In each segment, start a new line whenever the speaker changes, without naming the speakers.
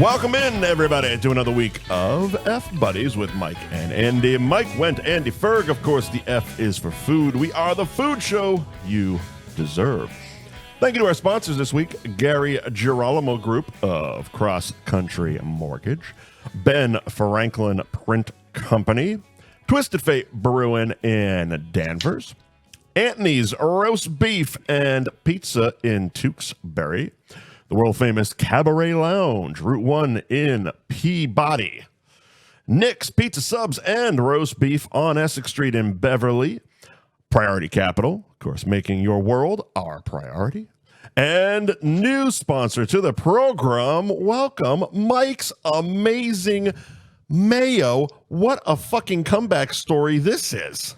Welcome in, everybody, to another week of F Buddies with Mike and Andy. Mike, Wendt, Andy Ferg. Of course, the F is for food. We are the food show you deserve. Thank you to our sponsors this week, Girolamo Group of Cross Country Mortgage, Ben Franklin Print Company, Twisted Fate Brewing in Danvers, Anthony's Roast Beef and Pizza in Tewksbury, the world-famous Cabaret Lounge, Route 1 in Peabody, Nick's Pizza Subs and Roast Beef on Essex Street in Beverly, Priority Capital, of course, making your world our priority, and new sponsor to the program, welcome, Mike's Amazing Mayo. What a fucking comeback story this is.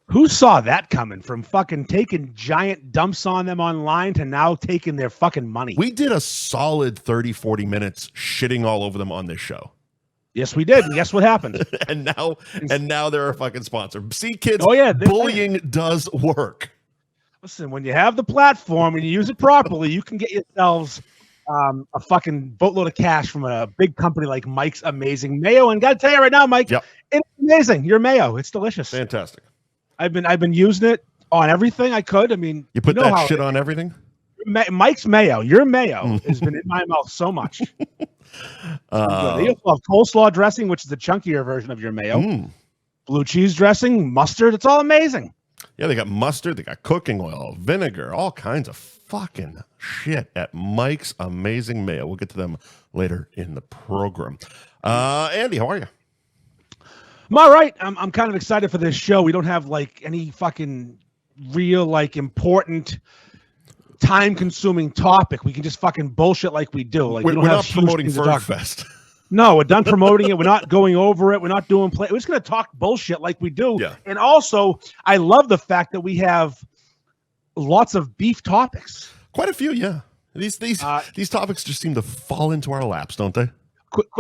Who saw that coming from fucking taking giant dumps on them online to now taking their fucking money?
We did a solid 30, 40 minutes shitting all over them on this show.
Yes, we did. And guess what happened?
and now they're a fucking sponsor. See, kids, bullying does work.
Listen, when you have the platform and you use it properly, you can get yourselves a fucking boatload of cash from a big company like Mike's Amazing Mayo. And gotta tell you right now, Mike, It's amazing. Your mayo, it's delicious.
Fantastic.
I've been using it on everything I could. I mean,
you put that shit on everything?
Mike's Mayo, your mayo has been in my mouth so much. You have coleslaw dressing, which is the chunkier version of your mayo. Blue cheese dressing, mustard. It's all amazing.
Yeah, they got mustard, they got cooking oil, vinegar, all kinds of fucking shit at Mike's Amazing Mayo. We'll get to them later in the program. Andy, how are you?
I'm all right. I'm kind of excited for this show. We don't have like any fucking real like important time-consuming topic. We can just fucking bullshit like we do. Like
we're not promoting Ferg Fest.
No, we're done promoting it. We're not going over it. We're not doing play. We're just going to talk bullshit like we do.
Yeah.
And also, I love the fact that we have lots of beef topics.
Quite a few, yeah. These topics just seem to fall into our laps, don't they?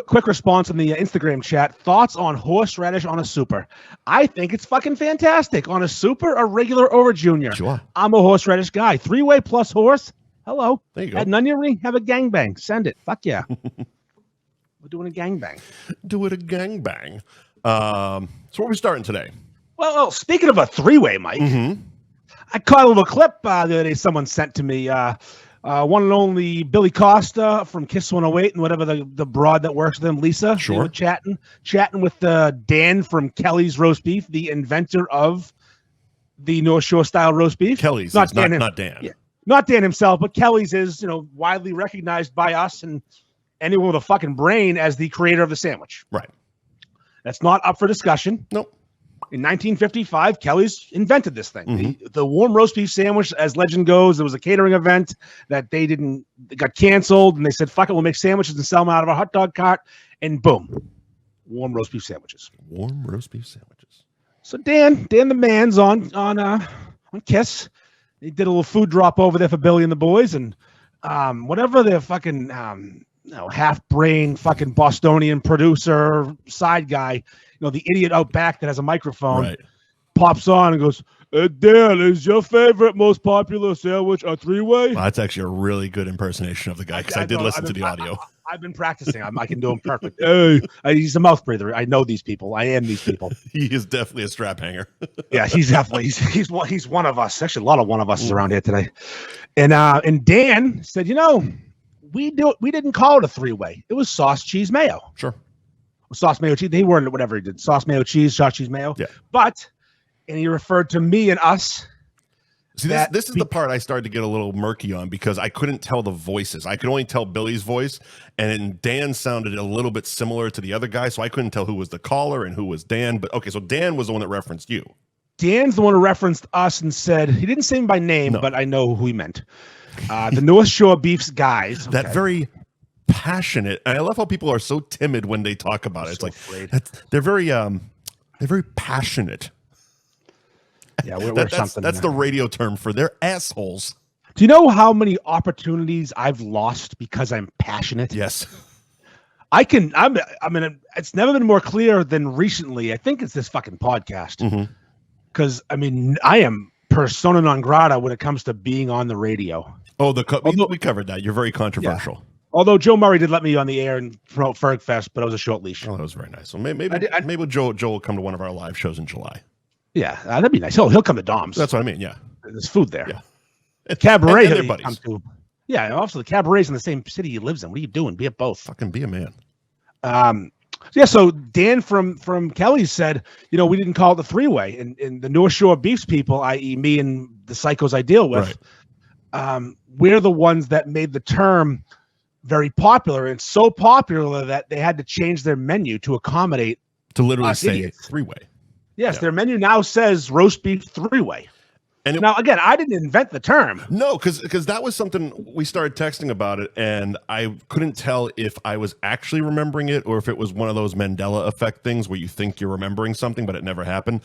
Quick response in the Instagram chat. Thoughts on horseradish on a super? I think it's fucking fantastic. On a super, a regular, or a junior.
Sure.
I'm a horseradish guy. 3-way plus horse. Hello.
There you go.
Add an onion ring. Have a gangbang. Send it. Fuck yeah. We're doing a gangbang.
Do it a gangbang. So where are we starting today?
Well, speaking of a 3-way, Mike, I caught a little clip the other day someone sent to me. One and only Billy Costa from Kiss 108 and whatever the broad that works with him, Lisa.
Sure.
They were chatting with Dan from Kelly's Roast Beef, the inventor of the North Shore style roast beef.
Kelly's, not Dan.
Yeah, not Dan himself, but Kelly's is widely recognized by us and anyone with a fucking brain as the creator of the sandwich.
Right.
That's not up for discussion.
Nope.
In 1955, Kelly's invented this thing. The warm roast beef sandwich, as legend goes, there was a catering event that it got canceled, and they said, fuck it, we'll make sandwiches and sell them out of a hot dog cart, and boom, warm roast beef sandwiches.
Warm roast beef sandwiches.
So Dan the man's on Kiss. He did a little food drop over there for Billy and the boys, and whatever their fucking half-brain fucking Bostonian producer side guy, the idiot out back that has a microphone, pops on and goes, Dan, is your favorite, most popular sandwich a 3-way?
Well, that's actually a really good impersonation of the guy because I did listen to the audio.
I've been practicing. I can do him perfect. Hey, he's a mouth breather. I know these people. I am these people.
He is definitely a strap hanger.
Yeah, he's definitely he's one of us. Actually, a lot of one of us is around here today. And Dan said, we didn't call it a 3-way. It was sauce, cheese, mayo.
Sure.
Sauce, mayo, cheese. They weren't whatever he did. Sauce, mayo, cheese, sauce, cheese, mayo.
Yeah.
And he referred to me and us.
See, this is the part I started to get a little murky on because I couldn't tell the voices. I could only tell Billy's voice, and Dan sounded a little bit similar to the other guy, so I couldn't tell who was the caller and who was Dan. But okay, so Dan was the one that referenced you.
Dan's the one who referenced us and said, he didn't say me by name, but I know who he meant. The North Shore Beefs guys.
Okay. That very passionate. And I love how people are so timid when they talk about it. It's they're very passionate.
Yeah, we're something.
That's the radio term for they're assholes.
Do you know how many opportunities I've lost because I'm passionate?
Yes.
It's never been more clear than recently. I think it's this fucking podcast. Because, I am persona non grata when it comes to being on the radio.
Oh, we covered that. You're very controversial.
Although Joe Murray did let me on the air and promote Ferg Fest, but it was a short leash.
Oh, that was very nice. Well, maybe Joe will come to one of our live shows in July.
Yeah, that'd be nice. He'll come to Dom's.
That's what I mean. Yeah,
there's food there.
Yeah,
Cabaret.
And their buddies.
Yeah, also the Cabaret's in the same city he lives in. What are you doing? Be at both.
Fucking be a man.
Yeah, so Dan from Kelly's said, we didn't call it the three-way, and the North Shore Beefs people, i.e. me and the psychos I deal with, we're the ones that made the term very popular, and so popular that they had to change their menu to accommodate
to literally say
idiots.
Three-way.
Yes, their menu now says roast beef three-way. And now, again, I didn't invent the term.
No, because that was something we started texting about it, and I couldn't tell if I was actually remembering it or if it was one of those Mandela effect things where you think you're remembering something, but it never happened.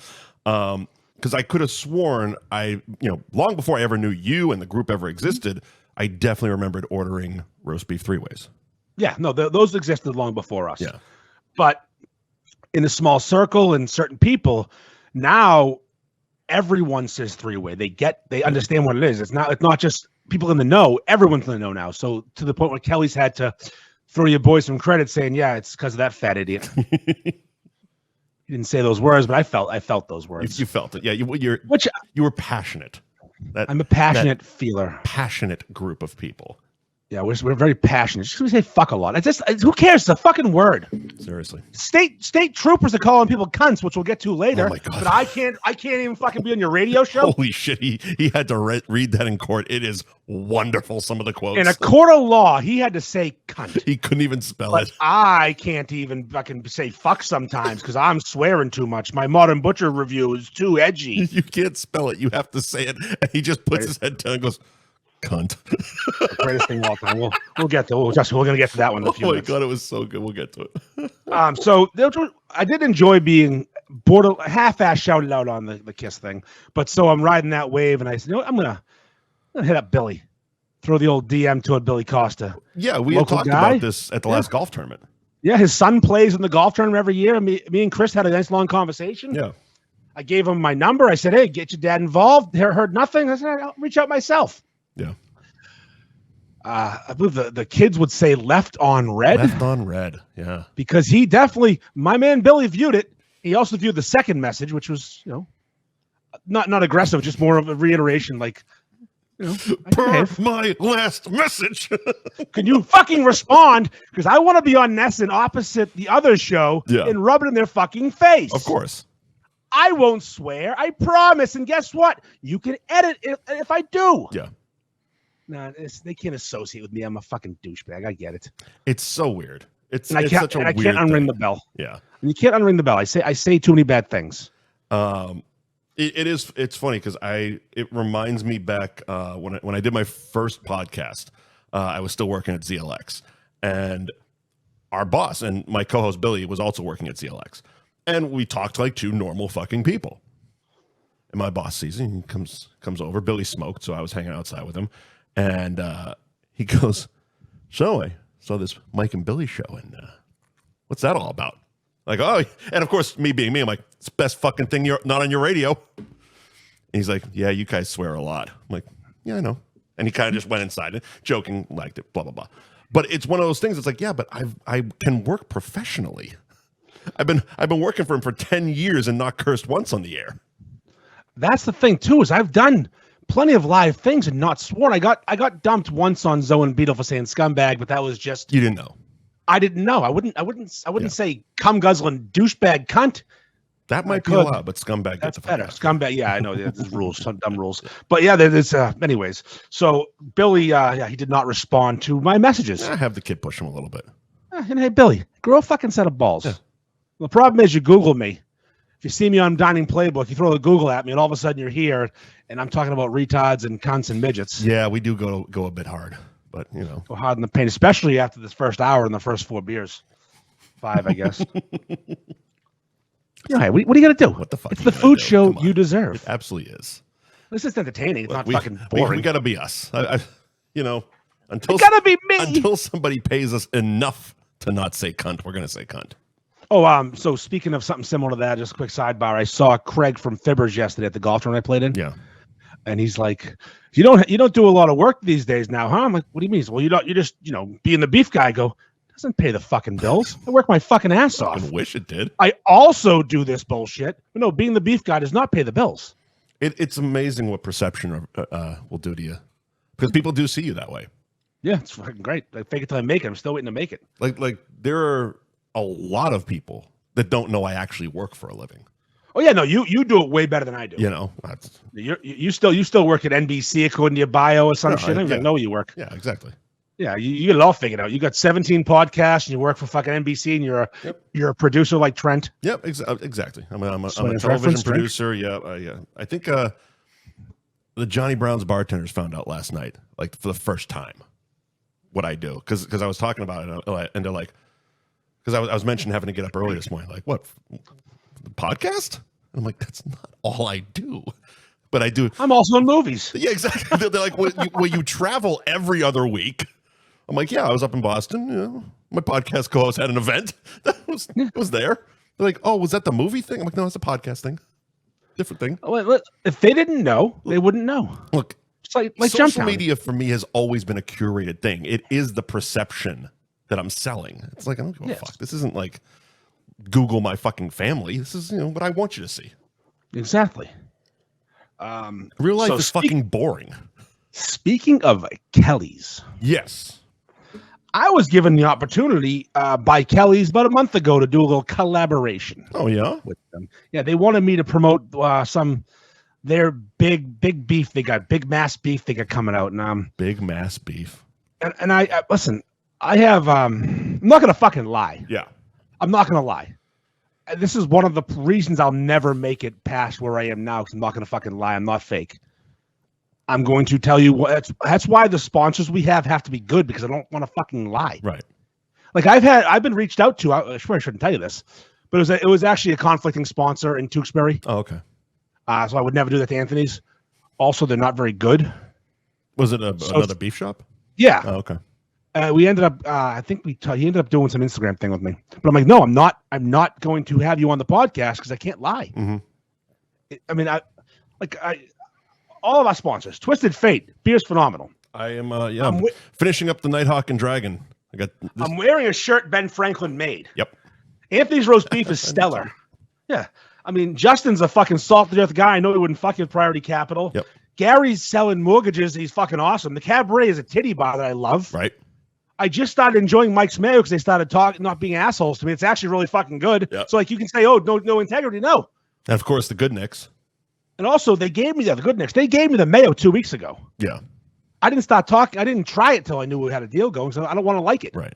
Because I could have sworn long before I ever knew you and the group ever existed, I definitely remembered ordering roast beef three-ways.
Yeah, no, those existed long before us.
Yeah.
But in a small circle and certain people, now everyone says three-way. They understand what it is. It's not just people in the know. Everyone's in the know now. So to the point where Kelly's had to throw your boys some credit saying, yeah, it's because of that fat idiot. He didn't say those words, but I felt those words.
You felt it. Yeah, you were passionate.
I'm a passionate feeler.
Passionate group of people.
Yeah, we're very passionate. Just we say fuck a lot. Who cares? It's a fucking word.
Seriously.
State troopers are calling people cunts, which we'll get to later.
Oh my God.
But I can't even fucking be on your radio show.
Holy shit! He had to read that in court. It is wonderful. Some of the quotes.
In a court of law, he had to say cunt.
He couldn't even spell it.
I can't even fucking say fuck sometimes because I'm swearing too much. My Modern Butcher review is too edgy.
You can't spell it. You have to say it. And he just puts his head down and goes, cunt.
The greatest thing of all time. We're gonna get to that one in a few minutes.
Oh my God, it was so good. We'll get to it.
So I did enjoy being half-ass shouted out on the Kiss thing, but so I'm riding that wave, and I said, I'm gonna hit up Billy, throw the old DM to Billy Costa.
Yeah, we had talked about this at the last golf tournament.
Yeah, his son plays in the golf tournament every year. Me and Chris had a nice long conversation.
Yeah.
I gave him my number. I said, hey, get your dad involved. Heard nothing. I said, I'll reach out myself.
Yeah.
I believe the kids would say left on red.
Left on red, yeah.
Because he definitely, my man Billy viewed it. He also viewed the second message, which was, not aggressive, just more of a reiteration, like,
per my last message.
Can you fucking respond? Because I want to be on Nesson opposite the other show and rub it in their fucking face.
Of course.
I won't swear. I promise. And guess what? You can edit it if I do.
Yeah.
No, they can't associate with me. I'm a fucking douchebag. I get it.
It's so weird. It's
I can't unring the bell.
Yeah.
And you can't unring the bell. I say too many bad things.
It's funny because it reminds me back when I did my first podcast. I was still working at ZLX, and our boss and my co-host Billy was also working at ZLX, and we talked like two normal fucking people. And my boss sees him, he comes over. Billy smoked, so I was hanging outside with him. And he goes, so I saw this Mike and Billy show, and what's that all about? Like, oh, and of course, me being me, I'm like, it's the best fucking thing you're not on your radio. And he's like, yeah, you guys swear a lot. I'm like, yeah, I know. And he kind of just went inside it, joking, liked it, blah, blah, blah. But it's one of those things. It's like, yeah, but I can work professionally. I've been working for him for 10 years and not cursed once on the air. That's
the thing, too, is I've done plenty of live things and not sworn. I got dumped once on Zoe and Beetle for saying scumbag, but that was just
you didn't know.
I didn't know. I wouldn't say cum guzzling douchebag cunt.
That might be allowed, but scumbag
that's better. Scumbag, yeah, I know. There's rules, some dumb rules. But yeah, there's anyways. So Billy, he did not respond to my messages.
I have the kid push him a little bit.
And hey, Billy, grow a fucking set of balls. Yeah. The problem is you Google me. If you see me on Dining Playbook, you throw the Google at me, and all of a sudden you're here, and I'm talking about retards and cunts and midgets.
Yeah, we do go a bit hard, but
go hard in the paint, especially after this first hour and the first 4 beers, 5, I guess. Hey, what are you gonna do?
What the fuck?
It's the food show you deserve.
It absolutely is.
This is entertaining. It's not fucking boring.
We gotta be us. Until
it gotta be me.
Until somebody pays us enough to not say cunt, we're gonna say cunt.
Oh, so speaking of something similar to that, just a quick sidebar. I saw Craig from Fibbers yesterday at the golf tournament I played in.
Yeah.
And he's like, you don't do a lot of work these days now, huh? I'm like, what do you mean? Well, you just, being the beef guy. I go, doesn't pay the fucking bills. I work my fucking ass off.
I wish it did.
I also do this bullshit. But no, being the beef guy does not pay the bills.
It's amazing what perception will do to you, because people do see you that way.
Yeah, it's fucking great. I fake it till I make it. I'm still waiting to make it.
Like there are a lot of people that don't know I actually work for a living.
Oh yeah, no, you do it way better than I do. You still work at NBC according to your bio or some shit. I don't even know where you work.
Yeah, exactly.
Yeah, you get it all figured out. You got 17 podcasts and you work for fucking NBC and you're a producer like Trent.
Yep, exactly. I'm a television producer. Right? Yeah. I think the Johnny Brown's bartenders found out last night, like for the first time, what I do, because I was talking about it and they're like, because I was mentioning having to get up early this morning. Like, what, the podcast? I'm like, that's not all I do. But I do.
I'm also in movies.
Yeah, exactly. They're like, well, you travel every other week. I'm like, yeah, I was up in Boston. My podcast co-host had an event. It was there. They're like, oh, was that the movie thing? I'm like, no, it's a podcast thing. Different thing.
Well, if they didn't know, they wouldn't know.
Look,
it's like
social media for me has always been a curated thing. It is the perception that I'm selling. It's like, I don't give a fuck. This isn't like Google my fucking family. This is, what I want you to see.
Exactly.
Real life is fucking boring.
Speaking of Kelly's.
Yes.
I was given the opportunity by Kelly's about a month ago to do a little collaboration.
Oh, yeah?
With them. Yeah, they wanted me to promote their big beef. They got big mass beef they got coming out. And
big mass beef.
And I listen, I have I'm not going to fucking lie.
Yeah.
I'm not going to lie. This is one of the reasons I'll never make it past where I am now, because I'm not going to fucking lie. I'm not fake. I'm going to tell you that's why the sponsors we have to be good, because I don't want to fucking lie.
Right.
Like I've been reached out to. I shouldn't tell you this, but it was actually a conflicting sponsor in Tewksbury.
Oh, okay.
So I would never do that to Anthony's. Also, they're not very good.
Was it another beef shop?
Yeah.
Oh, okay.
We ended up. I think he ended up doing some Instagram thing with me, but I'm like, no, I'm not. I'm not going to have you on the podcast because I can't lie.
Mm-hmm.
All of our sponsors, Twisted Fate, beer's phenomenal.
I am. I'm finishing up the Nighthawk and Dragon.
I'm wearing a shirt Ben Franklin made.
Yep.
Anthony's roast beef is stellar. Yeah. I mean, Justin's a fucking salt of the earth guy. I know he wouldn't fuck with Priority Capital.
Yep.
Gary's selling mortgages. He's fucking awesome. The Cabaret is a titty bar that I love.
Right.
I just started enjoying Mike's Mayo because they started not being assholes to me. It's actually really fucking good.
Yep.
So like you can say, oh, no integrity. No.
And of course the Good Nicks.
And also they gave me the Good Nicks. They gave me the Mayo 2 weeks ago.
Yeah.
I didn't start talking. I didn't try it till I knew we had a deal going. So I don't want to like it.
Right.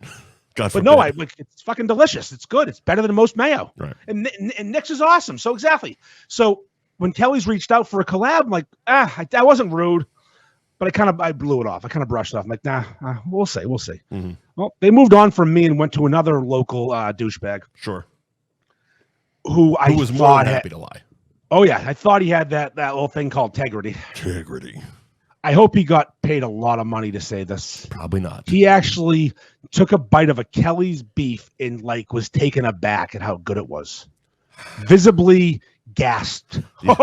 God
but
forbid.
no, it's fucking delicious. It's good. It's better than most Mayo.
Right.
And Nick's is awesome. So exactly. So when Kelly's reached out for a collab, I'm like, I wasn't rude, but I blew it off. I kind of brushed it off. I'm like, nah, we'll see.
Mm-hmm.
Well, they moved on from me and went to another local douchebag.
Sure.
Who
was more than happy to lie.
Oh yeah, I thought he had that little thing called Tegrity. I hope he got paid a lot of money to say this.
Probably not.
He actually took a bite of a Kelly's beef and was taken aback at how good it was. Visibly gasped.
The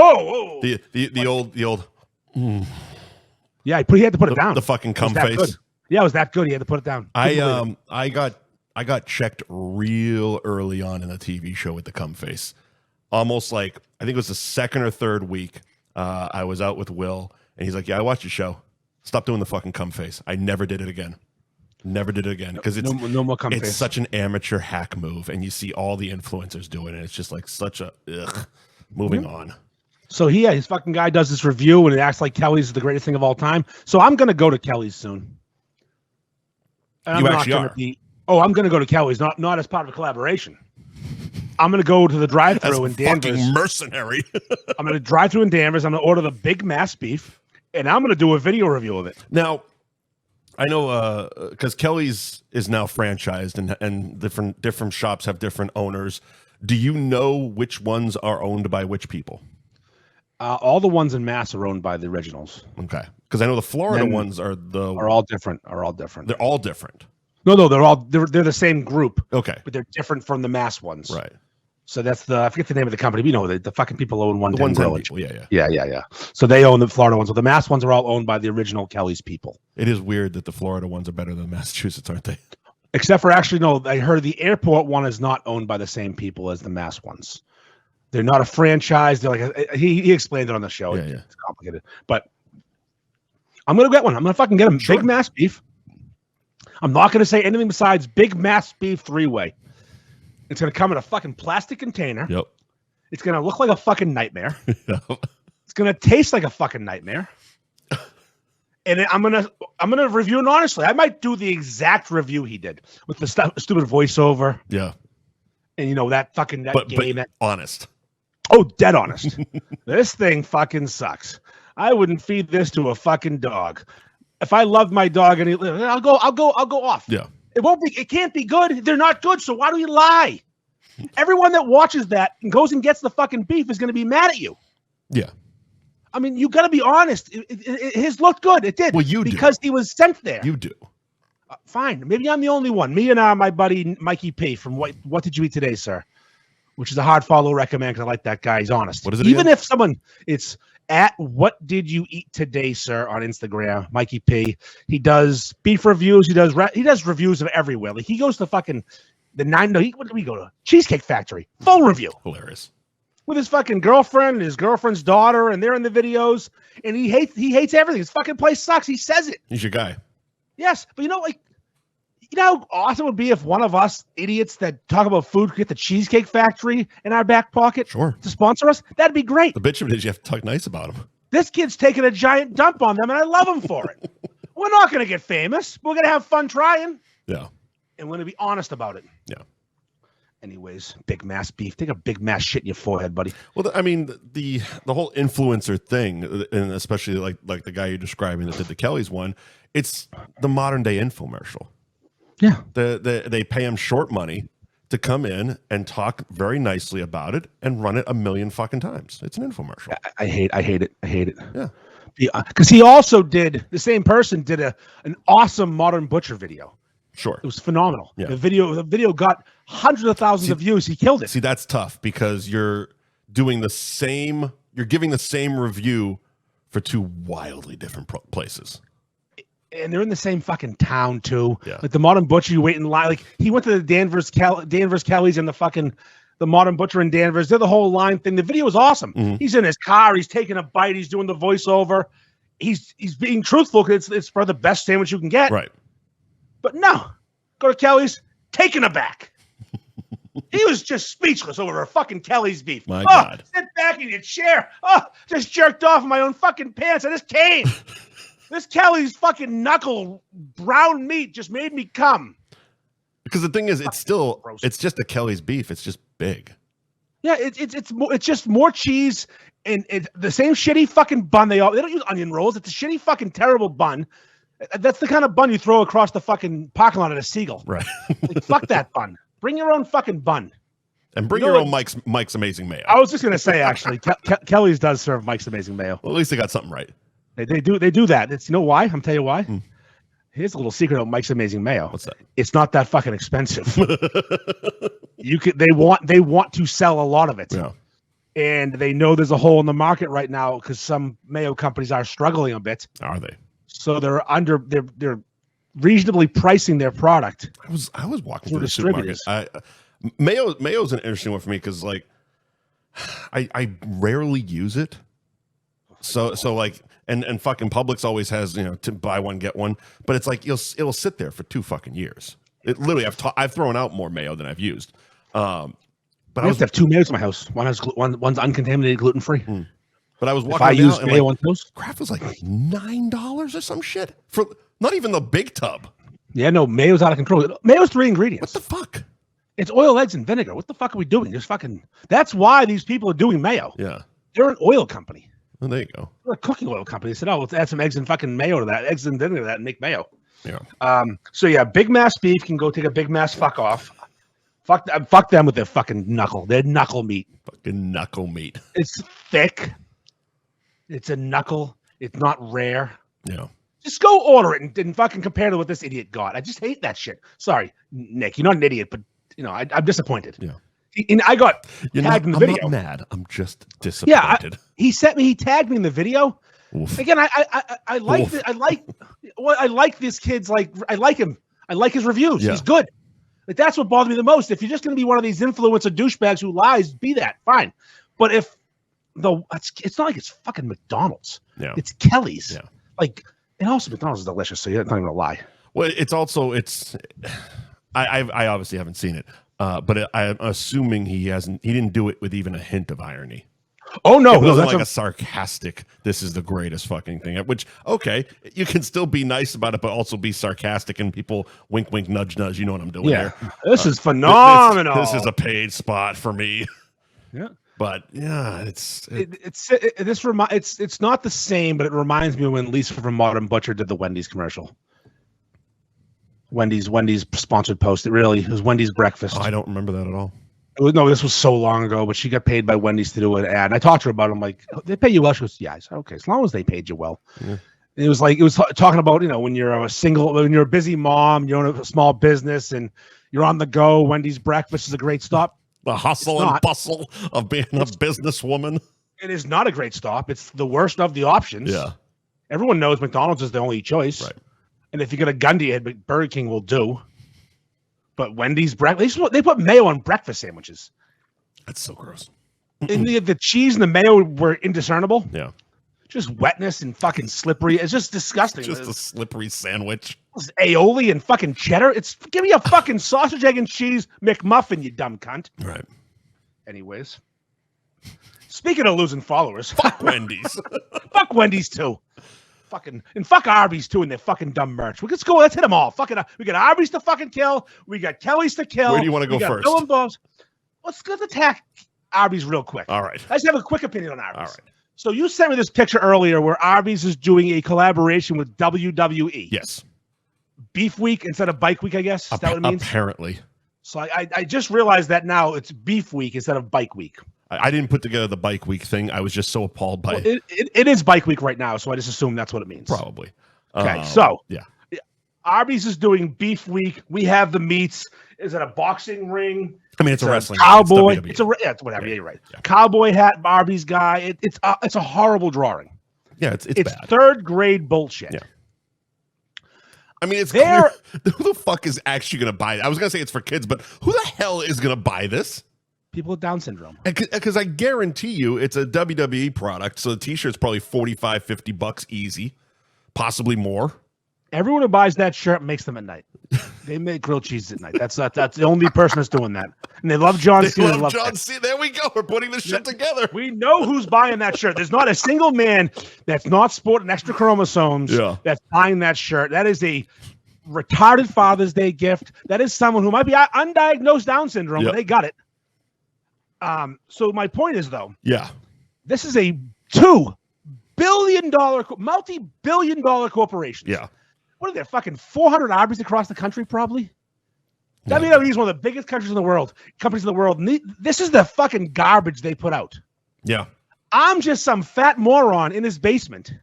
old.
Yeah, he had to put it down.
The fucking cum face.
Good. Yeah, it was that good. He had to put it down.
I got checked real early on in the TV show with the cum face. Almost like I think it was the second or third week. I was out with Will. And he's like, yeah, I watched your show. Stop doing the fucking cum face. I never did it again. Because it's
no more cum face.
It's such an amateur hack move, and you see all the influencers do it, and it's just like such a ugh. Moving on.
So his fucking guy does this review, and it acts like Kelly's is the greatest thing of all time. So I'm gonna go to Kelly's soon. And
you actually are.
I'm gonna go to Kelly's, not as part of a collaboration. I'm going to go to the drive-thru in Danvers.
Fucking mercenary.
I'm going to drive through in Danvers. I'm going to order the big mass beef, and I'm going to do a video review of it.
Now, I know because Kelly's is now franchised, and different shops have different owners. Do you know which ones are owned by which people?
All the ones in Mass are owned by the originals.
Okay, because I know the Florida ones are
all different.
They're all different.
No, they're the same group.
Okay,
but they're different from the Mass ones.
Right.
So that's I forget the name of the company. We know the fucking people own 110 Grill.
People, yeah.
Yeah. So they own the Florida ones. So the Mass ones are all owned by the original Kelly's people.
It is weird that the Florida ones are better than Massachusetts, aren't they?
Except for actually, no, I heard the airport one is not owned by the same people as the Mass ones. They're not a franchise. They're like he explained it on the show.
Yeah.
It's complicated. But I'm going to get one. I'm going to fucking get them. Sure. Big Mass beef. I'm not going to say anything besides Big Mass beef 3-way. It's going to come in a fucking plastic container.
Yep.
It's going to look like a fucking nightmare.
Yep.
It's going to taste like a fucking nightmare. And I'm gonna review it honestly. I might do the exact review he did with the stupid voiceover.
Yeah.
And that fucking game.
But honest.
Oh, dead honest. This thing fucking sucks. I wouldn't feed this to a fucking dog. If I loved my dog and I'll go off.
Yeah.
It can't be good. They're not good. So why do you lie? Everyone that watches that and goes and gets the fucking beef is going to be mad at you.
Yeah.
I mean, you got to be honest. His looked good. It did.
Well, you do.
Because he was sent there.
You do.
Fine. Maybe I'm the only one. Me and my buddy Mikey P from What Did You Eat Today, Sir? Which is a hard follow recommend because I like that guy. He's honest.
What is it
Even
again?
if someone, it's at What Did You Eat Today, Sir, on Instagram. Mikey P. He does beef reviews. He does reviews of everywhere. Like he goes to fucking what did we go to? Cheesecake Factory. Full review.
Hilarious.
With his fucking girlfriend and his girlfriend's daughter, and they're in the videos, and he hates everything. His fucking place sucks. He says it.
He's your guy.
Yes, but how awesome it would be if one of us idiots that talk about food could get the Cheesecake Factory in our back pocket to sponsor us? That'd be great.
The bitch of it is you have to talk nice about him.
This kid's taking a giant dump on them, and I love him for it. We're not going to get famous. We're going to have fun trying.
Yeah. And
we're going to be honest about it.
Yeah.
Anyways, Big Mass beef. Take a Big Mass shit in your forehead, buddy.
Well, I mean, the whole influencer thing, and especially like the guy you're describing that did the Kelly's one, it's the modern day infomercial.
Yeah.
They pay him short money to come in and talk very nicely about it and run it a million fucking times. It's an infomercial.
I hate it.
Yeah.
Because he also the same person did an awesome Modern Butcher video.
Sure.
It was phenomenal.
Yeah.
The video got hundreds of thousands of views. He killed it.
See, that's tough because you're giving the same review for two wildly different places.
And they're in the same fucking town too.
Yeah.
Like the Modern Butcher, you wait in line. Like he went to the Danvers Kelly's and the Modern Butcher in Danvers. They're the whole line thing. The video was awesome. Mm-hmm. He's in his car. He's taking a bite. He's doing the voiceover. He's being truthful because it's for the best sandwich you can get.
Right.
But no, go to Kelly's, taken aback. He was just speechless over a fucking Kelly's beef.
My God.
Sit back in your chair. Just jerked off in my own fucking pants. I just came. This Kelly's fucking knuckle brown meat just made me come.
Because the thing is, it's just a Kelly's beef. It's just big.
Yeah, it's just more cheese and the same shitty fucking bun. They don't use onion rolls. It's a shitty fucking terrible bun. That's the kind of bun you throw across the fucking parking lot at a Seagull.
Right.
Like, fuck that bun. Bring your own fucking bun.
And bring your own Mike's Amazing Mayo.
I was just going to say, actually, Kelly's does serve Mike's Amazing Mayo.
Well, at least they got something right.
They do that. It's, you know why? I'm tell you why. Here's a little secret about Mike's Amazing Mayo.
What's that?
It's not that fucking expensive. They want to sell a lot of it.
Yeah.
And they know there's a hole in the market right now because some mayo companies are struggling a bit.
Are they?
So they're reasonably pricing their product.
I was walking through the supermarket. Mayo's an interesting one for me because like I rarely use it. So like and fucking Publix always has to buy one get one, but it's like it'll sit there for 2 fucking years. It literally I've thrown out more mayo than I've used. But I used to have
2 mayos in my house. One's uncontaminated, gluten free.
But I was walking.
If I use mayo on toast,
crap was like $9 or some shit for not even the big tub.
Yeah, no, mayo's out of control. Mayo's 3 ingredients.
What the fuck?
It's oil, eggs, and vinegar. What the fuck are we doing? That's why these people are doing mayo.
Yeah.
They're an oil company.
Well, there you go.
They're a cooking oil company. They said, let's add some eggs and fucking mayo to that. Eggs and vinegar to that and make mayo.
Yeah.
So yeah, Big Mass beef can go take a Big Mass fuck off. Fuck them with their fucking knuckle. Their knuckle meat.
Fucking knuckle meat.
It's thick. It's a knuckle. It's not rare.
Yeah.
Just go order it and fucking compare to what this idiot got. I just hate that shit. Sorry, Nick. You're not an idiot, but I'm disappointed.
Yeah.
And I got tagged in the video.
I'm not mad. I'm just disappointed.
Yeah, he tagged me in the video.
Oof.
Again, I like this kid's I like him. I like his reviews.
Yeah.
He's good. Like that's what bothers me the most. If you're just going to be one of these influencer douchebags who lies, be that fine. But if it's not like it's fucking McDonald's.
Yeah.
It's Kelly's.
Yeah.
Like, and also McDonald's is delicious, so you're not even gonna lie.
Well, I obviously haven't seen it, but I'm assuming he didn't do it with even a hint of irony.
Oh no,
it wasn't
that's
like a sarcastic. This is the greatest fucking thing. Which you can still be nice about it, but also be sarcastic and people wink, wink, nudge, nudge. You know what I'm doing here.
This is phenomenal.
This is a paid spot for me.
Yeah,
but yeah, it's
not the same, but it reminds me of when Lisa from Modern Butcher did the Wendy's commercial. Wendy's sponsored post. It was Wendy's breakfast.
Oh, I don't remember that at all.
This was so long ago, but she got paid by Wendy's to do an ad. And I talked to her about it. I'm like, they pay you well? She goes, yeah. I said, okay, as long as they paid you well. Yeah. It was talking about, when you're a busy mom, you own a small business and you're on the go. Wendy's breakfast is a great stop.
The hustle and bustle of being a businesswoman. It
is not a great stop. It's the worst of the options.
Yeah.
Everyone knows McDonald's is the only choice. Right. And if you get a gun to your head, Burger King will do. But Wendy's breakfast, they put mayo on breakfast sandwiches.
That's so gross.
And the cheese and the mayo were indiscernible.
Yeah.
Just wetness and fucking slippery. It's just disgusting.
Just a slippery sandwich.
It's aioli and fucking cheddar. Give me a fucking sausage, egg, and cheese McMuffin, you dumb cunt.
Right.
Anyways. Speaking of losing followers.
Fuck Wendy's.
Fuck Wendy's too. Fuck Arby's too and their fucking dumb merch. Let's hit them all. We got Arby's to fucking kill. We got Kelly's to kill.
Where do you want to go first?
Bill and Bob's. Let's attack Arby's real quick.
All right.
I just have a quick opinion on Arby's.
All right.
So you sent me this picture earlier where Arby's is doing a collaboration with WWE.
Yes.
Beef Week instead of Bike Week, I guess. Is that what it means?
Apparently.
So I just realized that now it's Beef Week instead of Bike Week.
I didn't put together the Bike Week thing. I was just so appalled by it.
It is Bike Week right now, so I just assume that's what it means.
Probably.
Okay, so
yeah.
Arby's is doing Beef Week. We have the meats. Is it a boxing ring?
I mean, it's a wrestling
cowboy.
It's
it's whatever. Yeah, you're right. Yeah. Cowboy hat, Arby's guy. It's a horrible drawing.
Yeah, it's bad.
Third grade bullshit.
Yeah. I mean, it's clear. Who the fuck is actually going to buy it? I was going to say it's for kids, but who the hell is going to buy this?
People with Down syndrome.
Because I guarantee you it's a WWE product, so the t-shirt's probably $45-$50 easy, possibly more.
Everyone who buys that shirt makes them at night. They make grilled cheese at night. That's the only person that's doing that. And they love John Cena.
They love John Cena. There we go. We're putting this shit together.
We know who's buying that shirt. There's not a single man that's not sporting extra chromosomes that's buying that shirt. That is a retarded Father's Day gift. That is someone who might be undiagnosed Down syndrome, but they got it. So my point is, though, this is a $2 billion, multi-billion-dollar corporation.
Yeah.
What are there, fucking 400 Arby's across the country, probably? WWE is one of the biggest companies in the world. And this is the fucking garbage they put out.
Yeah.
I'm just some fat moron in his basement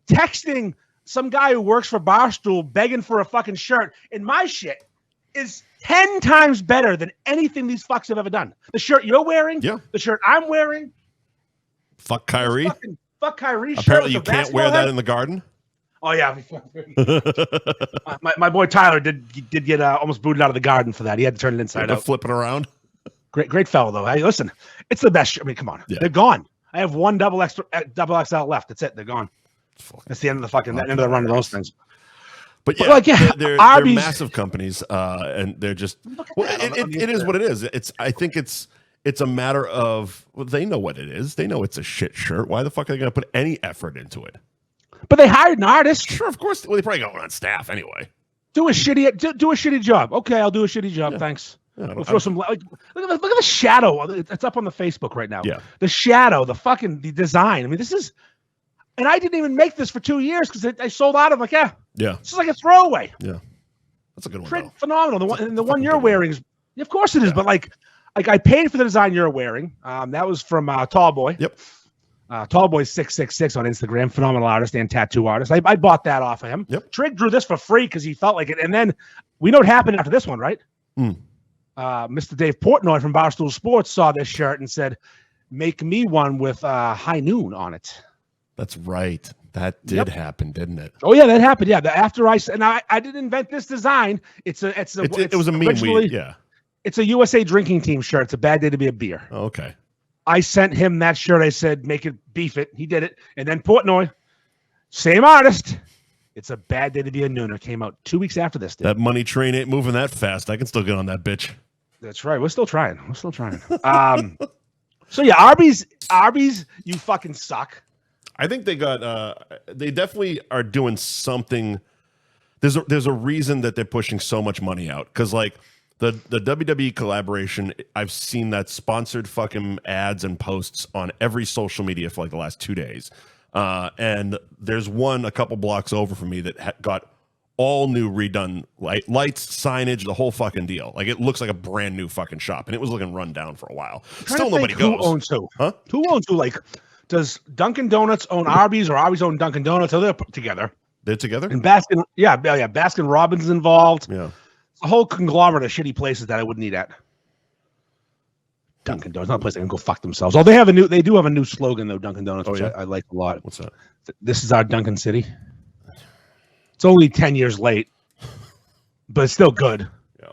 texting some guy who works for Barstool begging for a fucking shirt, and my shit is 10 times better than anything these fucks have ever done. The shirt you're wearing, the shirt I'm wearing. Fuck
Kyrie.
Fuck Kyrie.
Apparently you can't wear that in the garden.
Oh yeah, my boy Tyler did get almost booted out of the garden for that. He had to turn it inside out.
Flipping around.
Great fellow though. Hey, listen, it's the best. I mean, come on, they're gone. I have one double XL left. That's it. They're gone. That's the end of the fucking end of the run of those things.
But they're massive companies, and they're just. Well, it is what it is. I think it's a matter of they know what it is. They know it's a shit shirt. Why the fuck are they going to put any effort into it?
But they hired an artist.
Sure, of course. Well, they probably got one on staff anyway.
Do a shitty job. Okay, I'll do a shitty job. Thanks. We'll throw some. Look at the shadow. It's up on the Facebook right now.
Yeah.
The shadow. The design. I mean, this is. And I didn't even make this for 2 years because I sold out of
yeah.
This is like a throwaway.
Yeah. That's a good one.
Phenomenal. The one you're wearing is, of course it is, but like I paid for the design you're wearing. That was from Tallboy.
Yep.
Tallboy666 on Instagram, phenomenal artist and tattoo artist. I bought that off of him.
Yep.
Trig drew this for free because he felt like it. And then we know what happened after this one, right? Mr. Dave Portnoy from Barstool Sports saw this shirt and said, "Make me one with High Noon on it."
That's right. That did happen, didn't it?
Oh yeah, that happened. Yeah, after I didn't invent this design. It was a meme. It's a USA Drinking Team shirt. It's a bad day to be a beer.
Oh, okay.
I sent him that shirt. I said, "Make it, beef it." He did it, and then Portnoy, same artist. It's a bad day to be a nooner. Came out 2 weeks after this.
That money train ain't moving that fast. I can still get on that bitch.
That's right. We're still trying. So yeah, Arby's, you fucking suck.
I think they definitely are doing something. There's a reason that they're pushing so much money out, because like the WWE collaboration, I've seen that sponsored fucking ads and posts on every social media for like the last 2 days. And there's one a couple blocks over from me that got all new redone lights, signage, the whole fucking deal. Like it looks like a brand new fucking shop, and it was looking run down for a while. Still nobody goes.
Who owns who?
Huh?
Who owns who? Like, does Dunkin' Donuts own Arby's, or Arby's own Dunkin' Donuts? Or they're together?
They're together?
And Baskin Robbins is involved.
Yeah.
It's a whole conglomerate of shitty places that I wouldn't eat at. Dunkin' Donuts, not a place they can go fuck themselves. Oh, they do have a new slogan though, Dunkin' Donuts, which I like a lot.
What's that?
This is our Dunkin' City. It's only 10 years late, but it's still good.
Yeah.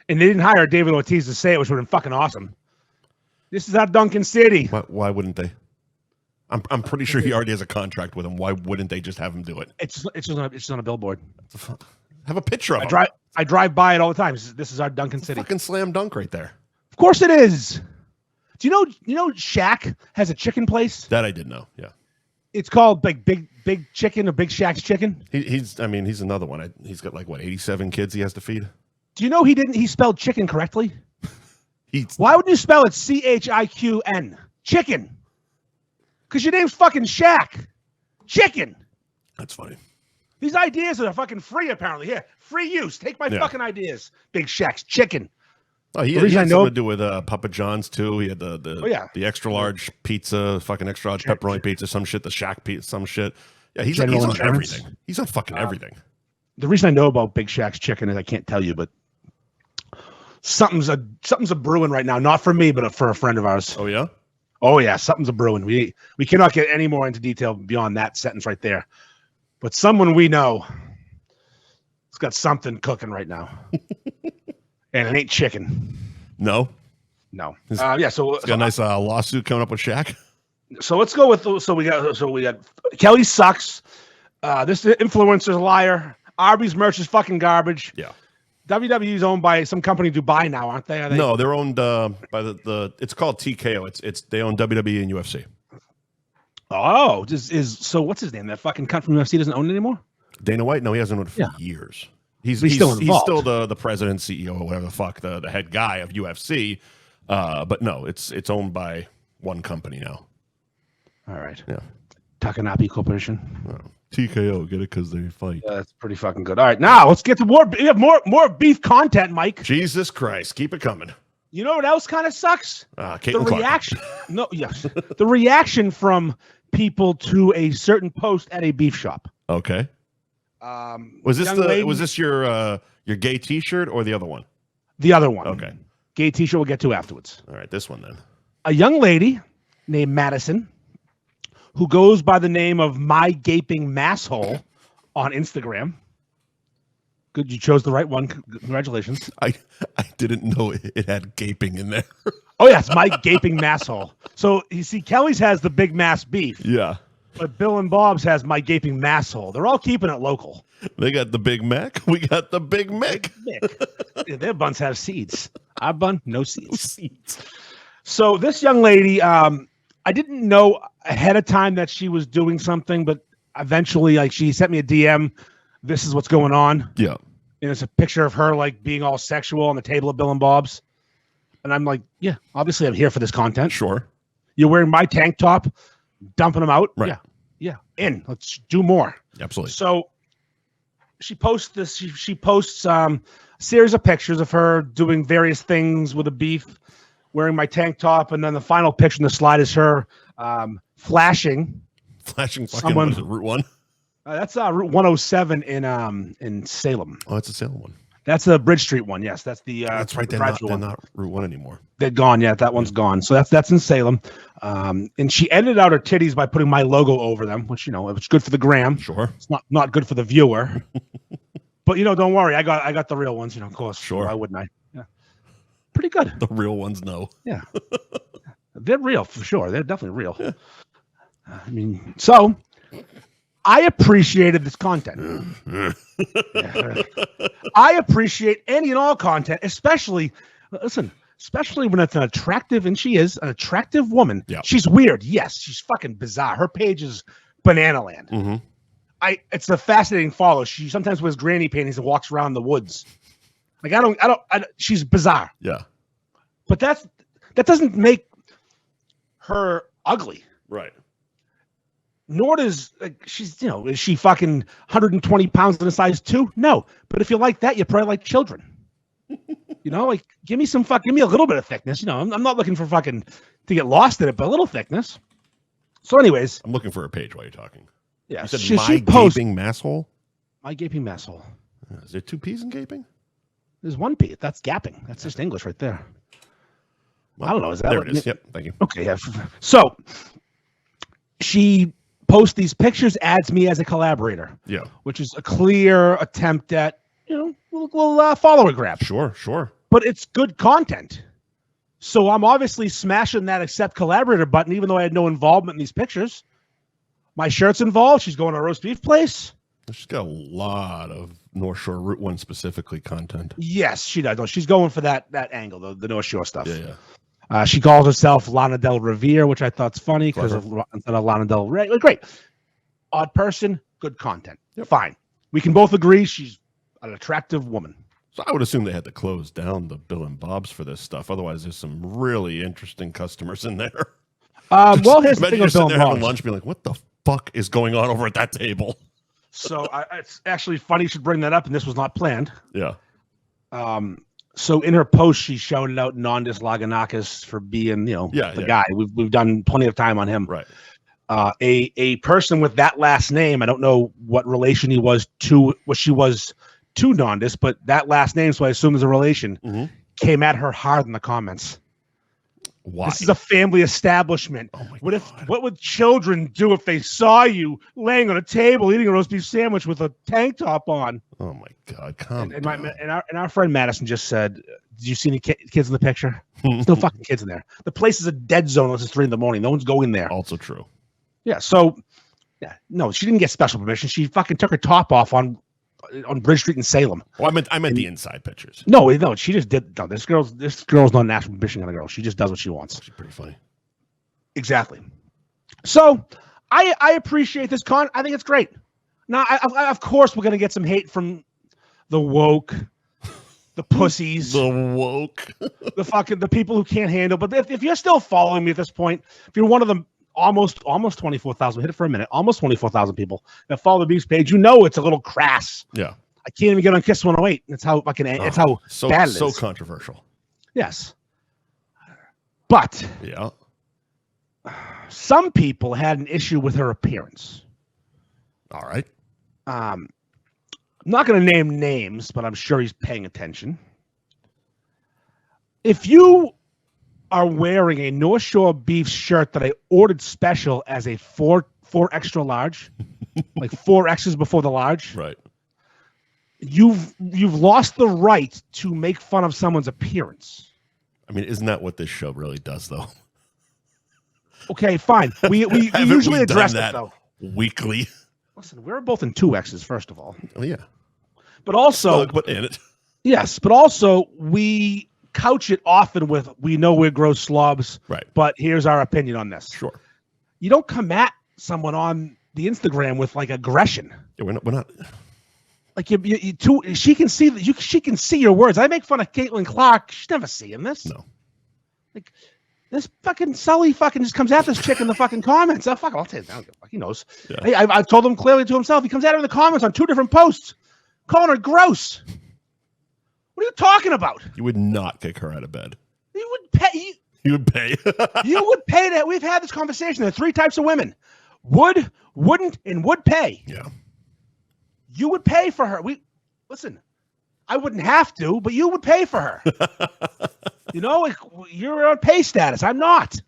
And they didn't hire David Ortiz to say it, which would have been fucking awesome. This is our Dunkin' City.
Why wouldn't they? I'm pretty sure he already has a contract with him. Why wouldn't they just have him do it?
It's just on a billboard.
Have a picture of him.
I drive by it all the time. This is our Dunkin' City.
Fucking slam dunk right there.
Of course it is. Do you know Shaq has a chicken place?
That I did know. Yeah.
It's called like Big Chicken or Big Shaq's Chicken.
He's another one. He's got like 87 kids he has to feed.
Do you know he spelled chicken correctly? Why wouldn't you spell it CHIQN? Chicken. Because your name's fucking Shaq. Chicken.
That's funny.
These ideas are fucking free, apparently. Here, free use. Take my fucking ideas. Big Shaq's Chicken.
Oh, he had something to do with Papa John's too. He had the extra large pizza, fucking extra large pepperoni pizza, some shit. The Shaq pizza, some shit. Yeah, he's on everything. He's on fucking everything.
The reason I know about Big Shaq's Chicken is I can't tell you, but something's a brewing right now. Not for me, but for a friend of ours.
Oh yeah.
Oh yeah, something's a brewing. We cannot get any more into detail beyond that sentence right there. But someone we know has got something cooking right now. And it ain't chicken.
No.
So
he's got a nice lawsuit coming up with Shaq.
So let's go with we got Kelly sucks. This influencer's a liar. Arby's merch is fucking garbage.
Yeah.
WWE is owned by some company in Dubai now, aren't they?
No, they're owned by the. It's called TKO. They own WWE and UFC.
Oh, so what's his name? That fucking cunt from UFC doesn't own it anymore?
Dana White? No, he hasn't owned it for years. He's still the president, CEO, or whatever the fuck, the head guy of UFC. But no, it's owned by one company now.
All right.
Yeah.
Takanabe Corporation.
Oh, TKO, get it because they fight.
That's pretty fucking good. All right, now let's get to more. We have more beef content, Mike.
Jesus Christ, keep it coming.
You know what else kind of sucks?
The
reaction. The reaction from people to a certain post at a beef shop.
Okay. Was this your gay T-shirt or the other one?
The other one.
Okay.
Gay T-shirt we'll get to afterwards.
All right, this one then.
A young lady named Madison, who goes by the name of My Gaping Masshole on Instagram. Good, you chose the right one. Congratulations.
I didn't know it had gaping in there.
Oh yeah, it's My Gaping Masshole. So you see, Kelly's has the Big Mass Beef.
Yeah.
But Bill and Bob's has My Gaping Masshole. They're all keeping it local.
They got the Big Mac. We got the Big Mac.
Yeah, their buns have seeds. Our bun, no seeds. So this young lady, I didn't know ahead of time that she was doing something, but eventually, like, she sent me a DM. This is what's going on.
Yeah.
And it's a picture of her, like, being all sexual on the table at Bill and Bob's. And I'm like, yeah, obviously I'm here for this content.
Sure.
You're wearing my tank top, dumping them out.
Right.
Yeah. Let's do more.
Absolutely.
So she posts this. She posts a series of pictures of her doing various things with a beef, wearing my tank top, and then the final picture in the slide is her flashing
fucking
someone.
Route 1.
That's Route 107 in Salem.
Oh, it's a Salem one.
That's the Bridge Street one. Yes, that's the.
That's right. They're not Route 1 anymore.
They're gone. Yeah, that one's gone. So that's in Salem. And she edited out her titties by putting my logo over them, which it's good for the gram.
Sure.
It's not good for the viewer. But don't worry. I got the real ones. Of course.
Sure.
Why wouldn't I? Yeah. Pretty good.
The real ones, no.
Yeah. They're real for sure. They're definitely real. Yeah. I mean, so I appreciated this content. I appreciate any and all content, especially when it's an attractive, and she is an attractive woman.
Yeah.
She's weird. Yes, she's fucking bizarre. Her page is banana land.
Mm-hmm.
It's a fascinating follow. She sometimes wears granny panties and walks around the woods. Like I don't she's bizarre.
Yeah.
But that doesn't make her ugly.
Right.
Nor does she's is she fucking 120 pounds in a size 2? No. But if you like that, you probably like children. Give me a little bit of thickness. I'm not looking for fucking to get lost in it, but a little thickness. So anyways,
I'm looking for a page while you're talking.
Yeah.
You said my gaping masshole?
My gaping masshole.
Is there 2 P's in gaping?
There's 1 P. That's gapping. That's just English right there. Well, I don't know. Is that
there? It is. Yep. Thank you.
Okay. Yeah. So she posts these pictures, adds me as a collaborator.
Yeah.
Which is a clear attempt at little follower grab.
Sure.
But it's good content. So I'm obviously smashing that accept collaborator button, even though I had no involvement in these pictures. My shirt's involved. She's going to a roast beef place.
She's got a lot of North Shore Route 1 specifically content.
Yes, she does. No, she's going for that angle, the North Shore stuff.
Yeah.
She calls herself Lana Del Revere, which I thought's funny because instead of Lana Del Rey. Great. Odd person, good content.
Yep.
Fine. We can both agree she's an attractive woman.
So I would assume they had to close down the Bill and Bob's for this stuff. Otherwise, there's some really interesting customers in there.
Well, here's the thing
you're
with Bill
sitting
and
there having
Bob's.
lunch, being like, "What the fuck is going on over at that table?"
So it's actually funny you should bring that up, and this was not planned.
Yeah.
So in her post, she shouted out Nondis Laganakis for being, the guy. We've done plenty of time on him.
Right.
A person with that last name, I don't know what relation he was to, what she was to Nondis, but that last name, so I assume there's a relation, came at her hard in the comments.
Why?
This is a family establishment.
Oh my God.
What would children do if they saw you laying on a table eating a roast beef sandwich with a tank top on?
Oh my God! Come on.
And our friend Madison just said, "Did you see any kids in the picture? There's no fucking kids in there. The place is a dead zone unless it's 3 a.m. No one's going there."
Also true.
Yeah. So, no, she didn't get special permission. She fucking took her top off on Bridge Street in Salem.
Well, I meant the inside pictures.
No, she just did. No, this girl's not an actual permission kind of girl. She just does what she wants.
She's pretty funny.
Exactly. So I appreciate this I think it's great. Now, of course, we're gonna get some hate from the woke, the pussies,
the woke,
the people who can't handle. But if you're still following me at this point, if you're one of them, almost 24,000. Hit it for a minute. Almost 24,000 people that follow the Beef's page. It's a little crass.
Yeah.
I can't even get on Kiss 108. It's how fucking. It's how bad it is.
So controversial.
Yes. But
yeah,
some people had an issue with her appearance.
All right.
I'm not going to name names, but I'm sure he's paying attention. If you are wearing a North Shore Beef shirt that I ordered special as a 4 extra large, like 4 X's before the large,
right?
You've lost the right to make fun of someone's appearance.
I mean, isn't that what this show really does, though?
Okay, fine. We usually address that though
weekly.
Listen, we're both in 2 X's, first of all.
Oh yeah,
but also,
but in it.
Yes, but also we couch it often with, we know we're gross slobs,
right? But
here's our opinion on this.
Sure.
You don't come at someone on the Instagram with like aggression.
Yeah, we're not.
Like she can see that she can see your words. I make fun of Caitlin Clark. She's never seeing this.
No.
Like this fucking Sully fucking just comes at this chick in the fucking comments. Oh, fuck, I'll tell you. He knows. Yeah. I told him clearly to himself. He comes at her in the comments on 2 different posts, calling her gross. What are you talking about?
You would not kick her out of bed.
You would pay.
You would pay.
You would pay that. We've had this conversation. There are 3 types of women: would, wouldn't, and would pay.
Yeah.
You would pay for her. Listen. I wouldn't have to, but you would pay for her. Like, you're on pay status. I'm not.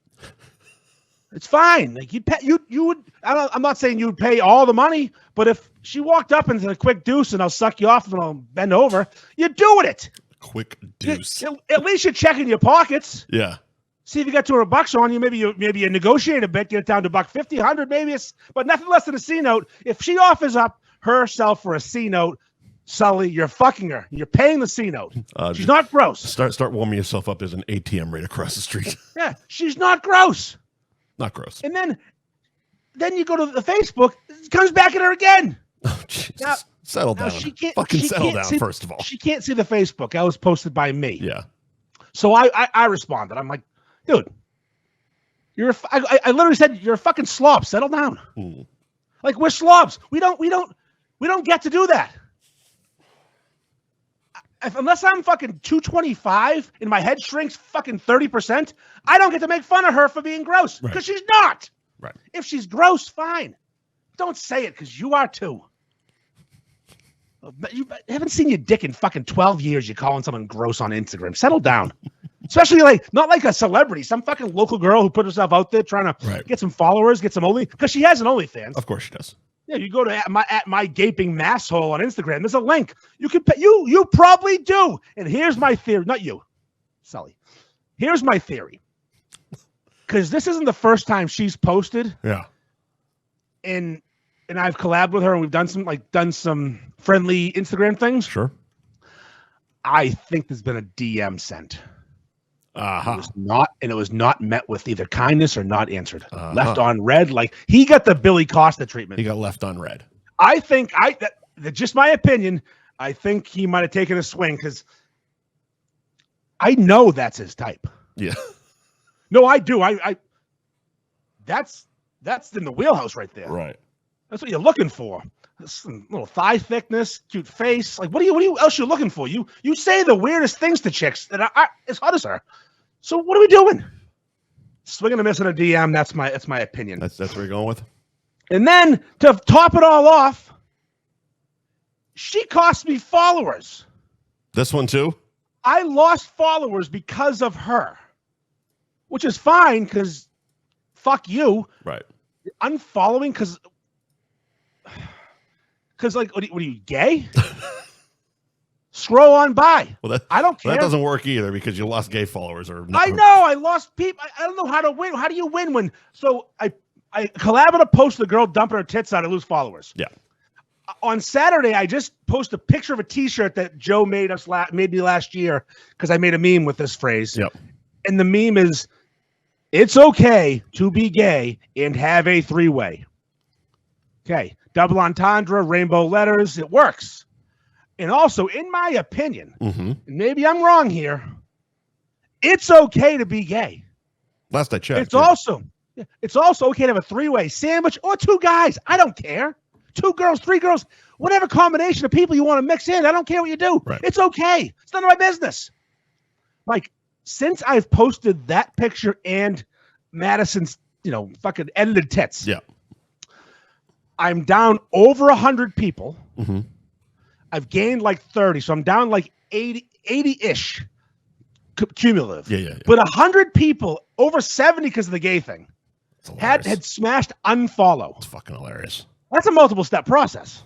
It's fine. Like you would. I'm not saying you would pay all the money, but if she walked up and said a quick deuce and I'll suck you off and I'll bend over, you're doing it.
Quick deuce.
At least you're checking your pockets.
Yeah.
See if you got $200 on you. Maybe you negotiate a bit, get it down to $150, 100, maybe but nothing less than a C note. If she offers up herself for a C note, Sully, you're fucking her. You're paying the C note. She's not gross.
Start warming yourself up. There's an ATM right across the street.
Yeah, she's not gross.
Not gross.
And then you go to the Facebook, it comes back at her again.
Oh, Jesus. Settle down. Settle down, first of all.
She can't see the Facebook. That was posted by me.
Yeah.
So I responded. I'm like, dude, I literally said, you're a fucking slob. Settle down. Like, we're slobs. We don't get to do that. Unless I'm fucking 225 and my head shrinks fucking 30%, I don't get to make fun of her for being gross because she's not.
Right.
If she's gross, fine. Don't say it because you are too. I haven't seen your dick in fucking 12 years. You're calling someone gross on Instagram. Settle down. Especially not like a celebrity, some fucking local girl who put herself out there trying to get some followers, get some because she has an OnlyFans.
Of course she does.
Yeah, you go to at my gaping masshole on Instagram. There's a link. You can pay. You probably do. And here's my theory. Not you, Sully. Here's my theory. Because this isn't the first time she's posted.
Yeah.
And I've collabed with her and we've done some friendly Instagram things.
Sure.
I think there's been a DM sent.
Uh-huh.
It was not met with either kindness or not answered. Left on red, like he got the Billy Costa treatment.
He got left on red.
I think that's just my opinion. I think he might have taken a swing because I know that's his type.
Yeah.
No, I do. That's in the wheelhouse right there.
Right.
That's what you're looking for. This little thigh thickness, cute face. Like, what are you else you looking for? You say the weirdest things to chicks that are as hot as her. So what are we doing? Swinging a miss in a DM. That's my opinion.
That's where you're going with.
And then to top it all off, she cost me followers.
This one too?
I lost followers because of her, which is fine because fuck you.
Right.
Unfollowing because like, what are you, gay? Scroll on by. Well, I don't care.
That doesn't work either because you lost gay followers.
I know. I lost people. I don't know how to win. How do you win when? So I collab on a post of the girl dumping her tits out. I lose followers.
Yeah.
On Saturday, I just posted a picture of a T-shirt that Joe made me last year because I made a meme with this phrase.
Yep.
And the meme is, "It's okay to be gay and have a three-way." Okay. Double entendre, rainbow letters. It works. And also, in my opinion, and maybe I'm wrong here, it's okay to be gay.
Last I checked.
It's also okay to have a three-way sandwich or two guys. I don't care. 2 girls, 3 girls, whatever combination of people you want to mix in. I don't care what you do.
Right.
It's okay. It's none of my business. Like, since I've posted that picture and Madison's, fucking edited tits.
Yeah.
I'm down over 100 people.
Mm-hmm.
I've gained like 30, so I'm down like 80-ish cumulative.
Yeah.
But 100 people, over 70 because of the gay thing, had smashed unfollow.
It's fucking hilarious.
That's a multiple step process.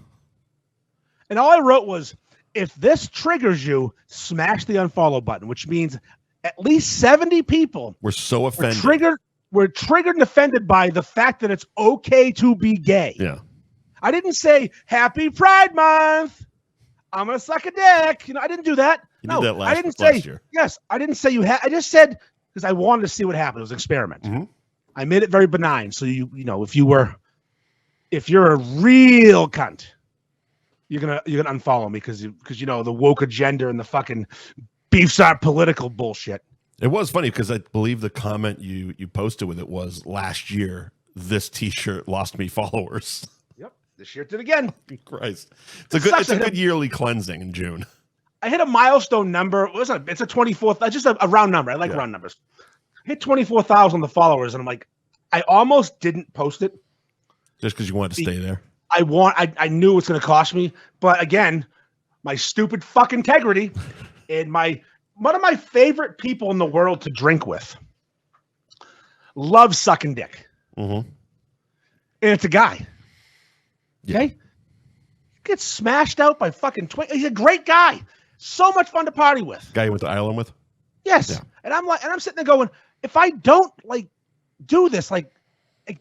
And all I wrote was, if this triggers you, smash the unfollow button, which means at least 70 people
were so offended.
We're triggered and offended by the fact that it's okay to be gay.
Yeah.
I didn't say Happy Pride Month. I'm gonna suck a dick. I didn't do that.
You did that
I didn't
last year.
Yes, I didn't say you had. I just said because I wanted to see what happened. It was an experiment.
Mm-hmm.
I made it very benign. So if you're a real cunt, you're gonna unfollow me because the woke agenda and the fucking beefs are political bullshit.
It was funny because I believe the comment you posted with it was last year. This T-shirt lost me followers.
Yep, this year did again.
Christ, it's a good yearly cleansing in June. I
hit a milestone number. It's a 24th. Just a round number. I like round numbers. I hit 24,000 on the followers, and I'm like, I almost didn't post it
just because you wanted to stay there.
I knew it was going to cost me, but again, my stupid fuck integrity, and one of my favorite people in the world to drink with. Loves sucking dick.
Mm-hmm.
And it's a guy.
Yeah.
Okay? Gets smashed out by fucking he's a great guy. So much fun to party with.
Guy you went to Ireland with?
Yes.
Yeah.
And I'm sitting there going, if I don't like do this, like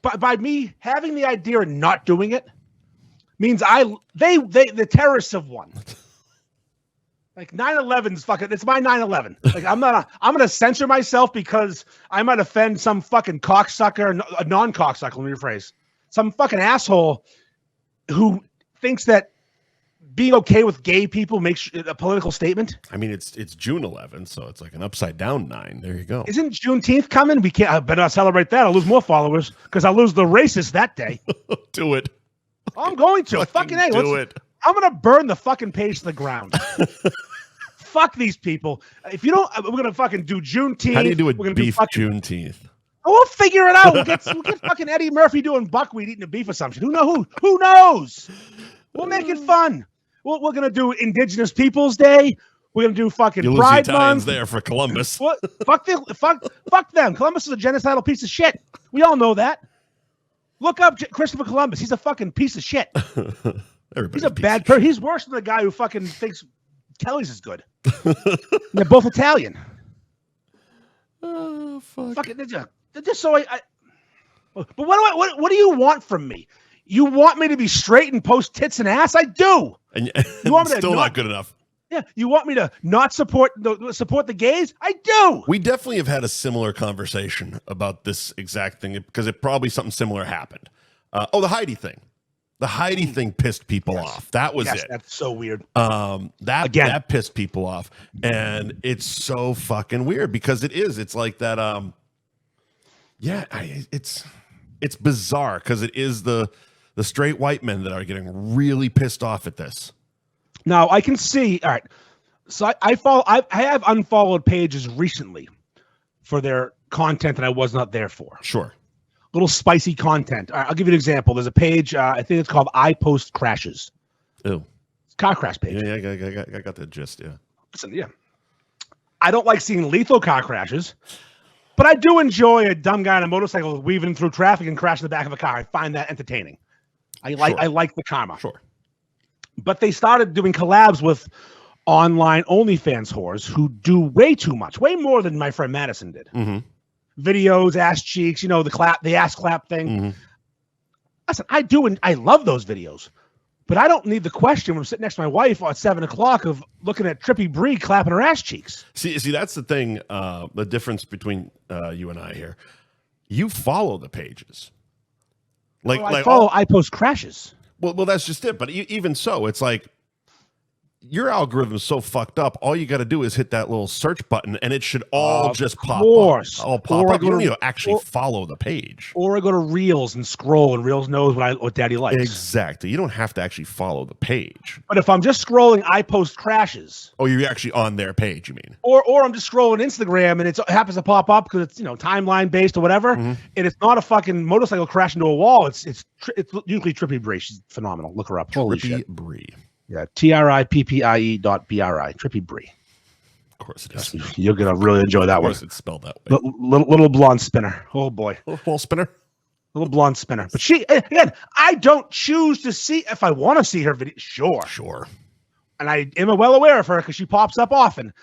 by me having the idea and not doing it means the terrorists have won. Like 9/11's fucking, it's my 9/11. Like I'm gonna censor myself because I might offend some fucking cocksucker, a non-cocksucker, let me rephrase. Some fucking asshole who thinks that being okay with gay people makes a political statement.
I mean, it's June 11th, so it's like an upside down 9. There you go.
Isn't Juneteenth coming? We can't. I better not celebrate that. I'll lose more followers because I'll lose the racist that day.
Do it.
I'm going to. Fucking A.
Do it.
I'm going to burn the fucking page to the ground. Fuck these people. If you don't, we're going to fucking do Juneteenth.
How do you do it beef Juneteenth?
Oh, we'll figure it out. We'll get fucking Eddie Murphy doing buckwheat eating a beef or something. Who knows? We'll make it fun. We're going to do Indigenous Peoples Day. We're going to do fucking
You'll
Pride
lose the Italians
Month.
there for Columbus.
What? Fuck them. Columbus is a genocidal piece of shit. We all know that. Look up Christopher Columbus. He's a fucking piece of shit. He's a bad person. He's worse than the guy who fucking thinks Kelly's is good. They're both Italian.
Oh, fuck.
Fuck it. Just so I but what do you want from me? You want me to be straight and post tits and ass? I do.
And
you want me
still not good enough.
Yeah, you want me to not support the gays? I do.
We definitely have had a similar conversation about this exact thing because it probably something similar happened. The Heidi thing. The Heidi thing pissed people off. That was it. That's
so weird.
That pissed people off, and it's so fucking weird because it is. It's like that. It's bizarre because it is the straight white men that are getting really pissed off at this.
Now I can see. All right, so I have unfollowed pages recently for their content that I was not there for.
Sure.
Little spicy content. All right, I'll give you an example. There's a page, I think it's called I Post Crashes.
Ew.
Car crash page.
Yeah, I got the gist, yeah.
Listen, yeah. I don't like seeing lethal car crashes, but I do enjoy a dumb guy on a motorcycle weaving through traffic and crashing the back of a car. I find that entertaining. I like the karma.
Sure.
But they started doing collabs with online OnlyFans whores who do way too much, way more than my friend Madison did.
Mm-hmm.
Videos, ass cheeks, the ass clap thing. Mm-hmm. Listen, I love those videos, but I don't need the question when I'm sitting next to my wife at 7:00 of looking at Trippy Bree clapping her ass cheeks.
See, that's the thing. The difference between you and I here. You follow the pages.
I follow. I post crashes.
Well, that's just it. But even so, it's like your algorithm is so fucked up. All you got to do is hit that little search button, and it should all just pop up. All pop up. You don't need to actually follow the page.
Or I go to Reels and scroll, and Reels knows what Daddy likes.
Exactly. You don't have to actually follow the page.
But if I'm just scrolling, I post crashes.
Oh, you're actually on their page, you mean?
Or I'm just scrolling Instagram, and it happens to pop up because it's timeline based or whatever, and it's not a fucking motorcycle crash into a wall. It's usually Trippy Bree. She's phenomenal. Look her up. Holy shit.
Trippy Bree.
Yeah, TRIPPIE.BRI, Trippy Bree.
Of course it is.
You're gonna really enjoy that one.
Of course it's spelled that way.
Little blonde spinner. Oh boy.
Little spinner.
Little blonde spinner. But she, again, I don't choose to see if I want to see her video. Sure. And I am well aware of her because she pops up often.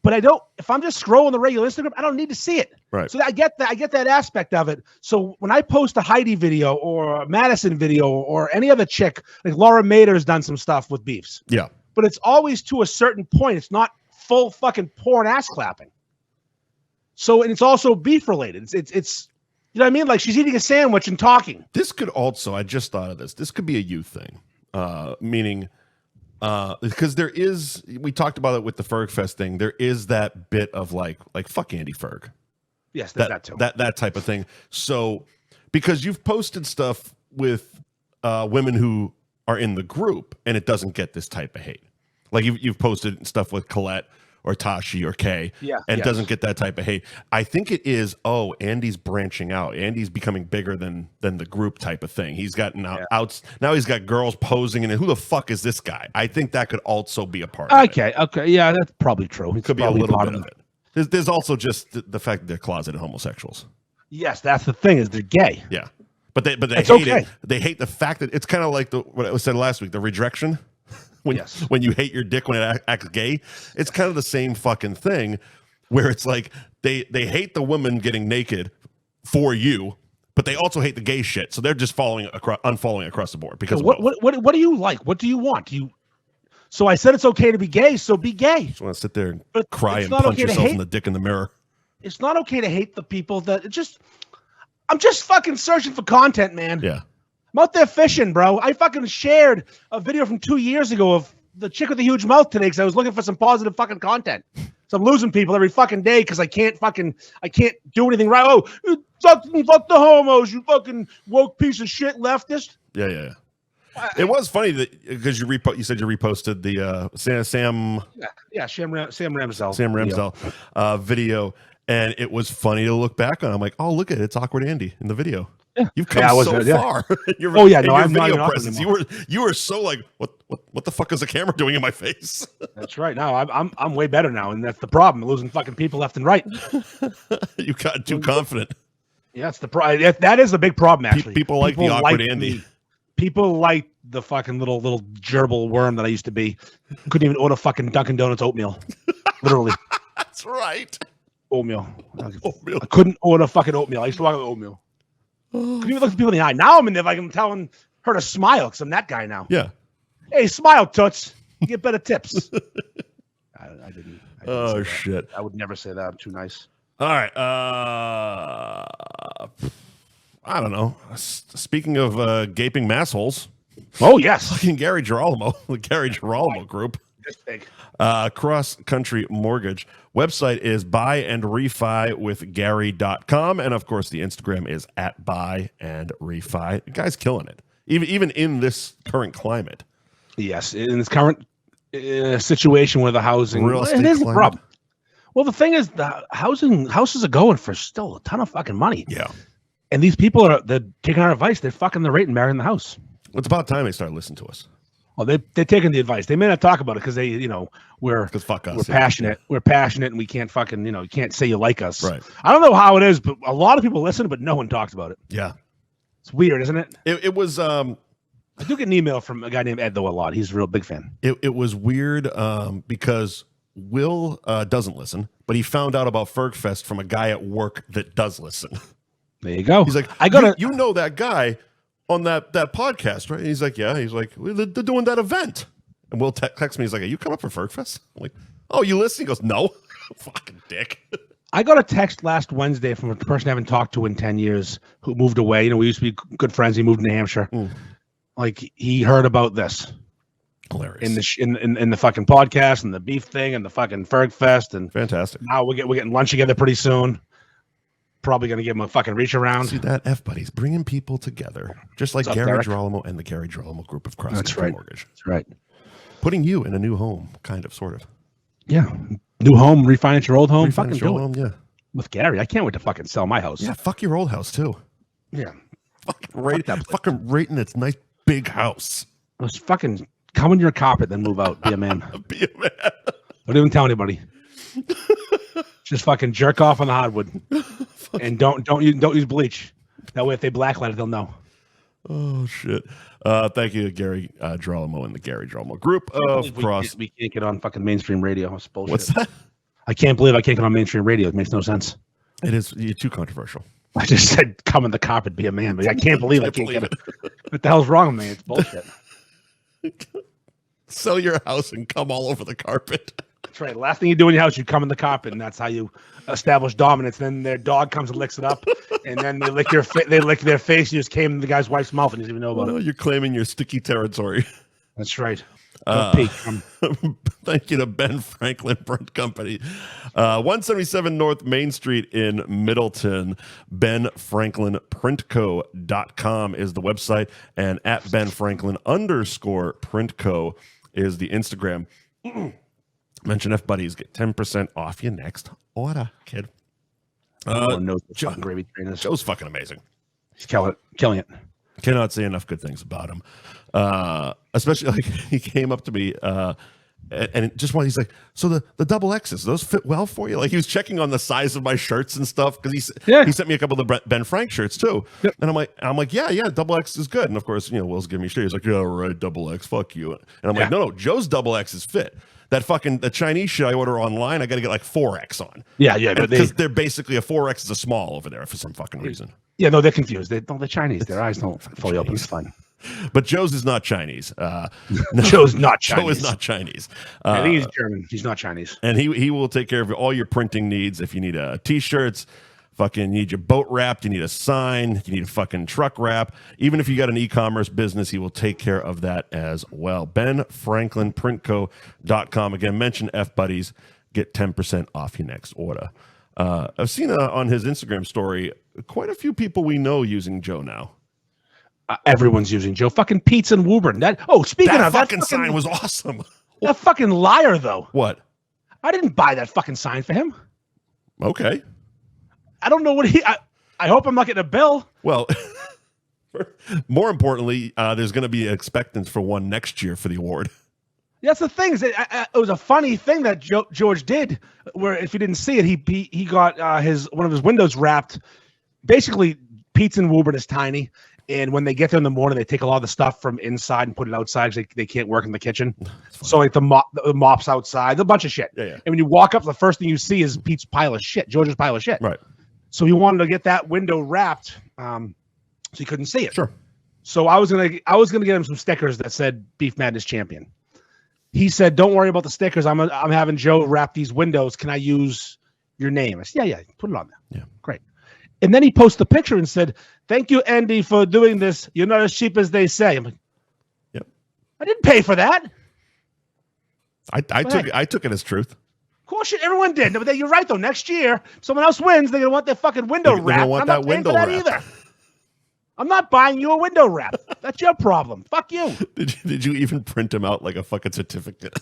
But I don't. If I'm just scrolling the regular Instagram, I don't need to see it.
Right.
So I get that. I get that aspect of it. So when I post a Heidi video or a Madison video or any other chick, like Laura Mader's done some stuff with beefs.
Yeah.
But it's always to a certain point. It's not full fucking porn ass clapping. So and it's also beef related. It's you know what I mean? Like she's eating a sandwich and talking.
This could also. I just thought of this. This could be a youth thing, meaning. Because there is, we talked about it with the Ferg Fest thing. There is that bit of like fuck Andy Ferg.
Yes, that too.
That type of thing. So, because you've posted stuff with women who are in the group, and it doesn't get this type of hate. Like you've posted stuff with Colette, or Tashi or Kay, and
yes.
doesn't get that type of hate. I think it is, Andy's branching out. Andy's becoming bigger than the group type of thing. He's got now he's got girls posing, and who the fuck is this guy? I think that could also be a part of it.
Okay, yeah, that's probably true.
It could be a little bit of it. There's also just the fact that they're closeted homosexuals.
Yes, that's the thing, is they're gay.
Yeah. But they hate it. They hate the fact that it's kind of like what I said last week, the rejection. When you hate your dick when it acts gay, it's kind of the same fucking thing, where it's like they hate the woman getting naked for you, but they also hate the gay shit. So they're just unfollowing across the board because
what do you like? What do you want? So I said it's okay to be gay, so be gay.
Just want to sit there and cry and punch yourself in the dick in the mirror.
It's not okay to hate the people that I'm just fucking searching for content, man.
Yeah.
I'm out there fishing, bro. I fucking shared a video from 2 years ago of the chick with the huge mouth today because I was looking for some positive fucking content. So I'm losing people every fucking day because I can't do anything right. Oh, you fuck the homos, you fucking woke piece of shit leftist.
Yeah. It was funny that because you said you reposted the Sam Ramsell video, and it was funny to look back on. I'm like, oh, look at it, it's Awkward Andy in the video. Yeah. You've come so far.
I'm not even
you were so like, what the fuck is the camera doing in my face?
That's right. No, I'm way better now, and that's the problem. I'm losing fucking people left and right.
You got too confident.
Yeah, that's the problem. That is the big problem. Actually,
people like the Awkward Andy.
People like the fucking little gerbil worm that I used to be. Couldn't even order fucking Dunkin' Donuts oatmeal. Literally.
That's right.
Oatmeal. I couldn't order fucking oatmeal. I used to walk with oatmeal. Couldn't even look at people in the eye. Now I'm in there like I'm telling her to smile because I'm that guy now.
Yeah.
Hey, smile, toots. You get better tips. I didn't.
Shit.
I would never say that. I'm too nice.
All right. I don't know. Speaking of gaping massholes.
Oh, yes.
Fucking Gary Girolamo, the Gary Girolamo Group.
This big.
Cross Country Mortgage. Website is buyandrefywithgary.com. And of course, the Instagram is at buyandrefi. The guy's killing it. Even in this current climate.
Yes. In this current situation where the housing
real estate
it is a problem. Well, the thing is, the houses are going for still a ton of fucking money.
Yeah.
And these people they're taking our advice. They're fucking the rate and marrying the house.
It's about time they start listening to us.
Well, they're taking the advice. They may not talk about it because we're passionate. We're passionate, and we can't fucking you can't say you like us.
Right.
I don't know how it is, but a lot of people listen, but no one talks about it.
Yeah.
It's weird, isn't it?
It was.
I do get an email from a guy named Ed though a lot. He's a real big fan.
It was weird because Will doesn't listen, but he found out about FergFest from a guy at work that does listen.
There you go.
He's like, you know that guy on that podcast, right? And he's like, yeah. He's like, they're doing that event. And Will text me. He's like, are you coming up for FergFest? I'm like, oh, you listen? He goes, no. Fucking dick.
I got a text last Wednesday from a person I haven't talked to in 10 years who moved away. We used to be good friends. He moved to New Hampshire. Like he heard about this.
Hilarious.
In the fucking podcast and the beef thing and the fucking FergFest and
fantastic.
Now we're getting lunch together pretty soon. Probably going to give him a fucking reach around.
See that, F-Buddies, bringing people together. Just like Gary Girolamo and the Gary Girolamo Group of Cross Country Mortgage.
That's right.
Putting you in a new home, kind of, sort of.
Yeah. New home, refinance your old home.
Fucking do it. Yeah.
With Gary. I can't wait to fucking sell my house.
Yeah, fuck your old house, too.
Yeah.
Fucking rating its nice big house.
Let's fucking come in your carpet, then move out. Be a man.
Be a man.
Don't even tell anybody. Just fucking jerk off on the hardwood. And don't use bleach. That way, if they blacklight it, they'll know.
Oh shit! Thank you, Gary Girolamo and the Gary Girolamo Group of Cross.
We can't get on fucking mainstream radio. That's bullshit.
What's that?
I can't believe I can't get on mainstream radio. It makes no sense.
It is. You're too controversial.
I just said, "Come in the carpet, be a man," but I can't believe I can't get it. What the hell's wrong with me? It's bullshit.
Sell your house and come all over the carpet.
That's right. The last thing you do in your house, you come in the carpet, and that's how you establish dominance. Then their dog comes and licks it up, and then they lick their face. You just came in the guy's wife's mouth and you didn't even know about it.
You're claiming your sticky territory.
That's right.
Thank you to Ben Franklin Print Company. 177 North Main Street in Middleton. BenFranklinPrintco.com is the website, and at BenFranklin_PrintCo is the Instagram. Mention F Buddies, get 10% off your next order, kid.
Everyone knows the fucking gravy train is.
Joe's fucking amazing.
He's killing it.
Cannot say enough good things about him. Especially like he came up to me and just he's like, so the double X's, those fit well for you? Like he was checking on the size of my shirts and stuff because he sent me a couple of the Ben Frank shirts too. Yep. And I'm like, yeah, double X is good. And of course, Will's giving me shit. He's like, yeah, right, double X, fuck you. And I'm like, no, Joe's double X is fit. That fucking the Chinese shit I order online, I got to get like 4X on. Yeah, because they're basically a 4X is a small over there for some fucking reason.
Yeah, no, they're confused. They're Chinese. Their eyes don't fully open. It's fine.
But Joe's is not Chinese.
Joe's not Chinese.
Joe is not Chinese.
I think he's German. He's not Chinese.
And he will take care of all your printing needs. If you need T-shirts, fucking need your boat wrapped, you need a sign, you need a fucking truck wrap. Even if you got an e-commerce business, he will take care of that as well. BenFranklinPrintCo.com. Again, mention F Buddies, get 10% off your next order. I've seen on his Instagram story quite a few people we know using Joe now.
Everyone's using Joe. Fucking Pete's and Woburn. Speaking of
that fucking sign was awesome.
That fucking liar, though.
What?
I didn't buy that fucking sign for him.
Okay.
I don't know what I hope I'm not getting a bill.
Well, more importantly, there's going to be expectance for one next year for the award.
That's the thing. It was a funny thing that George did, where if you didn't see it, he got one of his windows wrapped. Basically, Pete's and Woburn is tiny, and when they get there in the morning, they take a lot of the stuff from inside and put it outside because they can't work in the kitchen. So like the mop's outside, a bunch of shit.
Yeah.
And when you walk up, the first thing you see is Pete's pile of shit, George's pile of shit.
Right.
So he wanted to get that window wrapped, so he couldn't see it.
Sure.
So I was gonna get him some stickers that said Beef Madness Champion. He said, "Don't worry about the stickers. I'm having Joe wrap these windows. Can I use your name?" I said, "Yeah, put it on there."
Yeah,
great. And then he posted a picture and said, "Thank you, Andy, for doing this. You're not as cheap as they say." I'm like,
"Yep,
I didn't pay for that."
I took it as truth.
Of course, everyone did. But you're right though. Next year, if someone else wins, they're gonna want their fucking window wrapped.
They want that window wrap
either. I'm not buying you a window wrap. That's your problem. Fuck you.
Did you even print him out like a fucking certificate?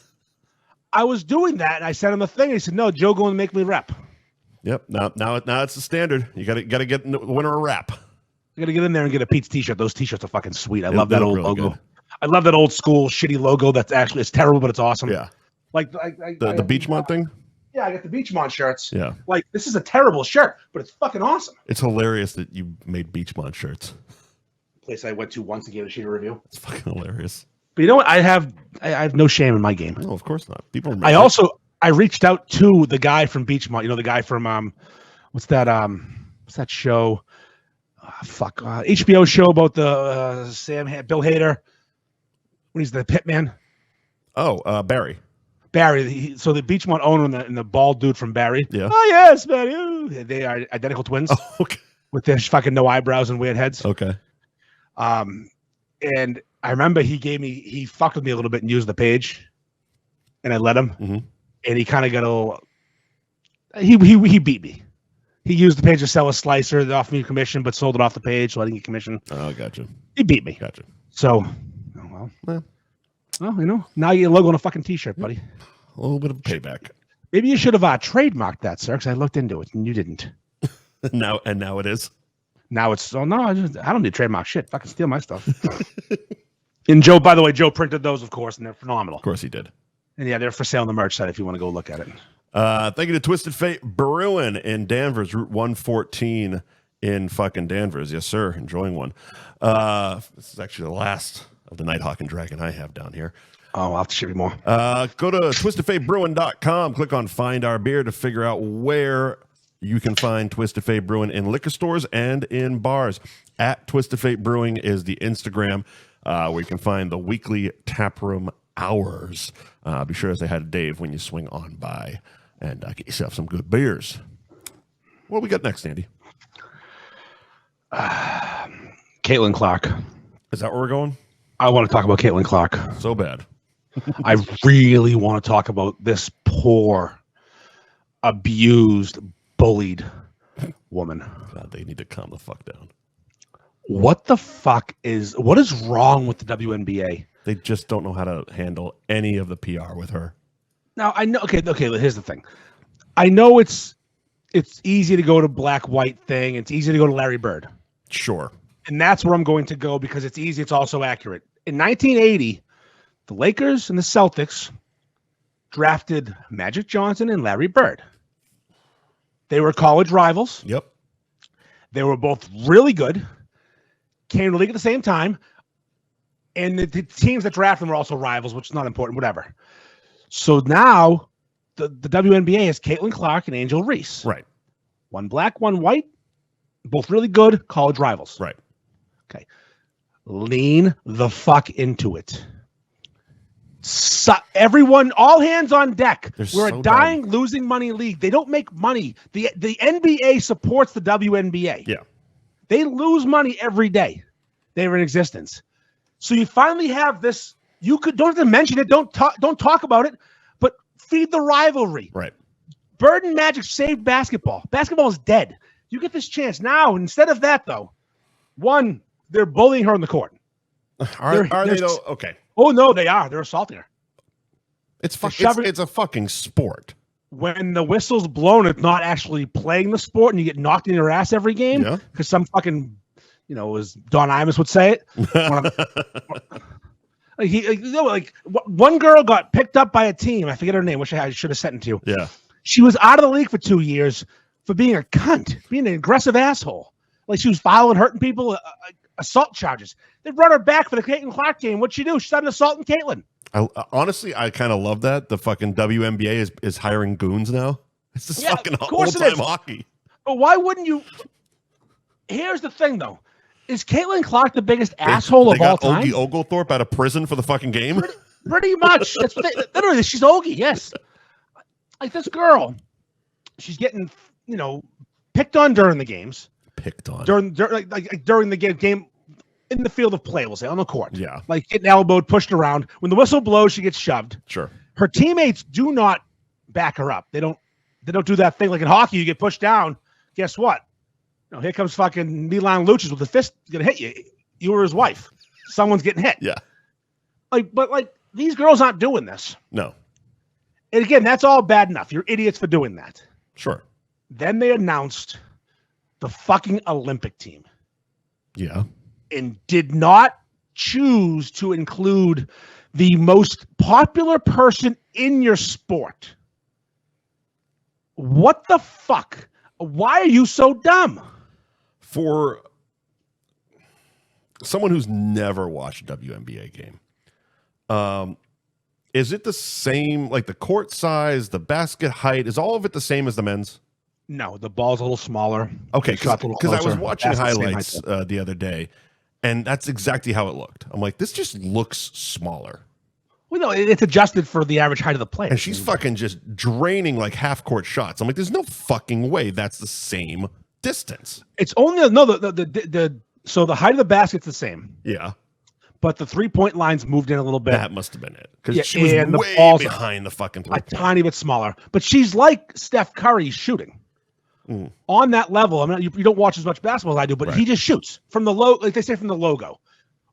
I was doing that, and I sent him a thing. He said, "No, Joe, going to make me rep."
Yep. Now it's the standard. You got to get the winner a wrap.
You got to get in there and get a Pete's T-shirt. Those T-shirts are fucking sweet. I love that old
really
logo.
Good.
I love that old school shitty logo. That's actually it's terrible, but it's awesome.
Yeah.
Like
the Beachmont thing.
Yeah, I got the Beachmont shirts.
Yeah.
Like this is a terrible shirt, but it's fucking awesome.
It's hilarious that you made Beachmont shirts.
Place I went to once to give a shit review.
It's fucking hilarious.
But you know what? I have no shame in my game.
No, of course not. People.
I reached out to the guy from Beachmont. You know the guy from what's that show? HBO show about the Bill Hader when he's the pitman.
Oh, Barry.
Barry. So the Beachmont owner and the bald dude from Barry.
Yeah.
Oh yes, Barry. Ooh. They are identical twins.
Oh, okay.
With their fucking no eyebrows and weird heads.
Okay.
And I remember he fucked with me a little bit and used the page, and I let him, and he kind of got a little. He beat me. He used the page to sell a slicer that offered me a commission, but sold it off the page, so I didn't get commission.
Oh, gotcha.
He beat me.
Gotcha.
So, well, now you get a logo on a fucking T-shirt, buddy.
A little bit of payback.
Maybe you should have trademarked that, sir, because I looked into it and you didn't.
Now it is.
Now it's I don't need trademark shit. Fucking steal my stuff. And Joe, by the way, Joe printed those, of course, and they're phenomenal.
Of course he did.
And yeah, they're for sale on the merch site if you want to go look at it.
Thank you to Twisted Fate Brewing in Danvers, Route 114 in fucking Danvers. Yes, sir. Enjoying one. This is actually the last of the Nighthawk and Dragon I have down here.
Oh, I'll have to ship you more.
Go to twistedfatebrewing.com. Click on Find Our Beer to figure out where you can find Twisted Fate Brewing in liquor stores and in bars. At Twisted Fate Brewing is the Instagram where you can find the weekly taproom hours. Be sure to say hi to Dave when you swing on by and get yourself some good beers. What do we got next, Andy?
Caitlin Clark.
Is that where we're going?
I want to talk about Caitlin Clark.
So bad.
I really want to talk about this poor, abused, bullied woman.
God, they need to calm the fuck down.
What is wrong with the WNBA?
They just don't know how to handle any of the PR with her.
Now I know. Okay. Here's the thing. I know it's easy to go to black white thing. It's easy to go to Larry Bird.
Sure.
And that's where I'm going to go because it's easy. It's also accurate. In 1980, the Lakers and the Celtics drafted Magic Johnson and Larry Bird. They were college rivals.
Yep.
They were both really good. Came to the league at the same time. And the teams that drafted them were also rivals, which is not important, whatever. So now the WNBA is Caitlin Clark and Angel Reese.
Right.
One black, one white. Both really good college rivals.
Right.
Okay. Lean the fuck into it. Everyone, all hands on deck. We're a dying, losing money league. They don't make money. The NBA supports the WNBA.
Yeah.
They lose money every day they were in existence. So you finally have this. You don't have to mention it. Don't talk about it. But feed the rivalry.
Right.
Bird and Magic saved basketball. Basketball is dead. You get this chance now. Instead of that, though, one, they're bullying her on the court.
Are they though? Okay.
Oh no, they are. They're assaulting her.
It's a fucking sport.
When the whistle's blown, it's not actually playing the sport, and you get knocked in your ass every game because some fucking, as Don Imus would say it. One girl got picked up by a team. I forget her name. Which I should have sent it to you.
Yeah.
She was out of the league for 2 years for being a cunt, being an aggressive asshole. Like she was fouling, hurting people, assault charges. They brought her back for the Caitlin Clark game. What'd she do? She started assaulting Caitlin.
Honestly, I kind of love that. The fucking WNBA is hiring goons now. It's just fucking old-time hockey.
But why wouldn't you? Here's the thing, though. Is Caitlin Clark the biggest asshole of all time?
Ogie Oglethorpe out of prison for the fucking game?
Pretty much. Literally, she's Ogie, yes. Like this girl, she's getting, picked on during the games.
Picked on.
During the game in the field of play, we'll say, on the court.
Yeah.
Like getting elbowed, pushed around. When the whistle blows, she gets shoved.
Sure.
Her teammates do not back her up. They don't do that thing like in hockey. You get pushed down. Guess what? Here comes fucking Milan Lucic with a fist gonna hit you. You were his wife. Someone's getting hit.
Yeah.
But these girls aren't doing this.
No.
And again, that's all bad enough. You're idiots for doing that.
Sure.
Then they announced the fucking Olympic team.
Yeah.
And did not choose to include the most popular person in your sport. What the fuck? Why are you so dumb?
For someone who's never watched a WNBA game, is it the same, like the court size, the basket height, is all of it the same as the men's?
No, the ball's a little smaller.
Okay, because I was watching highlights the other day, and that's exactly how it looked. I'm like, this just looks smaller.
Well, no, it's adjusted for the average height of the player.
And she's fucking just draining like half-court shots. I'm like, there's no fucking way that's the same distance.
It's only so the height of the basket's the same.
Yeah.
But the 3-point line's moved in a little bit.
That must have been it. Because she was way behind the fucking 3-point.
A tiny bit smaller. But she's like Steph Curry shooting. On that level. I mean, you don't watch as much basketball as I do, but he just shoots from the like they say from the logo,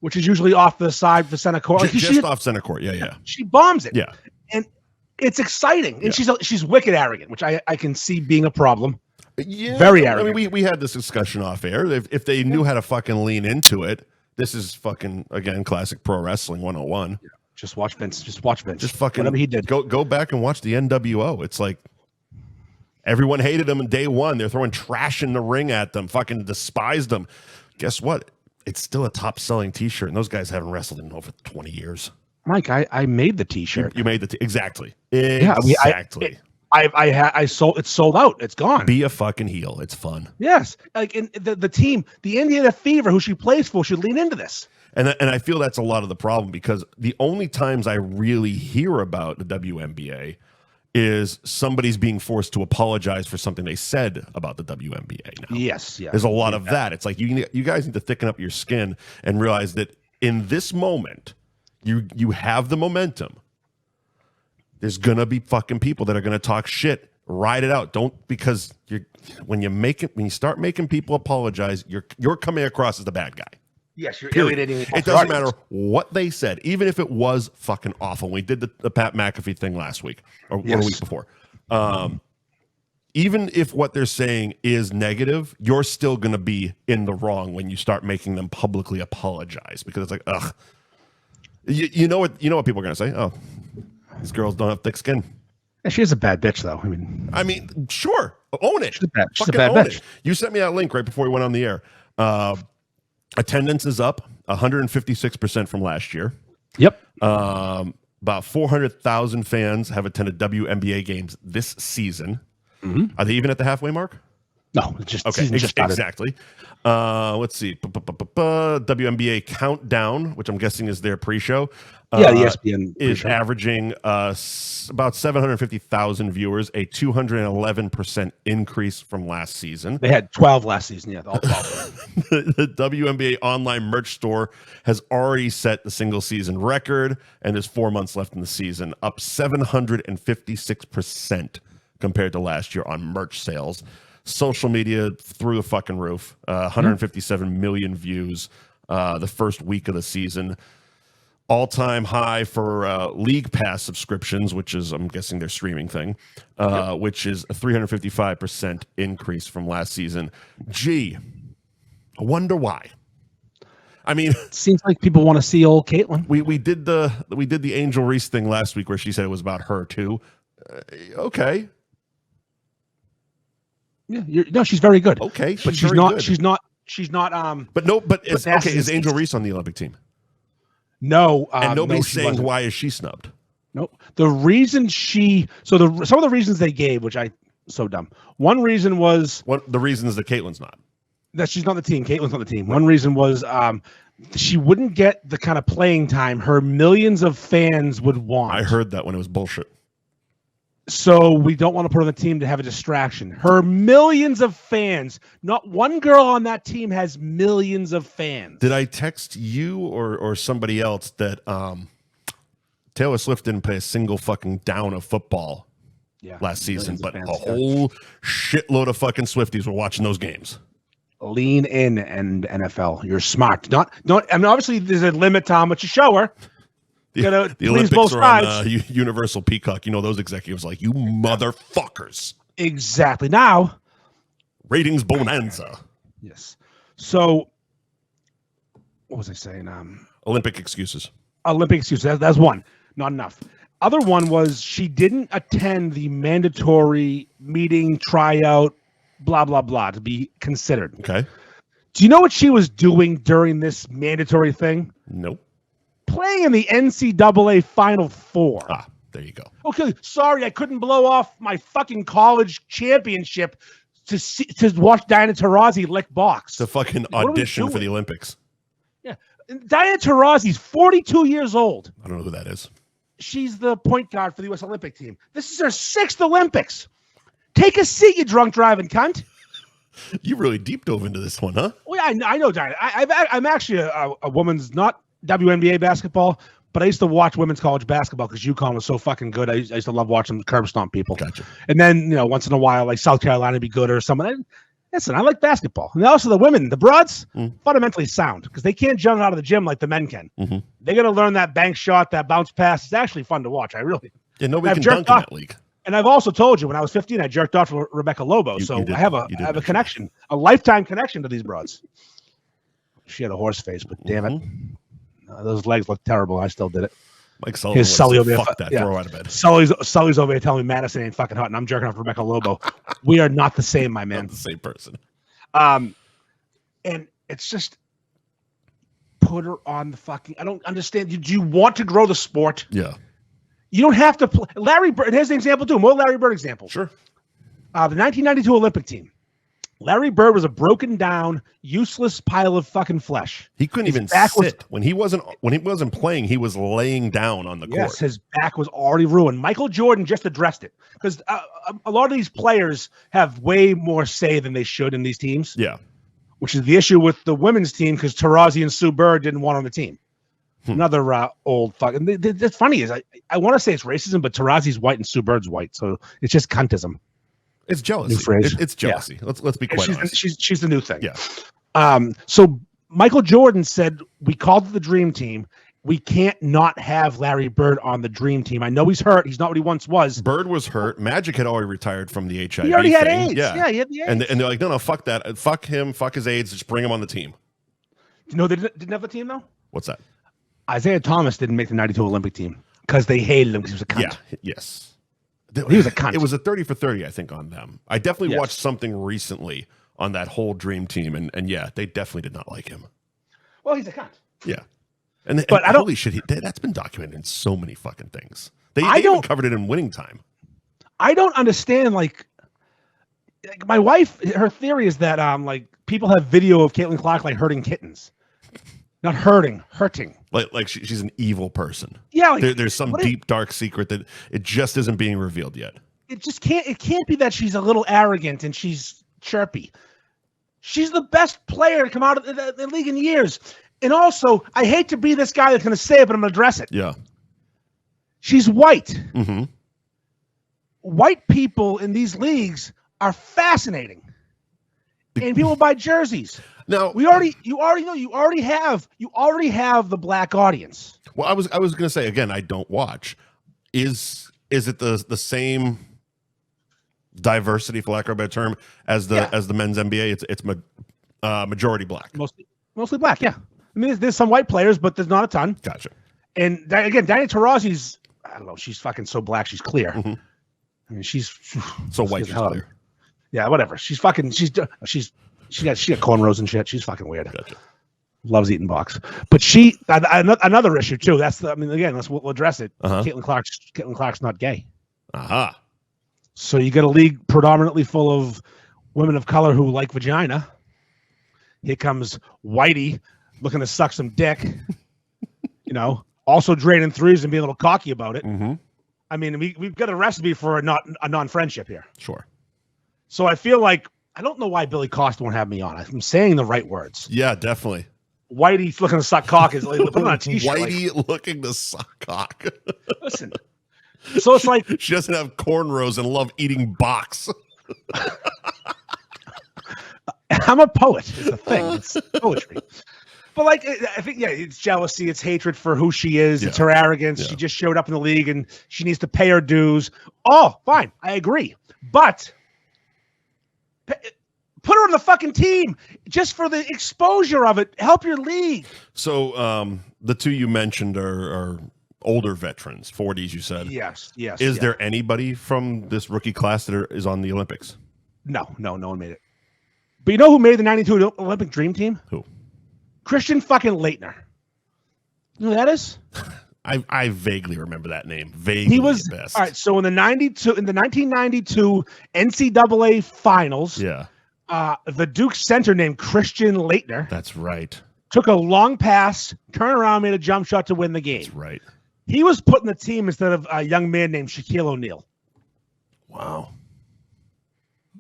which is usually off the side for center court.
Just off center court. Yeah.
She bombs it.
Yeah.
And it's exciting. And she's wicked arrogant, which I can see being a problem.
Yeah.
Very arrogant.
I mean, we had this discussion off air. If they knew how to fucking lean into it, this is fucking, again, classic pro wrestling 101.
Yeah. Just watch Vince. Just fucking
whatever
he did.
Go back and watch the NWO. It's like everyone hated him in day one. They're throwing trash in the ring at them, fucking despised them. Guess what? It's still a top-selling T-shirt, and those guys haven't wrestled in over 20 years.
Mike, I made the T-shirt.
You made the exactly.
Yeah,
exactly.
I sold. It's sold out. It's gone.
Be a fucking heel. It's fun.
Yes, like in the team, the Indiana Fever, who she plays for, should lean into this.
And I feel that's a lot of the problem because the only times I really hear about the WNBA is somebody's being forced to apologize for something they said about the WNBA now.
Yes.
There's a lot of that. It's like you guys need to thicken up your skin and realize that in this moment, you have the momentum. There's gonna be fucking people that are gonna talk shit. Ride it out. Don't, because when you start making people apologize, you're coming across as the bad guy.
Yes, you're
Period.
alienating.
It doesn't matter what they said, even if it was fucking awful. We did the Pat McAfee thing last week or a week before. Even if what they're saying is negative, you're still going to be in the wrong when you start making them publicly apologize, because it's like, ugh. You know what people are going to say? Oh, these girls don't have thick skin.
Yeah, she is a bad bitch, though.
I mean, sure, own it.
She's a bad bitch.
You sent me that link right before we went on the air. Attendance is up 156% from last year.
Yep.
About 400,000 fans have attended WNBA games this season.
Mm-hmm.
Are they even at the halfway mark?
No, it's just
okay.
Season just started.
Exactly. Let's see. WNBA Countdown, which I'm guessing is their pre-show.
The ESPN
is averaging about 750,000 viewers, a 211% increase from last season.
They had 12 last season. Yeah, all 12.
The WNBA online merch store has already set the single season record, and there's 4 months left in the season, up 756% compared to last year on merch sales. Social media through the fucking roof. 157 million views the first week of the season. All-time high for League Pass subscriptions, which is, I'm guessing, their streaming thing, which is a 355% increase from last season. Gee, I wonder why. I mean,
it seems like people want to see old Caitlyn.
We did the Angel Reese thing last week where she said it was about her too. Okay.
Yeah, no, she's very good.
Okay,
but she's not. Good. She's not.
But no. But it's okay. Is Angel Reese on the Olympic team?
No.
And nobody's saying why is she snubbed?
Nope. The reason some of the reasons they gave, which so dumb. One reason was
the reason is that Caitlyn's not.
That she's not the team. Caitlyn's not the team. One reason was she wouldn't get the kind of playing time her millions of fans would want.
I heard that when it was bullshit.
So we don't want to put her on the team to have a distraction. Her millions of fans. Not one girl on that team has millions of fans.
Did I text you or somebody else that Taylor Swift didn't play a single fucking down of football last season, but a whole shitload of fucking Swifties were watching those games.
Lean in, and NFL. You're smart. I mean, obviously there's a limit to how much you show her.
The Olympics are on Universal Peacock. You know, those executives like, you motherfuckers.
Exactly. Now,
ratings bonanza.
Yes. So, what was I saying?
Olympic excuses.
Olympic excuses. That's one. Not enough. Other one was she didn't attend the mandatory meeting, tryout, blah, blah, blah, to be considered.
Okay.
Do you know what she was doing during this mandatory thing?
Nope.
Playing in the NCAA Final Four.
Ah, there you go.
Okay, sorry, I couldn't blow off my fucking college championship to watch Diana Taurasi lick box.
To fucking audition for the Olympics.
Yeah, Diana Taurasi's 42 years old.
I don't know who that is.
She's the point guard for the U.S. Olympic team. This is her 6th Olympics. Take a seat, you drunk driving cunt.
You really deep dove into this one, huh?
Well, yeah, I know Diana. I'm actually a woman's not WNBA basketball, but I used to watch women's college basketball because UConn was so fucking good. I used to love watching curb stomp people.
Gotcha.
And then, once in a while, like South Carolina would be good or someone. Listen, I like basketball. And also the women, the broads, fundamentally sound because they can't jump out of the gym like the men can. Mm-hmm. They got to learn that bank shot, that bounce pass. It's actually fun to watch.
Yeah, nobody can dunk in that league.
And I've also told you when I was 15, I jerked off for Rebecca Lobo. So I have a connection, a lifetime connection to these broads. She had a horse face, but damn it. Those legs look terrible. I still did it.
Mike Sullivan
Sully over
fuck that. Throw out of bed.
Sully's over here telling me Madison ain't fucking hot, and I'm jerking off Rebecca Lobo. We are not the same, my man.
Not the same person.
And it's just put her on the fucking. I don't understand. Do you want to grow the sport?
Yeah.
You don't have to play. Larry Bird. Here's an example too. More Larry Bird examples.
Sure.
The 1992 Olympic team. Larry Bird was a broken down, useless pile of fucking flesh.
He couldn't even sit. When he wasn't playing, he was laying down on the court.
Yes, his back was already ruined. Michael Jordan just addressed it because a lot of these players have way more say than they should in these teams.
Yeah.
Which is the issue with the women's team because Taurasi and Sue Bird didn't want on the team. Another old fucking. That's funny is I want to say it's racism, but Taurasi's white and Sue Bird's white, so it's just cuntism.
It's jealousy. It's jealousy. Yeah. Let's be quite honest.
She's the new thing.
Yeah.
So Michael Jordan said, we called it the dream team. We can't not have Larry Bird on the dream team. I know he's hurt. He's not what he once was.
Bird was hurt. Magic had already retired from the HIV
He already had
thing.
AIDS. Yeah, he had the AIDS.
And they're like, no, fuck that. Fuck him. Fuck his AIDS. Just bring him on the team.
You know they didn't have the team, though?
What's that?
Isaiah Thomas didn't make the 92 Olympic team because they hated him because he was a cunt.
Yeah, yes.
He was a cunt.
It was a 30 for 30, I think, on them. I definitely watched something recently on that whole dream team, and yeah, they definitely did not like him.
Well, he's a cunt.
Yeah.
But I don't,
holy shit, that's been documented in so many fucking things. They even covered it in Winning Time.
I don't understand, like my wife, her theory is that like people have video of Caitlin Clark like hurting kittens. Not hurting.
Like she's an evil person.
Yeah, like,
there's some deep dark secret that it just isn't being revealed yet.
It just can't. It can't be that she's a little arrogant and she's chirpy. She's the best player to come out of the league in years. And also, I hate to be this guy that's going to say it, but I'm going to address it.
Yeah.
She's white.
Mm-hmm.
White people in these leagues are fascinating. And people buy jerseys.
Now
you already have the black audience.
Well, I was going to say again, I don't watch. Is it the same diversity, for lack of a better term, as the men's NBA? It's majority black.
Mostly black. Yeah. I mean, there's some white players, but there's not a ton.
Gotcha.
And again, Diana Taurasi's, I don't know, she's fucking so black, she's clear.
Mm-hmm.
I mean, she's
so white, she's clear.
Yeah, whatever. She's got cornrows and shit. She's fucking weird.
Gotcha.
Loves eating box. But another issue too. We'll address it.
Uh-huh.
Caitlin Clark's not gay.
Aha. Uh-huh.
So you get a league predominantly full of women of color who like vagina. Here comes Whitey looking to suck some dick. Also draining threes and being a little cocky about it.
Mm-hmm.
I mean, we've got a recipe for a non-friendship here.
Sure.
So I feel like, I don't know why Billy Costa won't have me on. I'm saying the right words.
Yeah, definitely.
Whitey looking to suck cock is like, put on a t-shirt.
Whitey looking to suck cock.
Listen. So it's like,
she doesn't have cornrows and love eating box.
I'm a poet. It's a thing. It's poetry. But like, I think, it's jealousy. It's hatred for who she is. Yeah. It's her arrogance. Yeah. She just showed up in the league and she needs to pay her dues. Oh, fine. I agree. But put her on the fucking team just for the exposure of it. Help your league.
So the two you mentioned are older veterans, 40s, you said.
Yes.
Is there anybody from this rookie class that is on the Olympics?
No one made it. But you know who made the 92 Olympic Dream Team?
Who?
Christian fucking Leitner. You know who that is?
I vaguely remember that name. Vaguely.
He was
best.
All right, so in the 1992 NCAA finals, the Duke center named Christian Leitner.
That's right.
Took a long pass, turned around, made a jump shot to win the game.
That's right.
He was put in the team instead of a young man named Shaquille O'Neal.
Wow.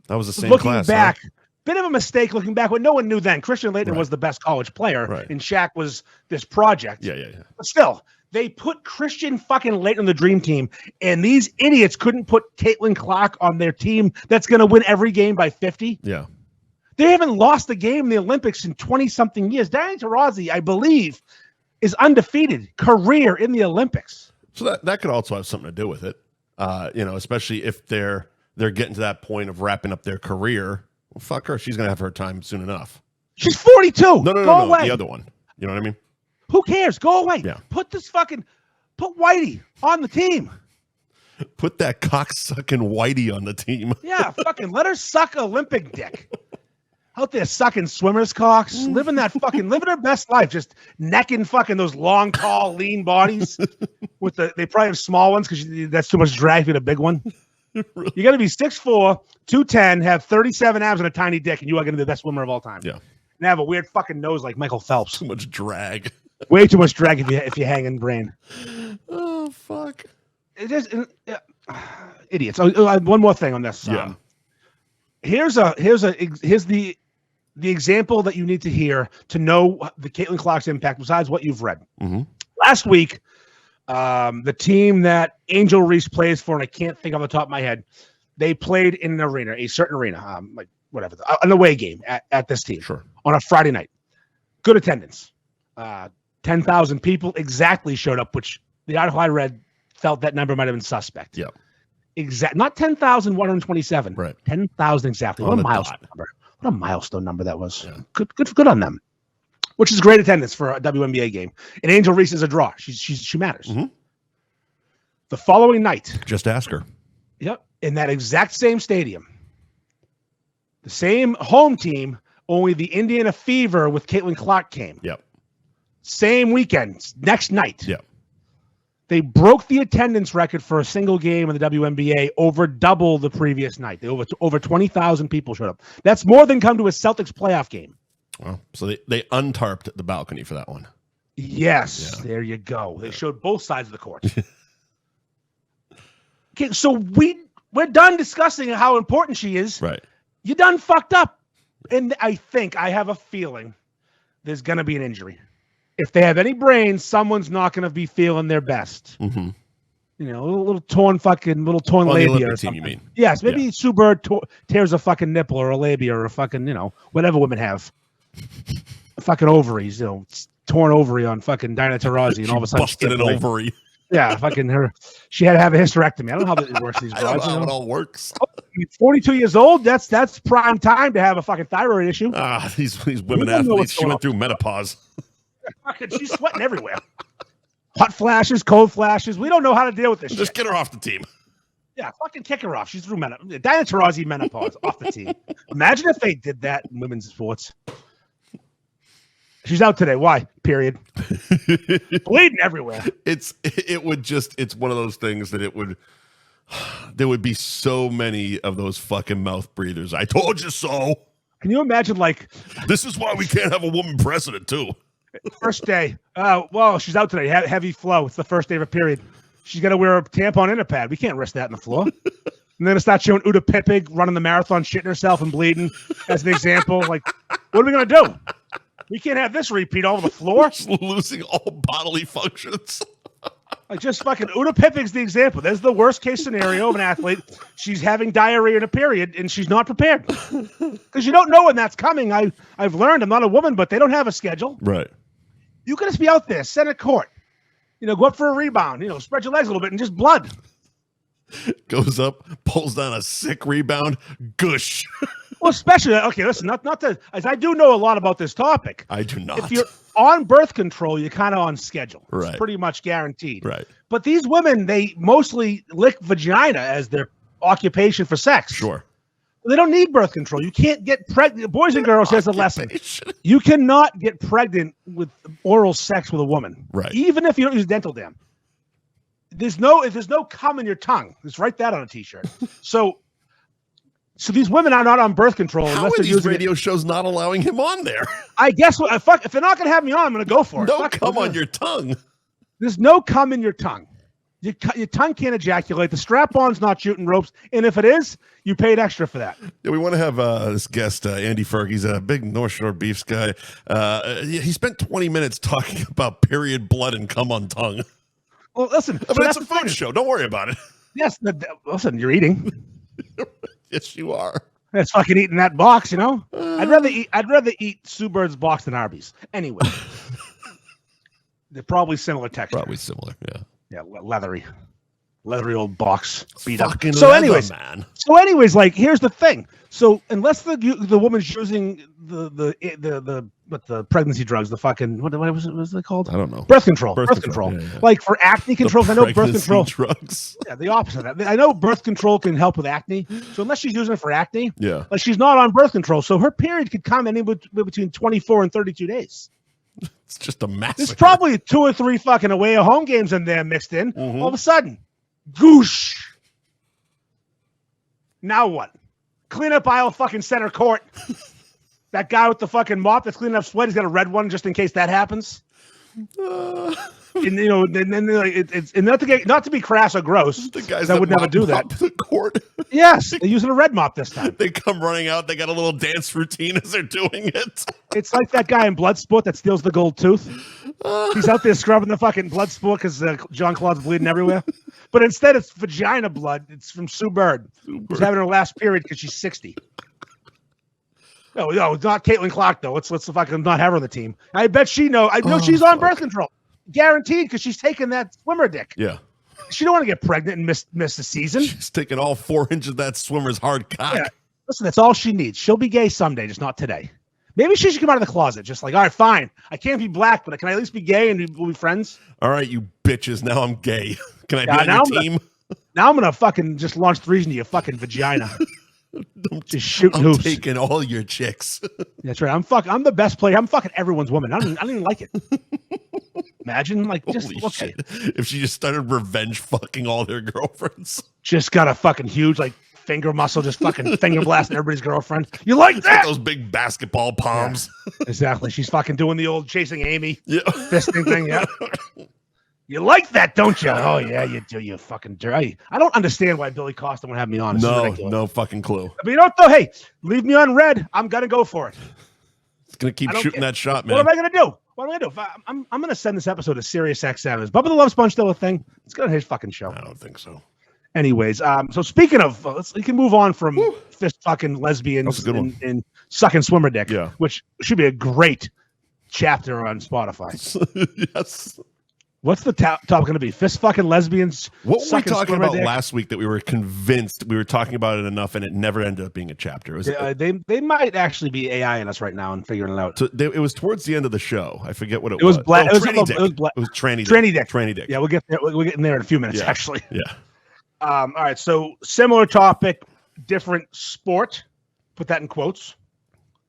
That was the same
looking
class.
Back,
huh?
Bit of a mistake looking back. What no one knew then. Christian Leitner was the best college player, and Shaq was this project.
Yeah.
But still, they put Christian fucking Leitner on the dream team, and these idiots couldn't put Caitlin Clark on their team that's going to win every game by 50.
Yeah.
They haven't lost a game in the Olympics in 20-something years. Diana Taurasi, I believe, is undefeated career in the Olympics.
So that could also have something to do with it, especially if they're getting to that point of wrapping up their career. Well, fuck her. She's going to have her time soon enough.
She's 42.
No.
Go away.
The other one. You know what I mean?
Who cares? Go away.
Yeah.
Put Whitey on the team.
Put that cock-sucking Whitey on the team.
Yeah, fucking let her suck Olympic dick. Out there sucking swimmers' cocks, living her best life, just necking fucking those long, tall, lean bodies. They probably have small ones because that's too much drag for the big one. Really? You got to be 6'4", 210, have 37 abs and a tiny dick, and you are going to be the best swimmer of all time.
Yeah,
and have a weird fucking nose like Michael Phelps.
Too much drag.
Way too much drag if you hang in brain.
Oh fuck!
It is idiots. One more thing on this.
Yeah.
Here's the example that you need to hear to know the Caitlin Clark's impact besides what you've read.
Mm-hmm.
Last week, the team that Angel Reese plays for, and I can't think off the top of my head, they played in an arena, a certain arena, an away game at this team.
Sure.
On a Friday night. good attendance. 10,000 people exactly showed up, which the article I read felt that number might have been suspect.
Yeah.
Not 10,127.
Right.
10,000 exactly.
On
What a
the
milestone
dot.
number. What a milestone number that was.
Yeah.
Good on them. Which is great attendance for a WNBA game. And Angel Reese is a draw. She matters.
Mhm.
The following night.
Just ask her.
Yep. In that exact same stadium. The same home team, only the Indiana Fever with Caitlin Clark came.
Yep.
Same weekend, next night.
Yep.
They broke the attendance record for a single game in the WNBA, over double the previous night. Over 20,000 people showed up. That's more than come to a Celtics playoff game.
Well, so they untarped the balcony for that one.
Yes,
Yeah.
There you go. They showed both sides of the court. Okay, so we're done discussing how important she is.
Right.
You done fucked up. And I have a feeling there's going to be an injury. If they have any brains, someone's not going to be feeling their best.
Mm-hmm.
You know, a little torn labia or something.
You mean?
Yes, maybe Sue Bird tears a fucking nipple or a labia or a fucking, whatever women have. Fucking ovaries, torn ovary on fucking Diana Taurasi, and all of a sudden
busted an ovary.
Yeah, fucking her. She had to have a hysterectomy. I don't know how it works. These
I don't
broads,
know how it all works.
42 years old. That's prime time to have a fucking thyroid issue.
These women
don't know
athletes.
what's
She
going
went through menopause.
Fucking, she's sweating everywhere. Hot flashes, cold flashes. We don't know how to deal with this.
Just
shit.
get her off the team.
Yeah, fucking kick her off. She's through menopause. Diana Taurasi menopause off the team. Imagine if they did that in women's sports. She's out today. Why? Period. Bleeding everywhere.
It's one of those things that there would be so many of those fucking mouth breathers. I told you so.
Can you imagine,
This is why we can't have a woman president too.
First day. Well, she's out today. Heavy flow. It's the first day of a period. She's got to wear a tampon and a pad. We can't risk that on the floor. And then it's not showing Uda Pippig running the marathon, shitting herself and bleeding as an example. What are we going to do? We can't have this repeat all over the floor.
Just losing all bodily functions.
Just fucking Uda Pippig's the example. There's the worst case scenario of an athlete. She's having diarrhea in a period, and she's not prepared. Because you don't know when that's coming. I've learned, I'm not a woman, but they don't have a schedule.
Right.
You can just be out there, center court. Go up for a rebound. Spread your legs a little bit and just blood.
Goes up, pulls down a sick rebound, gush.
Well, especially, okay, listen, not to, as I do know a lot about this topic.
I do not.
If you're on birth control, you're kind of on schedule.
Right.
It's pretty much guaranteed.
Right.
But these women, they mostly lick vagina as their occupation for sex.
Sure.
They don't need birth control. You can't get pregnant. Boys and girls, here's a lesson. You cannot get pregnant with oral sex with a woman.
Right.
Even if you don't use dental dam. There's no cum in your tongue. Just write that on a t-shirt. So these women are not on birth control.
How are these radio shows not allowing him on there?
I guess if they're not going to have me on, I'm going to go for it.
No cum on your tongue.
There's no cum in your tongue. Your tongue can't ejaculate. The strap-on's not shooting ropes. And if it is, you paid extra for that.
Yeah, we want to have this guest, Andy Ferg. He's a big North Shore Beefs guy. He spent 20 minutes talking about period blood and cum on tongue.
Well, listen.
But it's a food show. Don't worry about it.
Yes. Listen, you're eating.
Yes, you are.
That's fucking eating that box, I'd rather eat Sue Bird's box than Arby's. Anyway. They're probably similar texture.
Probably similar, yeah.
Yeah, leathery old box, beat up.
Fucking
So,
leather,
anyways,
man.
Here's the thing. So, unless the woman's using the pregnancy drugs, the fucking what was it called?
I don't know.
Birth control. Birth control.
Yeah, yeah.
Like for acne control. I know birth control.
Drugs.
Yeah, the opposite of that. I know birth control can help with acne. So unless she's using it for acne,
yeah,
she's not on birth control. So her period could come anywhere between 24 and 32 days.
It's just a massacre.
There's probably 2 or 3 fucking away at home games in there mixed in.
Mm-hmm.
All of a sudden, goosh. Now what? Clean up aisle fucking center court. That guy with the fucking mop that's cleaning up sweat, he's got a red one just in case that happens. And it's not to be crass or gross.
The guys
that would never do that.
The court.
Yes, they're using a red mop this time.
They come running out. They got a little dance routine as they're doing it.
It's like that guy in Bloodsport that steals the gold tooth. He's out there scrubbing the fucking Bloodsport because John Claude's bleeding everywhere. But instead, it's vagina blood. It's from Sue Bird, who's having her last period because she's 60. No, it's not Caitlin Clark though. Let's fucking not have her on the team. I bet she know. I know she's on birth control, guaranteed, because she's taking that swimmer dick.
Yeah.
She don't want to get pregnant and miss the season.
She's taking all 4 inches of that swimmer's hard cock.
Yeah. Listen, that's all she needs. She'll be gay someday, just not today. Maybe she should come out of the closet. Just like, all right, fine. I can't be black, but can I at least be gay and we'll be friends?
All right, you bitches. Now I'm gay. Can I be on your team?
Now I'm gonna fucking just launch threes into your fucking vagina. Just shooting hoops.
Taking all your chicks.
That's right. I'm the best player. I'm fucking everyone's woman. I don't even like it. Imagine, like, just
Holy
look
shit.
at it.
If she just started revenge fucking all their girlfriends.
Just got a fucking huge, like, finger muscle, just fucking finger blasting everybody's girlfriend. You like that?
Those big basketball palms.
Yeah, exactly. She's fucking doing the old chasing Amy fisting thing. Yeah. You like that, don't you? Oh yeah, you do. You fucking dirty. I don't understand why Billy Costa won't have me on.
No fucking clue.
But you know what though? Hey, leave me on red. I'm gonna go for it.
It's gonna keep shooting that shot, man.
What am I gonna do? I'm gonna send this episode to Sirius XM. Is Bubba the Love Sponge still a thing? It's gonna his fucking show.
I don't think so.
Anyways, so speaking of, we can move on from fist fucking lesbians and sucking swimmer dick, which should be a great chapter on Spotify.
Yes.
What's the topic going to be? Fist fucking lesbians?
What were we talking about
dick?
last week that we were convinced we were talking about it enough and it never ended up being a chapter?
They might actually be AI in us right now and figuring it out.
So it was towards the end of the show. I forget what it was.
It was black.
It was tranny dick. Tranny dick.
Yeah, we'll get there. We'll get in there in a few minutes, actually.
Yeah.
All right. So similar topic, different sport. Put that in quotes.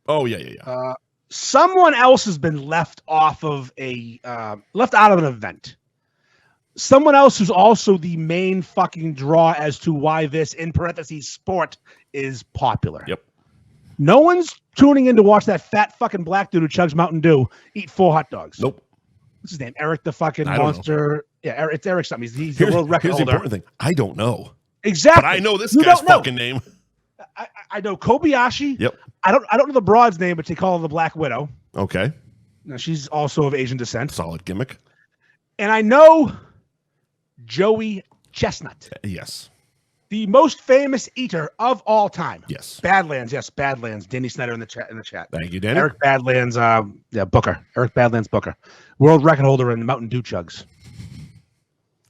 Oh yeah.
Someone else has been left out of an event. Someone else who's also the main fucking draw as to why this, in parentheses, sport is popular.
Yep.
No one's tuning in to watch that fat fucking black dude who chugs Mountain Dew eat 4 hot dogs.
Nope.
What's his name? Eric the fucking monster. Yeah, it's Eric something. He's the world record
Here's
holder.
the important thing. I don't know.
Exactly.
But I know this guy's fucking name.
I know Kobayashi.
Yep.
I don't know the broad's name, but they call her the Black Widow.
Okay.
Now, she's also of Asian descent.
Solid gimmick. And
I know Joey Chestnut.
Yes.
The most famous eater of all time.
Yes.
Badlands. Yes, Badlands. Danny Snyder in the chat.
Thank you, Danny.
Eric Badlands. Booker. Eric Badlands Booker. World record holder in Mountain Dew chugs.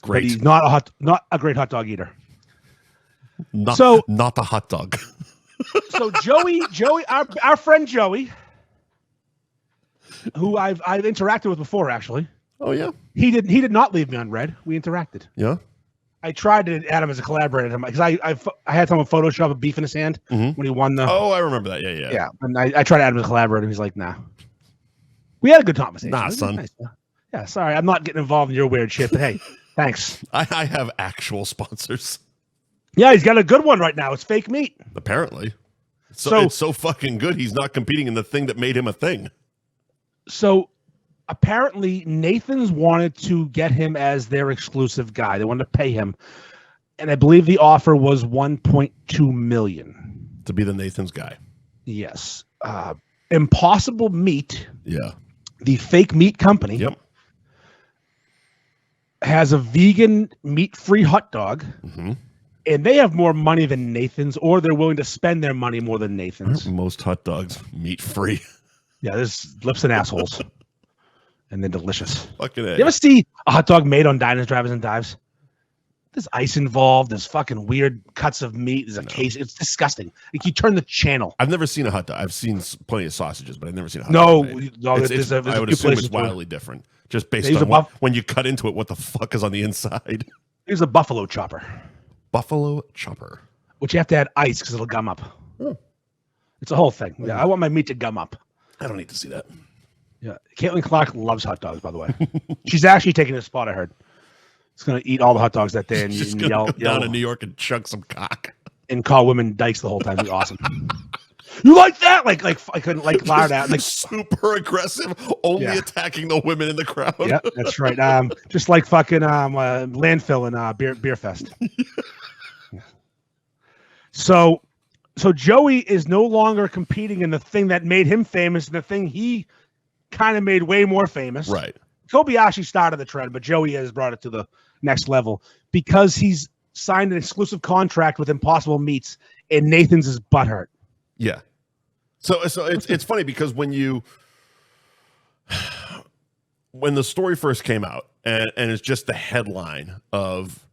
Great.
But he's not a great hot dog eater.
Not a hot dog.
So Joey, our friend Joey, who I've interacted with before, actually.
Oh yeah.
He did not leave me on red. We interacted.
Yeah.
I tried to add him as a collaborator because I had someone Photoshop a beef in his hand when he won the.
Oh, I remember that. Yeah.
Yeah, and I tried to add him as a collaborator. He's like, nah. We had a good conversation.
Nah, son.
Nice. Yeah, sorry, I'm not getting involved in your weird shit, but hey, thanks.
I have actual sponsors.
Yeah, he's got a good one right now. It's fake meat.
Apparently. So it's so fucking good he's not competing in the thing that made him a thing.
So apparently Nathan's wanted to get him as their exclusive guy. They wanted to pay him. And I believe the offer was $1.2 million.
To be the Nathan's guy.
Yes. Impossible Meat.
Yeah.
The fake meat company.
Yep.
Has a vegan meat-free hot dog.
Mm-hmm.
And they have more money than Nathan's, or they're willing to spend their money more than Nathan's.
Aren't most hot dogs meat-free?
Yeah, there's lips and assholes. And they're delicious.
Fucking A.
You ever see a hot dog made on Diners, Drivers, and Dives? There's ice involved. There's fucking weird cuts of meat. There's a case. It's disgusting. Like you turn the channel.
I've never seen a hot dog. I've seen plenty of sausages, but I've never seen a hot dog.
No,
I would assume it's wildly different. Just based on when you cut into it, what the fuck is on the inside?
Here's a buffalo chopper.
Buffalo chopper.
Which you have to add ice because it'll gum up. Oh. It's a whole thing. Yeah, I want my meat to gum up.
I don't need to see that.
Yeah, Caitlin Clark loves hot dogs, by the way. She's actually taking a spot, I heard. She's going to eat all the hot dogs that day and
yell down in New York and chug some cock.
And call women dykes the whole time. It'd be awesome. You like that? Like I couldn't loud out. Like
super aggressive, only attacking the women in the crowd.
Yeah, that's right. Just like fucking landfill and beer fest. So Joey is no longer competing in the thing that made him famous and the thing he kind of made way more famous.
Right.
Kobayashi started the trend, but Joey has brought it to the next level because he's signed an exclusive contract with Impossible Meats and Nathan's is butthurt.
Yeah. So it's funny because when the story first came out and it's just the headline of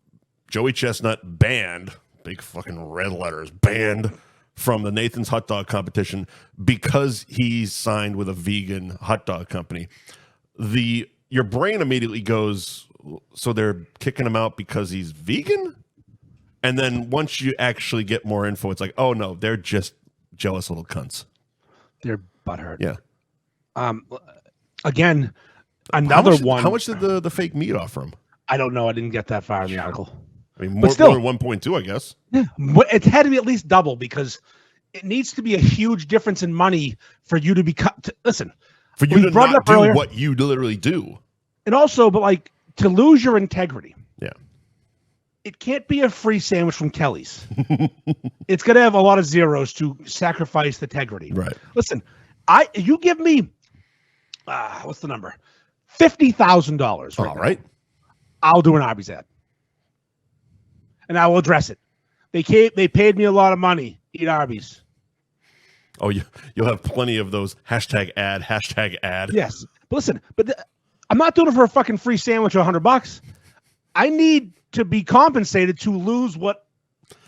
Joey Chestnut banned, big fucking red letters, banned from the Nathan's hot dog competition because he signed with a vegan hot dog company. Your brain immediately goes, so they're kicking him out because he's vegan? And then once you actually get more info, it's like, oh no, they're just jealous little cunts.
They're butthurt.
Yeah.
Again, another one.
How much did the fake meat offer him?
I don't know. I didn't get that far in the article.
I mean, more than 1.2, I guess.
Yeah, it had to be at least double because it needs to be a huge difference in money for you to be listen.
For you to not do earlier, what you literally do, and
also, but like to lose your integrity.
Yeah,
it can't be a free sandwich from Kelly's. It's gonna have a lot of zeros to sacrifice the integrity.
Right.
Listen, you give me what's the number? $50,000.
All right.
I'll do an Arby's ad. And I will address it. They paid me a lot of money. Eat Arby's.
Oh, you'll have plenty of those hashtag ad.
Yes, but listen, I'm not doing it for a fucking free sandwich or $100. I need to be compensated to lose what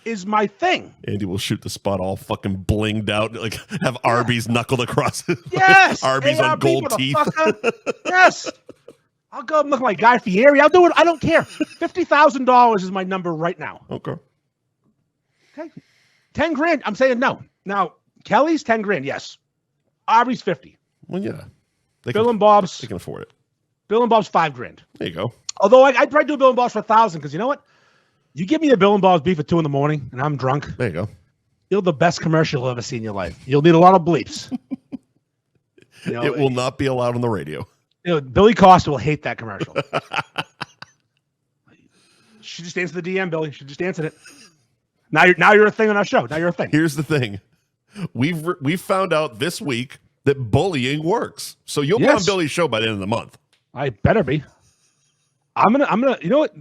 is my thing.
Andy will shoot the spot all fucking blinged out, like have Arby's knuckled across it.
Yes,
Arby's on gold teeth.
Yes. I'll go and look like Guy Fieri. I'll do it. I don't care. $50,000 is my number right now.
Okay.
10 grand. I'm saying no. Now, Kelly's 10 grand. Yes. Arby's 50.
Well, yeah.
Bill and Bob's.
They can afford it.
Bill and Bob's 5 grand.
There you go.
Although I'd probably do Bill and Bob's for 1,000 because you know what? You give me a Bill and Bob's beef at 2 a.m. and I'm drunk.
There you go.
You're the best commercial you'll ever see in your life. You'll need a lot of bleeps.
It will not be allowed on the radio.
Billy Costa will hate that commercial. She just answered the DM, Billy. She just answered it. Now you're a thing on our show. Now you're a thing.
Here's the thing. We've found out this week that bullying works. So you'll be on Billy's show by the end of the month.
I better be. I'm gonna you know what?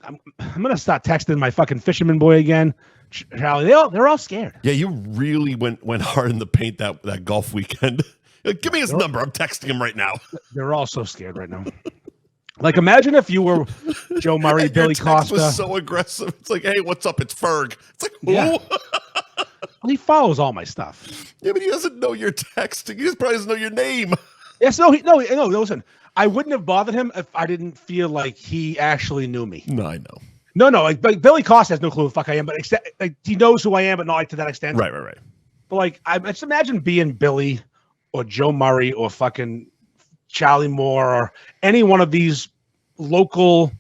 I'm gonna start texting my fucking fisherman boy again. Charlie, they're all scared.
Yeah, you really went hard in the paint that golf weekend. Give me his number. I'm texting him right now. They're all so scared right now. Like, imagine if you were Joe Murray, Billy Costa. Was so aggressive. It's like, hey, what's up? It's Ferg. It's like, who? Yeah. Well, he follows all my stuff. Yeah, but he doesn't know you're texting. He just probably doesn't know your name. Yes, no. Listen, I wouldn't have bothered him if I didn't feel like he actually knew me. No, I know. No. Like Billy Costa has no clue who the fuck I am, but he knows who I am, but not like to that extent. Right. But like, I just imagine being Billy or Joe Murray or fucking Charlie Moore or any one of these local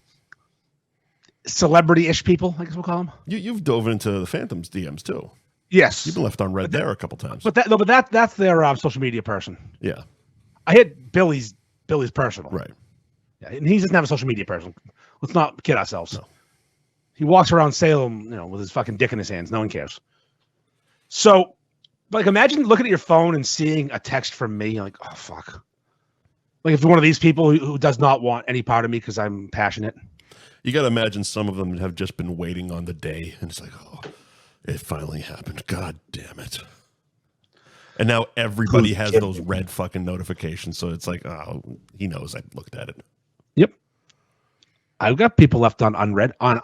celebrity-ish people, I guess we'll call them. You've dove into the Phantom's DMs too. Yes, you've been left on red there a couple times. But that's their social media person. Yeah, I hit Billy's personal. Right. Yeah, and he doesn't have a social media person. Let's not kid ourselves. No. He walks around Salem, with his fucking dick in his hands. No one cares. So, like, imagine looking at your phone and seeing a text from me. You're like, oh fuck. Like, if you're one of these people who does not want any part of me because I'm passionate. You got to imagine some of them have just been waiting on the day. And it's like, oh, it finally happened. God damn it. And now everybody has those red fucking notifications. So it's like, oh, he knows I looked at it. Yep. I've got people left on unread. And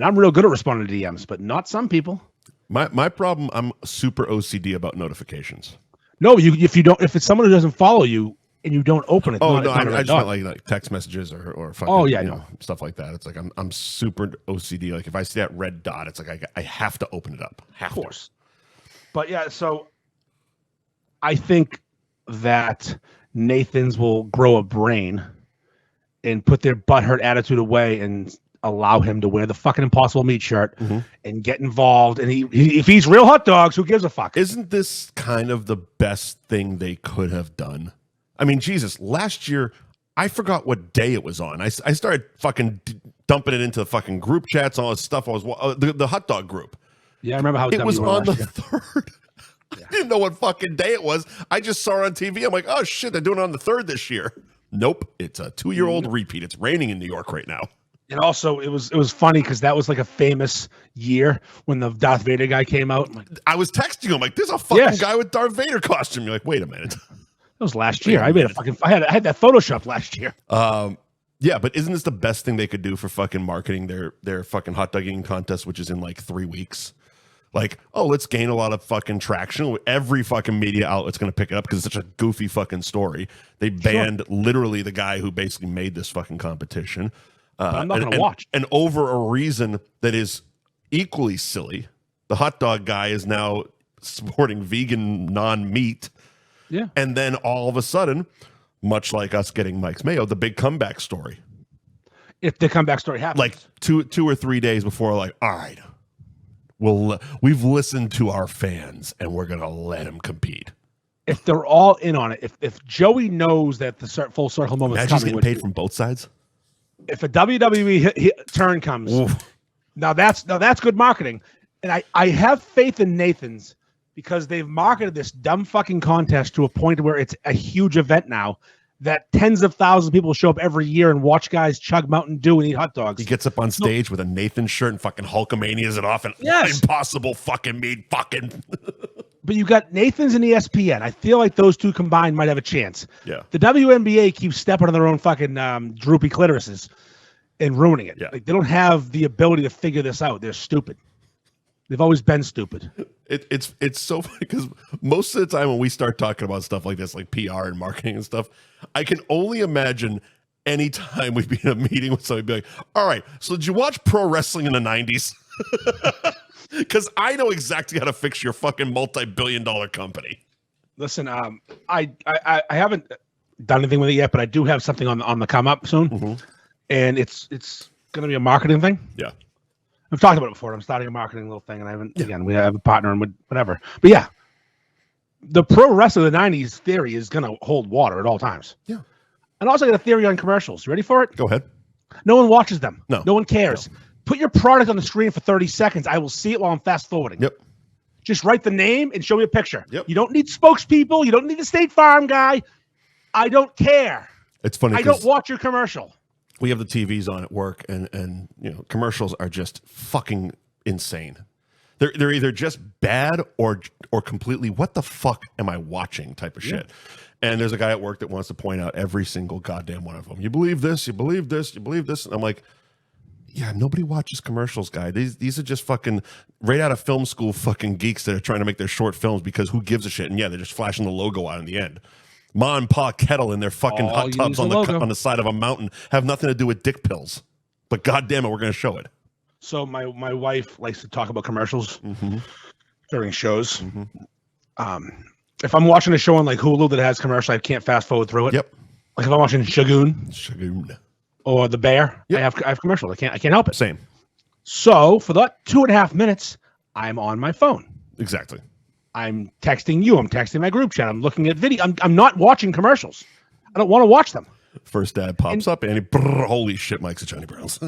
I'm real good at responding to DMs, but not some people. My problem, I'm super OCD about notifications. No, if it's someone who doesn't follow you and you don't open it. Oh, no, I just meant like text messages or fucking, stuff like that. It's like I'm super OCD. Like if I see that red dot, it's like I have to open it up. Of course. But yeah, so I think that Nathan's will grow a brain and put their butthurt attitude away and allow him to wear the fucking Impossible Meat shirt and get involved. And if he's real hot dogs, who gives a fuck? Isn't this kind of the best thing they could have done? I mean, Jesus, last year, I forgot what day it was on. I started fucking dumping it into the fucking group chats, all this stuff. I was the hot dog group. Yeah, I remember how it was on the 3rd. Yeah. I didn't know what fucking day it was. I just saw it on TV. I'm like, oh shit, they're doing it on the 3rd this year. Nope, it's a 2-year-old repeat. It's raining in New York right now.
And also, it was funny because that was like a famous year when the Darth Vader guy came out. Like,
I was texting him like, "There's a fucking guy with Darth Vader costume." You're like, "Wait a minute."
That was last year. I had that Photoshop last year.
Yeah, but isn't this the best thing they could do for fucking marketing their fucking hot dog eating contest, which is in like 3 weeks? Like, oh, let's gain a lot of fucking traction. Every fucking media outlet's going to pick it up because it's such a goofy fucking story. They banned literally the guy who basically made this fucking competition.
But I'm not going to watch.
And over a reason that is equally silly, the hot dog guy is now supporting vegan non-meat.
Yeah.
And then all of a sudden, much like us getting Mike's Mayo, the big comeback story.
If the comeback story happens.
Like two or 3 days before, like, all right, we've listened to our fans and we're going to let them compete.
If they're all in on it, if Joey knows that the full circle moment is coming.
Imagine getting paid from both sides.
If a WWE turn comes, now that's good marketing. And I have faith in Nathan's because they've marketed this dumb fucking contest to a point where it's a huge event now that tens of thousands of people show up every year and watch guys chug Mountain Dew and eat hot dogs.
He gets up on stage with a Nathan shirt and fucking Hulkamanias it off and impossible fucking meat fucking.
But you got Nathan's and ESPN. I feel like those two combined might have a chance.
Yeah.
The WNBA keeps stepping on their own fucking droopy clitorises and ruining it.
Yeah.
Like they don't have the ability to figure this out. They're stupid. They've always been stupid.
It's so funny because most of the time when we start talking about stuff like this, like PR and marketing and stuff, I can only imagine any time we'd be in a meeting with somebody, be like, all right, so did you watch pro wrestling in the 90s? Because I know exactly how to fix your fucking multi-billion-dollar company.
Listen, I haven't done anything with it yet, but I do have something on the come up soon, and it's going to be a marketing thing.
Yeah.
I've talked about it before. I'm starting a marketing little thing, and I haven't. Again, we have a partner and whatever. But yeah, the pro wrestling of the '90s theory is going to hold water at all times.
Yeah,
and also got a theory on commercials. You ready for it?
Go ahead.
No one watches them. No one cares.
No.
Put your product on the screen for 30 seconds. I will see it while I'm fast forwarding.
Yep.
Just write the name and show me a picture.
Yep.
You don't need spokespeople. You don't need the State Farm guy. I don't care.
It's funny.
I don't watch your commercial.
We have the TVs on at work, and you know, commercials are just fucking insane. They're either just bad or completely what the fuck am I watching type of shit. And there's a guy at work that wants to point out every single goddamn one of them. You believe this? You believe this? You believe this? And I'm like, yeah, nobody watches commercials, guy. These are just fucking right out of film school fucking geeks that are trying to make their short films because who gives a shit? And yeah, they're just flashing the logo out in the end. Ma and Pa kettle in their fucking hot tubs on the side of a mountain have nothing to do with dick pills. But goddamn it, we're going to show it.
So my wife likes to talk about commercials during shows. If I'm watching a show on like Hulu that has commercial, I can't fast forward through it.
Yep.
Like if I'm watching Shagoon or The Bear, I have commercials. I can't help it.
Same. So
for that 2.5 minutes, I'm on my phone.
Exactly.
I'm texting you. I'm texting my group chat. I'm looking at video. I'm not watching commercials. I don't want to watch them.
First ad pops up and holy shit, Mike's at Johnny Brown's.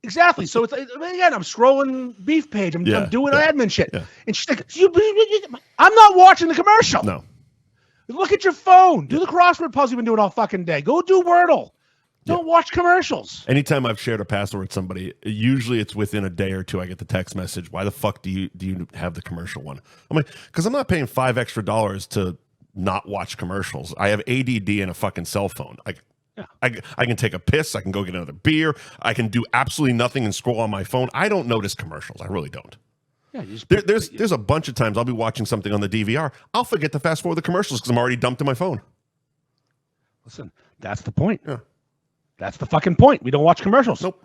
Exactly. So it's again, I'm scrolling beef page. I'm doing admin shit. Yeah. And she's like, I'm not watching the commercial.
No.
Look at your phone. Do the crossword puzzle you've been doing all fucking day. Go do Wordle. Don't watch commercials.
Anytime I've shared a password with somebody, usually it's within a day or two. I get the text message. Why the fuck do you have the commercial one? I'm like, because I'm not paying $5 extra to not watch commercials. I have ADD and a fucking cell phone. I can take a piss. I can go get another beer. I can do absolutely nothing and scroll on my phone. I don't notice commercials. I really don't.
Yeah,
there's a bunch of times I'll be watching something on the DVR. I'll forget to fast forward the commercials because I'm already dumped in my phone.
Listen, that's the point.
Yeah.
That's the fucking point. We don't watch commercials.
Nope.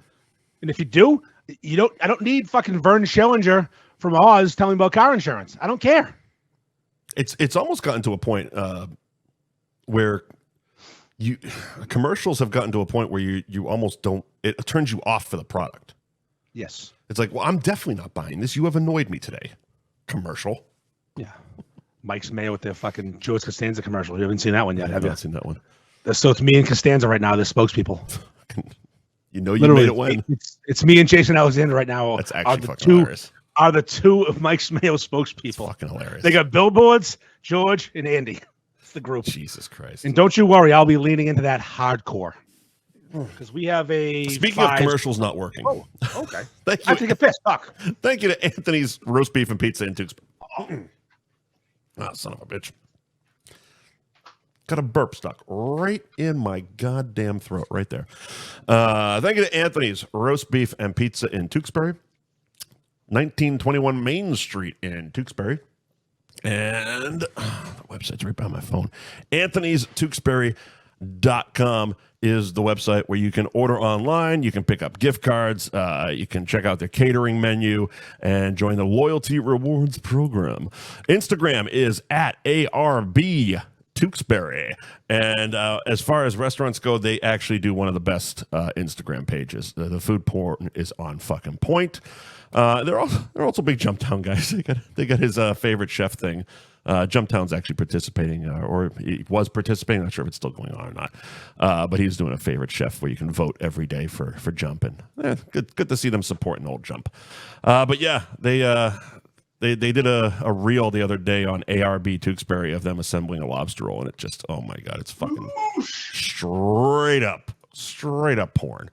And if you do, I don't need fucking Vern Schillinger from Oz telling me about car insurance. I don't care.
It's almost gotten to a point where commercials have gotten to a point where you almost don't. It turns you off for the product.
Yes.
It's like, well, I'm definitely not buying this. You have annoyed me today. Commercial.
Yeah. Mike's Mayo with their fucking George Costanza commercial. You haven't seen that one yet, have you?
I haven't seen that one.
So it's me and Costanza right now, the spokespeople.
You made it win.
It's me and Jason Alexander right now.
That's actually fucking hilarious.
Are the two of Mike's Mayo spokespeople.
It's fucking hilarious.
They got billboards, George and Andy. It's the group.
Jesus Christ.
And don't you worry, I'll be leaning into that hardcore. because we have a.
Speaking of commercials not working.
Oh, okay.
Thank
I
you.
take a piss. Fuck.
Thank you to Anthony's Roast Beef and Pizza in Tewksbury. Son of a bitch. Got a burp stuck right in my goddamn throat right there. Thank you to Anthony's Roast Beef and Pizza in Tewksbury. 1921 Main Street in Tewksbury. And the website's right by my phone. Anthony'sTewksbury.com is the website where you can order online. You can pick up gift cards. You can check out their catering menu and join the loyalty rewards program. Instagram is at ARB Tewksbury. And as far as restaurants go, they actually do one of the best Instagram pages. The food porn is on fucking point. They're also big Jumptown guys. They got his favorite chef thing. Jumptown's actually participating, or he was participating. Not sure if it's still going on or not. But he's doing a favorite chef where you can vote every day for Jump, and good to see them supporting old Jump. But yeah, they did a reel the other day on ARB Tewksbury of them assembling a lobster roll, and it just, oh my god, it's fucking straight up porn.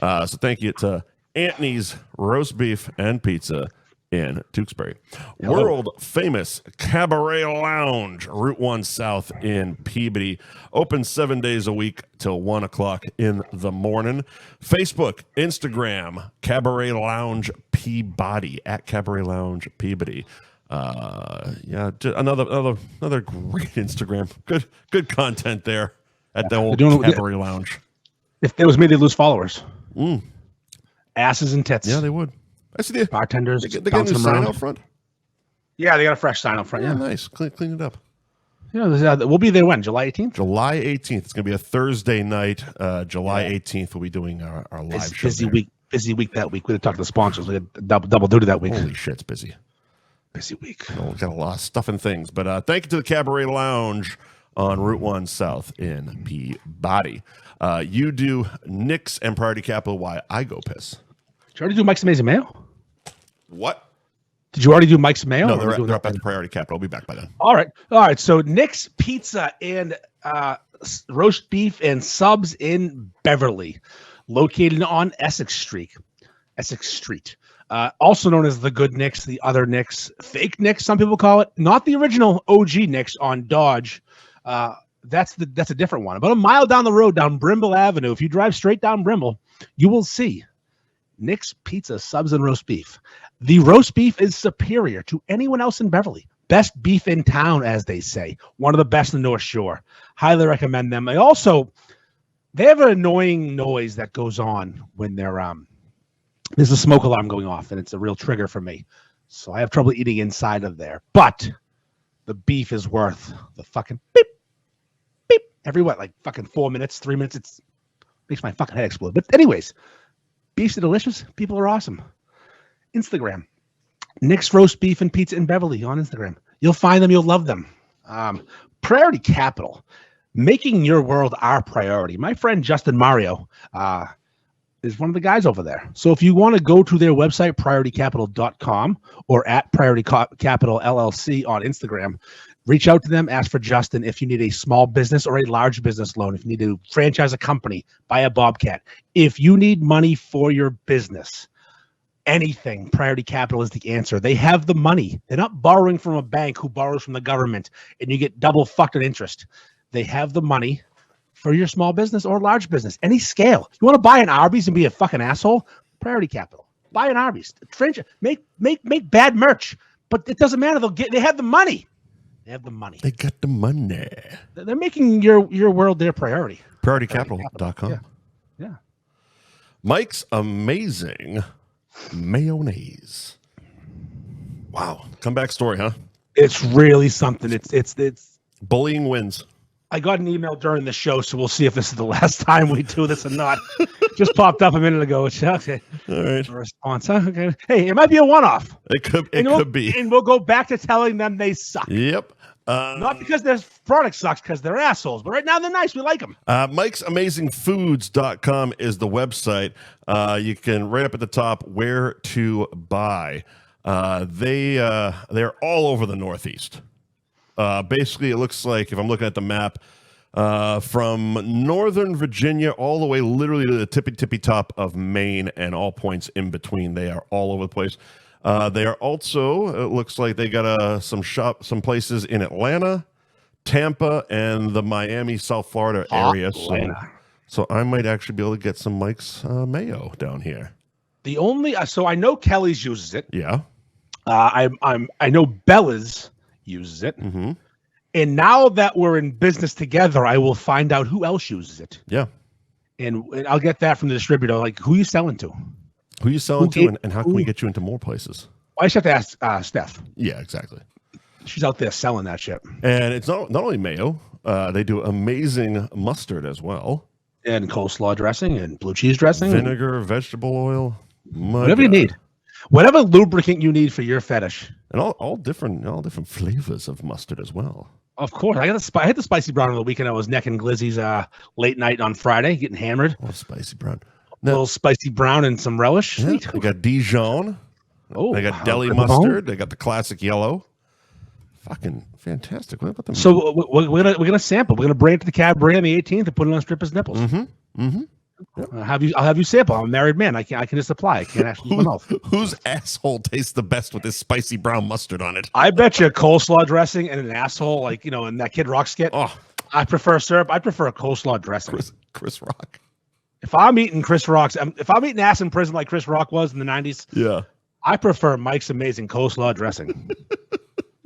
So thank you to Anthony's Roast Beef and Pizza in Tewksbury.
Hello.
World famous Cabaret Lounge, Route 1 South in Peabody. Open 7 days a week till 1 o'clock in the morning. Facebook, Instagram, Cabaret Lounge Peabody, at Cabaret Lounge Peabody. Yeah, another great Instagram. Good content there at the old Cabaret Lounge.
If it was me, they'd lose followers. Asses and tits.
Yeah, they would. I see the
bartenders.
They got a new sign out front.
Yeah, they got a fresh sign out front. Yeah,
nice. Clean it up.
Yeah, we'll be there when? July 18th?
July 18th. It's going to be a Thursday night. July 18th, we'll be doing our live show.
Busy week that week. We had to talk to the sponsors. We had double duty that week.
Holy shit, it's busy.
Busy week.
We've got a lot of stuff and things. But thank you to the Cabaret Lounge on Route 1 South in Peabody. You do Nick's and Priority Capital. Why I go piss.
Did you already do Mike's Amazing Mayo?
What?
Did you already do Mike's Mayo?
No, they're up at the Priority Capital. I'll be back by then.
All right. So Nick's Pizza and Roast Beef and Subs in Beverly, located on Essex Street. Also known as the Good Nick's, the other Nick's, fake Nick's, some people call it. Not the original OG Nick's on Dodge. That's a different one. About a mile down the road, down Brimble Avenue, if you drive straight down Brimble, you will see Nick's Pizza, Subs, and Roast Beef. The roast beef is superior to anyone else in Beverly. Best beef in town, as they say. One of the best in the North Shore. Highly recommend them. They have an annoying noise that goes on when there's a smoke alarm going off, and it's a real trigger for me. So I have trouble eating inside of there. But the beef is worth the fucking beep, beep. Every like fucking 4 minutes, 3 minutes. It makes my fucking head explode. But anyways, beefs are delicious. People are awesome. Instagram, Nick's Roast Beef and Pizza in Beverly on Instagram. You'll find them. You'll love them. Priority Capital, making your world our priority. My friend Justin Mario is one of the guys over there. So if you want to go to their website, prioritycapital.com, or at Priority Capital LLC on Instagram, reach out to them. Ask for Justin if you need a small business or a large business loan. If you need to franchise a company, buy a Bobcat. If you need money for your business, anything, Priority Capital is the answer. They have the money. They're not borrowing from a bank who borrows from the government and you get double fucked in interest. They have the money for your small business or large business, any scale. You want to buy an Arby's and be a fucking asshole? Priority Capital. Buy an Arby's. Franchise. Make bad merch, but it doesn't matter. They have the money. They have the money.
They got the money.
They're making your world their priority.
PriorityCapital.com.
Yeah.
Mike's Amazing Mayonnaise. Wow. Comeback story, huh?
It's really something. It's
bullying wins.
I got an email during the show, so we'll see if this is the last time we do this or not. Just popped up a minute ago. Okay.
All right.
A response. Huh? Okay. Hey, it might be a one-off.
It could be.
And we'll go back to telling them they suck.
Yep.
Not because their product sucks, because they're assholes. But right now they're nice. We like them.
Mike'sAmazingFoods.com is the website. You can right up at the top where to buy. They're all over the Northeast. Basically, it looks like, if I'm looking at the map, from Northern Virginia all the way literally to the tippy top of Maine and all points in between. They are all over the place. They are also, it looks like they got some places in Atlanta, Tampa, and the Miami, South Florida area. So I might actually be able to get some Mike's Mayo down here.
The only so I know Kelly's uses it.
Yeah.
I know Bella's uses it.
Mm-hmm.
And now that we're in business together, I will find out who else uses it.
Yeah.
And I'll get that from the distributor. Like, who are you selling to?
Who are you selling to, and how can we get you into more places?
I just have to ask Steph.
Yeah, exactly.
She's out there selling that shit.
And it's not only mayo. They do amazing mustard as well.
And coleslaw dressing and blue cheese dressing.
Vinegar, vegetable oil.
Whatever you need. Whatever lubricant you need for your fetish.
And all different flavors of mustard as well.
Of course. I had the spicy brown on the weekend. I was necking Glizzy's late night on Friday, getting hammered.
Oh, spicy brown.
A little spicy brown and some relish.
Yeah, they got Dijon.
Oh,
they got deli mustard. They got the classic yellow. Fucking fantastic. What about them?
So we're gonna sample. We're gonna bring it to the Cabaret on the 18th and put it on strippers' nipples.
Mm-hmm. Mm-hmm. Yep.
I'll have you sample. I'm a married man. I can just apply. I can't actually use my mouth.
Whose asshole tastes the best with this spicy brown mustard on it?
I bet you coleslaw dressing and an asshole, like, in that Kid Rock skit.
Oh,
I prefer syrup. I prefer a coleslaw dressing.
Chris Rock.
If I'm eating ass in prison like Chris Rock was in the 90s,
yeah,
I prefer Mike's amazing coleslaw dressing.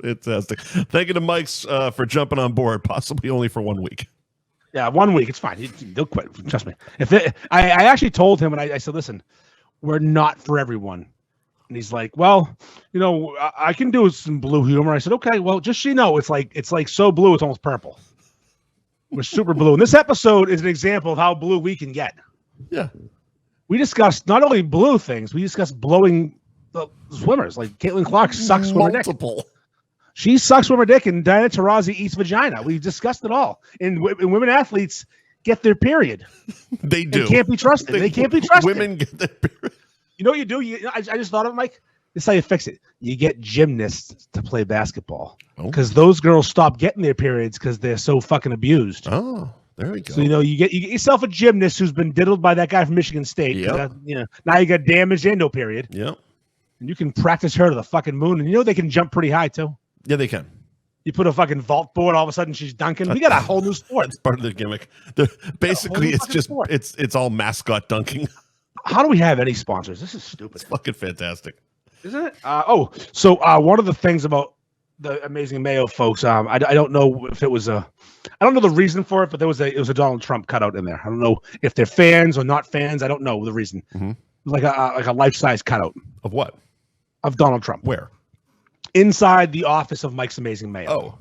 Fantastic. Thank you to Mike's for jumping on board, possibly only for 1 week.
Yeah, 1 week. It's fine. They'll quit. Trust me. I actually told him, and I said, listen, we're not for everyone. And he's like, well, I can do some blue humor. I said, okay, well, just so you know, it's like so blue, it's almost purple. We're super blue. And this episode is an example of how blue we can get.
Yeah.
We discussed not only blue things, we discussed blowing the swimmers. Like Caitlin Clark sucks swimmer dick. She sucks with her dick, and Diana Taurasi eats vagina. We've discussed it all. And women athletes get their period.
They do.
They can't be trusted. They can't be trusted.
Women get their period.
You know what you do? I just thought of it, Mike. This is how you fix it. You get gymnasts to play basketball. Because those girls stop getting their periods because they're so fucking abused.
Oh, there we go.
So, you get yourself a gymnast who's been diddled by that guy from Michigan State.
Yep.
Now you got damaged and no period.
Yep.
And you can practice her to the fucking moon. And they can jump pretty high, too.
Yeah, they can.
You put a fucking vault board, all of a sudden she's dunking. We got a whole new sport.
That's part of the gimmick. Basically, it's just it's all mascot dunking.
How do we have any sponsors? This is stupid.
It's fucking fantastic,
isn't it? So one of the things about the Amazing Mayo folks, I don't know if it was I don't know the reason for it, but it was a Donald Trump cutout in there. I don't know if they're fans or not fans. I don't know the reason. Mm-hmm. Like a life-size cutout
of what?
Of Donald Trump.
Where?
Inside the office of Mike's Amazing Mayo.
Oh.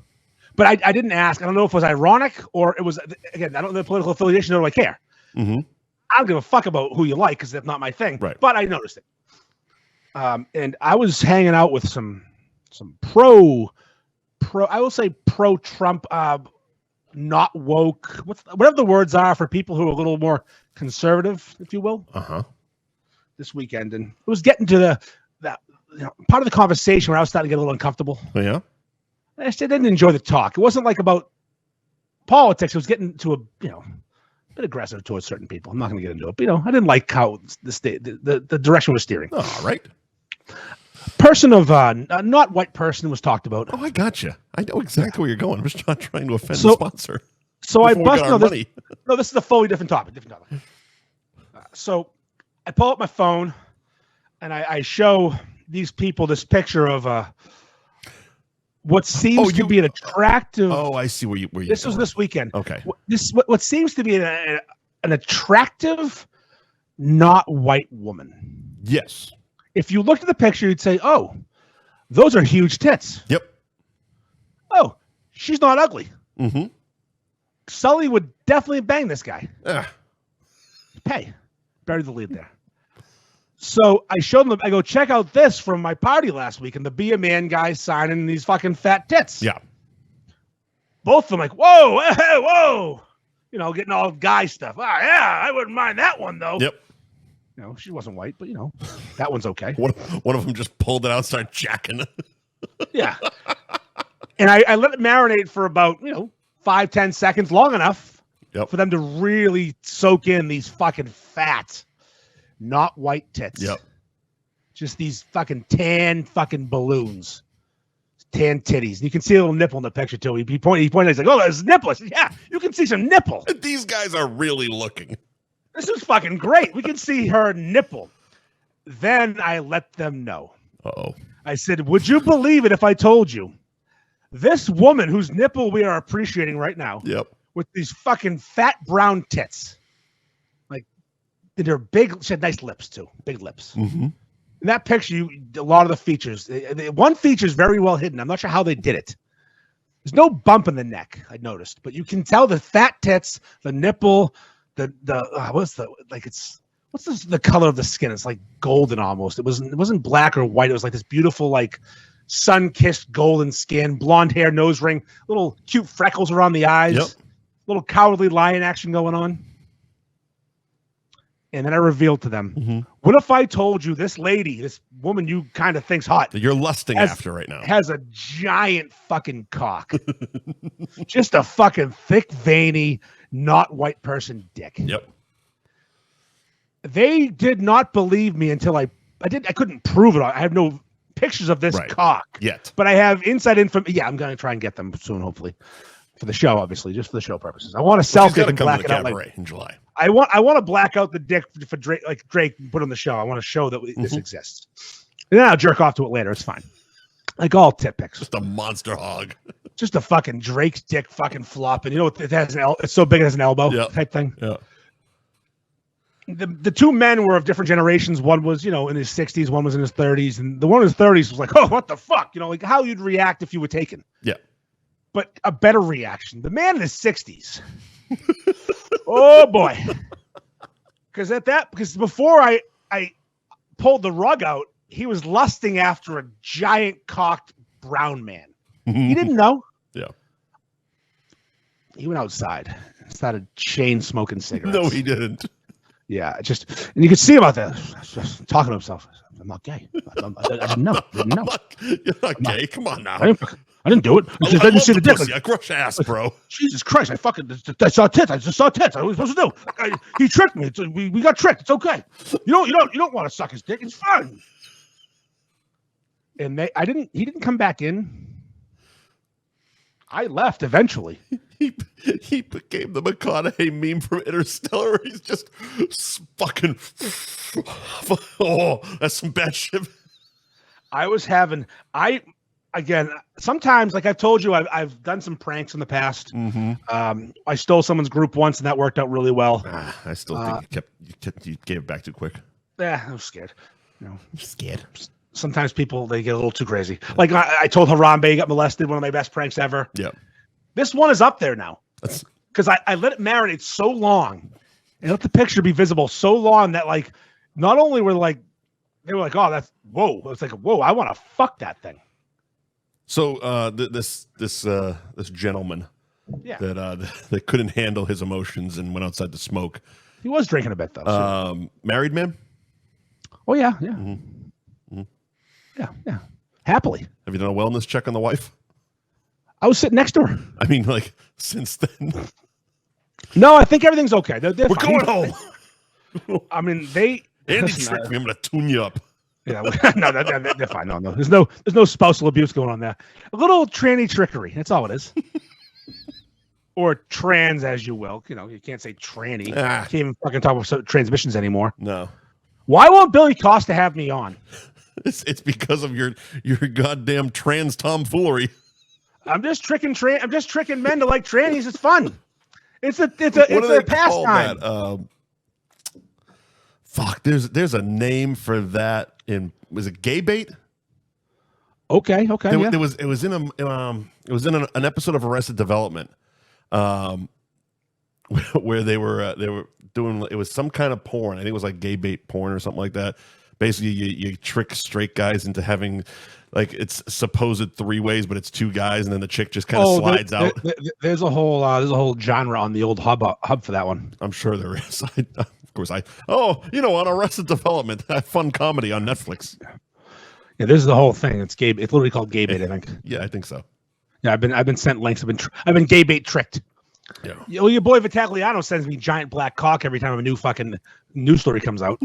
But I didn't ask. I don't know if it was ironic or it was, again, I don't know the political affiliation, nor do I care.
Mm-hmm.
I don't give a fuck about who you like because that's not my thing.
Right.
But I noticed it. And I was hanging out with some pro, I will say pro-Trump, not woke, whatever the words are for people who are a little more conservative, if you will.
Uh-huh.
This weekend. And it was getting to that part of the conversation where I was starting to get a little uncomfortable.
Oh, yeah?
I just didn't enjoy the talk. It wasn't like about politics. It was getting to a bit aggressive towards certain people. I'm not going to get into it. But, I didn't like how the direction was steering.
All right.
Person of not white person was talked about.
Oh, I gotcha. I know exactly where you're going. I'm just not trying to offend the sponsor.
So I bust. This is a fully different topic. So I pull up my phone and I show these people this picture of what seems to be an attractive.
Oh, I see where you.
This was this weekend.
Okay.
What seems to be an attractive, not white woman.
Yes.
If you looked at the picture, you'd say, "Oh, those are huge tits."
Yep.
Oh, she's not ugly.
Mm-hmm.
Sully would definitely bang this guy.
Hey,
bury the lead there. So I showed them, I go, check out this from my party last week, and the Be a Man guy signing these fucking fat tits.
Yeah.
Both of them like, whoa, hey, whoa. Getting all guy stuff. Ah, yeah, I wouldn't mind that one, though.
Yep.
She wasn't white, but, that one's okay.
One of them just pulled it out and started jacking.
Yeah. And I let it marinate for about, 5-10 seconds, long enough
Yep.
for them to really soak in these fucking fat, not white tits.
Yep.
Just these fucking tan fucking balloons. Tan titties. And you can see a little nipple in the picture too. He pointed, he's like, oh, there's nipple. I said, yeah, you can see some nipple.
These guys are really looking.
This is fucking great. We can see her nipple. Then I let them know.
Uh-oh.
I said, would you believe it if I told you this woman whose nipple we are appreciating right now,
Yep.
with these fucking fat brown tits, like they're big, she had nice lips too, big lips.
Mm-hmm.
In that picture, a lot of the features, one feature is very well hidden. I'm not sure how they did it. There's no bump in the neck, I noticed, but you can tell the fat tits, the nipple, what's the color of the skin? It's like golden almost. It wasn't black or white. It was like this beautiful, like sun-kissed golden skin, blonde hair, nose ring, little cute freckles around the eyes,
Yep.
little cowardly lion action going on. And then I revealed to them, what if I told you this lady, this woman you kind of think's hot,
That you're lusting after right now.
has a giant fucking cock. Just a fucking thick, veiny, not white person dick.
Yep.
They did not believe me until I couldn't prove it. I have no pictures of this cock
yet,
but I have inside information. Yeah, I'm going to try and get them soon, hopefully, for the show, obviously, just for the show purposes. I want to selfie and black it out
Cabaret in July.
I want to black out the dick for Drake, like Drake put on the show. I want to show that this exists, and then I'll jerk off to it later. It's fine, like all tit pics.
Just a monster hog.
Just a fucking Drake's dick fucking flopping. You know what? It has it's so big it has an elbow type thing.
Yeah.
The two men were of different generations. One was, in his 60s. One was in his 30s. And the one in his 30s was like, oh, what the fuck? Like how you'd react if you were taken.
Yeah.
But a better reaction. The man in his 60s. Oh, boy. Because before I pulled the rug out, he was lusting after a giant cocked brown man. He didn't know.
Yeah.
He went outside and started chain smoking cigarettes.
No, he didn't.
Yeah, and you could see him out there just talking to himself. I'm not gay. I didn't know.
You're not gay. Come on now.
I didn't do it. I didn't see the dick.
I crush ass, bro.
Jesus Christ! I saw tits. I just saw tits. What was I supposed to do? He tricked me. We got tricked. It's okay. You don't want to suck his dick. It's fun. And he didn't come back in. I left eventually.
He became the McConaughey meme from Interstellar. He's just fucking. Oh, that's some bad shit.
Again, sometimes, like I've told you, I've done some pranks in the past. I stole someone's group once, and that worked out really well.
I still think you gave it back too quick.
Yeah, I was scared.
You're scared.
Sometimes people, they get a little too crazy. Like I told Harambe he got molested, one of my best pranks ever.
Yeah.
This one is up there now because I let it marinate so long and let the picture be visible so long that like not only were they were like, oh, that's whoa. It's like, whoa, I want to fuck that thing.
So this gentleman that couldn't handle his emotions and went outside to smoke.
He was drinking a bit though.
Married man?
Oh yeah. Yeah. Happily.
Have you done a wellness check on the wife?
I was sitting next to her.
I mean, like, since then.
No, I think everything's okay. We're
going home.
I mean,
Andy tricked me. I'm going to tune you up.
Yeah, no, they're fine. No. There's no spousal abuse going on there. A little tranny trickery. That's all it is. Or trans, as you will. You can't say tranny. Can't even fucking talk about transmissions anymore.
No.
Why won't Billy Costa have me on?
It's because of your goddamn trans tomfoolery.
I'm just tricking men to like trannies. It's fun. It's a pastime.
Fuck. There's a name for that. Was it gay bait?
Okay.
It was in an episode of Arrested Development, where they were doing, it was some kind of porn. I think it was like gay bait porn or something like that. Basically, you trick straight guys into having, like, it's supposed 3 ways, but it's 2 guys, and then the chick just kind of slides out.
There's a whole genre on the old hub for that one.
I'm sure there is. On Arrested Development, that fun comedy on Netflix.
Yeah, this is the whole thing. It's gay. It's literally called gay bait, I think.
Yeah, I think so.
Yeah, I've been sent links. I've been gay bait tricked.
Yeah.
Your boy Vitagliano sends me giant black cock every time a new fucking news story comes out.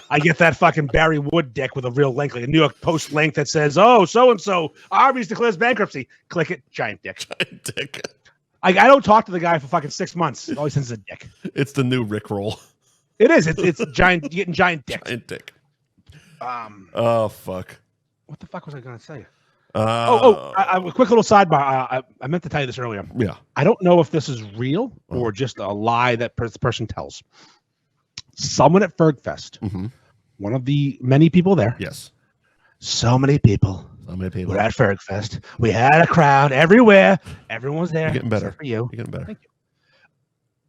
I get that fucking Barry Wood dick with a real link, like a New York Post link that says, "Oh, so and so Arby's declares bankruptcy." Click it, giant dick.
Giant dick.
I don't talk to the guy for fucking 6 months. He always sends a dick.
It's the new Rickroll.
It is. It's giant. You're getting giant dicks.
Giant dick. Oh fuck.
What the fuck was I gonna say?
A
quick little sidebar. I meant to tell you this earlier.
Yeah.
I don't know if this is real or just a lie that the person tells. Someone at Fergfest, one of the many people there.
Yes.
So many people. We're at Fergfest. We had a crowd everywhere. Everyone was there.
You're getting better.
For you.
You're getting better.
Thank you.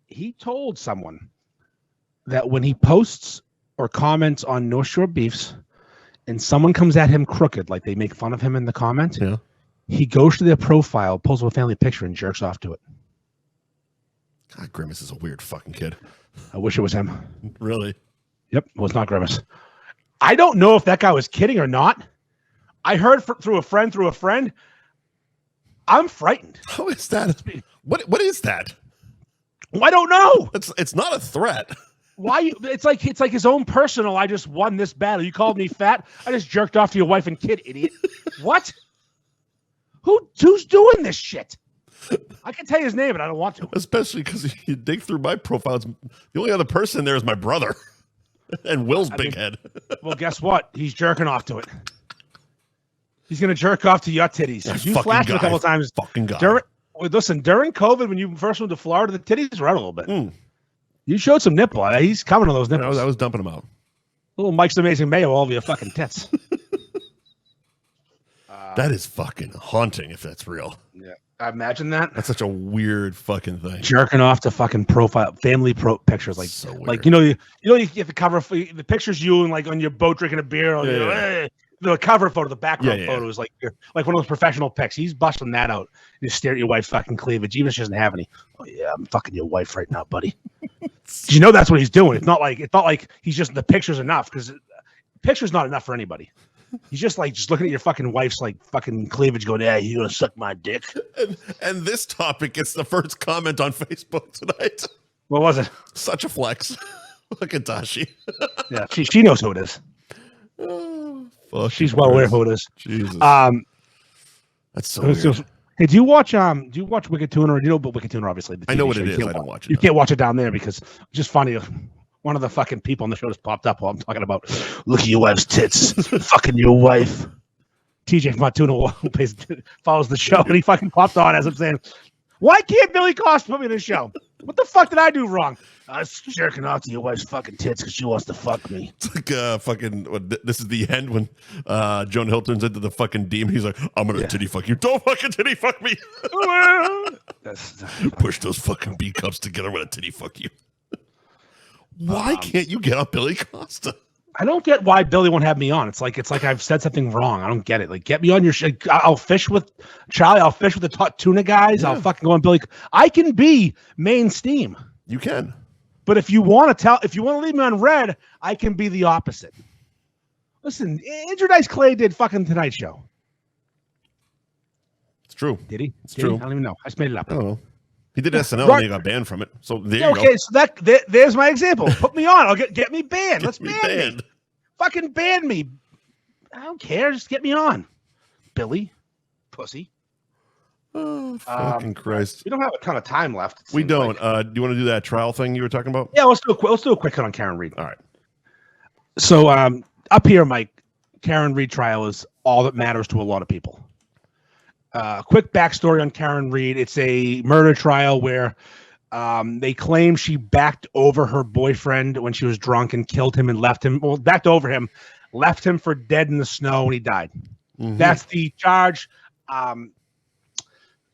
He told someone that when he posts or comments on North Shore Beefs and someone comes at him crooked, like they make fun of him in the comment, he goes to their profile, pulls up a family picture, and jerks off to it.
God, Grimace is a weird fucking kid.
I wish it was him.
Really?
Yep, it was not Grimace. I don't know if that guy was kidding or not. I heard through a friend. I'm frightened.
How is that? What is that?
I don't know.
It's not a threat.
Why? It's like his own personal. I just won this battle. You called me fat. I just jerked off to your wife and kid, idiot. What? Who's doing this shit? I can tell you his name, but I don't want to.
Especially because you dig through my profiles. The only other person there is my brother and Will's big head.
Well, guess what? He's jerking off to it. He's gonna jerk off to your titties. You flashed it a couple times.
Fucking guy.
During COVID, when you first went to Florida, the titties were out a little bit. You showed some nipple. He's coming on those nipples.
I was dumping them out.
Little Mike's Amazing Mayo all over your fucking tits.
That is fucking haunting if that's real.
Yeah. I imagine that.
That's such a weird fucking thing.
Jerking off to fucking family pictures. Like,
so weird.
Like, you get the cover for the pictures you and like on your boat drinking a beer. Or, the cover photo, the background photo is like one of those professional pics. He's busting that out. You stare at your wife's fucking cleavage, even if she doesn't have any. Oh yeah, I'm fucking your wife right now, buddy. You know that's what he's doing. It's not like he's just the picture's enough, because picture's not enough for anybody. He's just looking at your fucking wife's like fucking cleavage, going, "Yeah, you gonna suck my dick?"
And this topic gets the first comment on Facebook tonight.
What was it?
Such a flex. Look at Dashi.
Yeah, she knows who it is. She's well aware who it is.
Jesus. That's so weird.
Hey, do you watch Wicked Tuner? Or do you know about Wicked Tuner? Obviously,
I know what it is. I don't watch it.
You can't watch it down there because it's just funny. One of the fucking people on the show just popped up while I'm talking about, look at your wife's tits, fucking your wife. TJ from Tuna who follows the show, and he fucking popped on as I'm saying, why can't Billy Costa put me in the show? What the fuck did I do wrong? I was jerking off to your wife's fucking tits because she wants to fuck me.
It's like this is the end when Jonah Hill turns into the fucking demon. He's like, I'm going to titty fuck you. Don't fucking titty fuck me. Push those fucking B cups together. I'm going to titty fuck you. Why can't you get on Billy Costa?
I don't get why Billy won't have me on. It's like I've said something wrong. I don't get it. Like, get me on your show. I'll fish with Charlie. I'll fish with the top tuna guys. Yeah. I'll fucking go on Billy. I can be main steam.
You can.
But if you want to leave me on red, I can be the opposite. Listen, Andrew Dice Clay did fucking Tonight Show.
It's true.
Did he?
It's true.
I don't even know. I just made it up.
I don't know. He did SNL and he got banned from it. So there you go.
Okay, so there's my example. Put me on. I'll get me banned. Let's ban me. Fucking ban me. I don't care. Just get me on. Billy. Pussy.
Oh, fucking Christ.
We don't have a ton of time left.
We don't. Do you want to do that trial thing you were talking about?
Yeah, let's do a quick cut on Karen Reed.
All right.
So up here, Mike, Karen Reed trial is all that matters to a lot of people. Quick backstory on Karen Reed. It's a murder trial where they claim she backed over her boyfriend when she was drunk and killed him and left him. Well, backed over him, left him for dead in the snow when he died. Mm-hmm. That's the charge.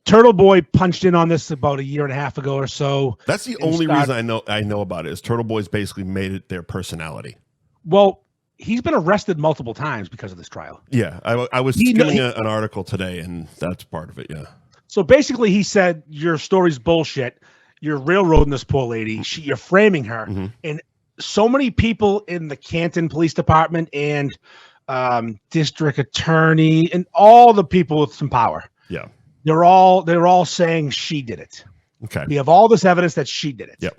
Turtle Boy punched in on this about a year and a half ago or so.
That's the only reason I know about it is Turtle Boy's basically made it their personality.
Well, he's been arrested multiple times because of this trial.
Yeah, I was skimming an article today, and that's part of it, yeah. So
basically he said, your story's bullshit. You're railroading this poor lady. You're framing her. Mm-hmm. And so many people in the Canton Police Department and district attorney and all the people with some power.
Yeah.
They're all saying she did it.
Okay.
We have all this evidence that she did it.
Yep.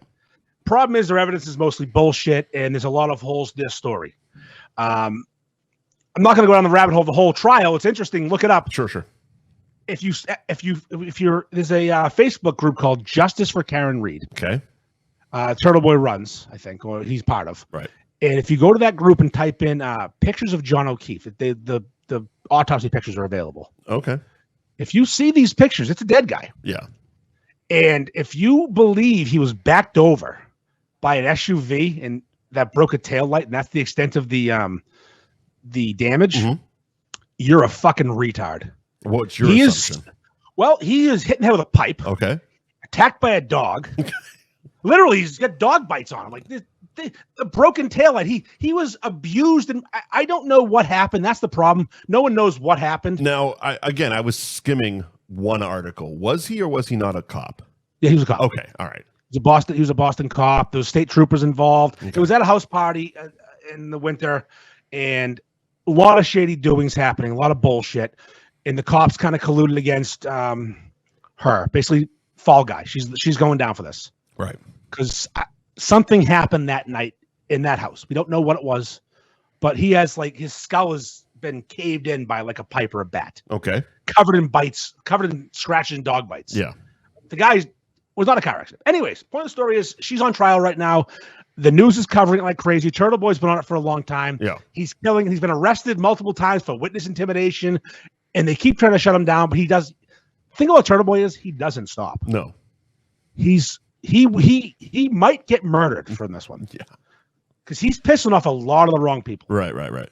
Problem is, their evidence is mostly bullshit, and there's a lot of holes to this story. I'm not going to go down the rabbit hole of the whole trial. It's interesting. Look it up.
Sure.
If you're there's a Facebook group called Justice for Karen Reed.
Okay.
Turtle Boy runs, I think, or he's part of.
Right.
And if you go to that group and type in pictures of John O'Keefe, the autopsy pictures are available.
Okay.
If you see these pictures, it's a dead guy.
Yeah.
And if you believe he was backed over by an SUV and that broke a tail light, and that's the extent of the damage, you're a fucking retard.
What's your assumption?
He is hitting head with a pipe.
Okay.
Attacked by a dog. Literally, he's got dog bites on him. Like the broken taillight. He was abused, and I don't know what happened. That's the problem. No one knows what happened.
Now, I was skimming one article. Was he or was he not a cop?
Yeah, he was a cop.
Okay, all right.
He was a Boston cop. There was state troopers involved. Okay. It was at a house party in the winter, and a lot of shady doings happening, a lot of bullshit, and the cops kind of colluded against her. Basically, fall guy. She's going down for this.
Right.
Because something happened that night in that house. We don't know what it was, but he has his skull has been caved in by like a pipe or a bat.
Okay.
Covered in bites, covered in scratches and dog bites.
Yeah.
The guy was not a car accident. Anyways, point of the story is she's on trial right now. The news is covering it like crazy. Turtle Boy's been on it for a long time.
Yeah.
He's been arrested multiple times for witness intimidation, and they keep trying to shut him down, but he does. The thing about Turtle Boy is he doesn't stop.
No.
He might get murdered from this one.
Yeah.
Because he's pissing off a lot of the wrong people.
Right.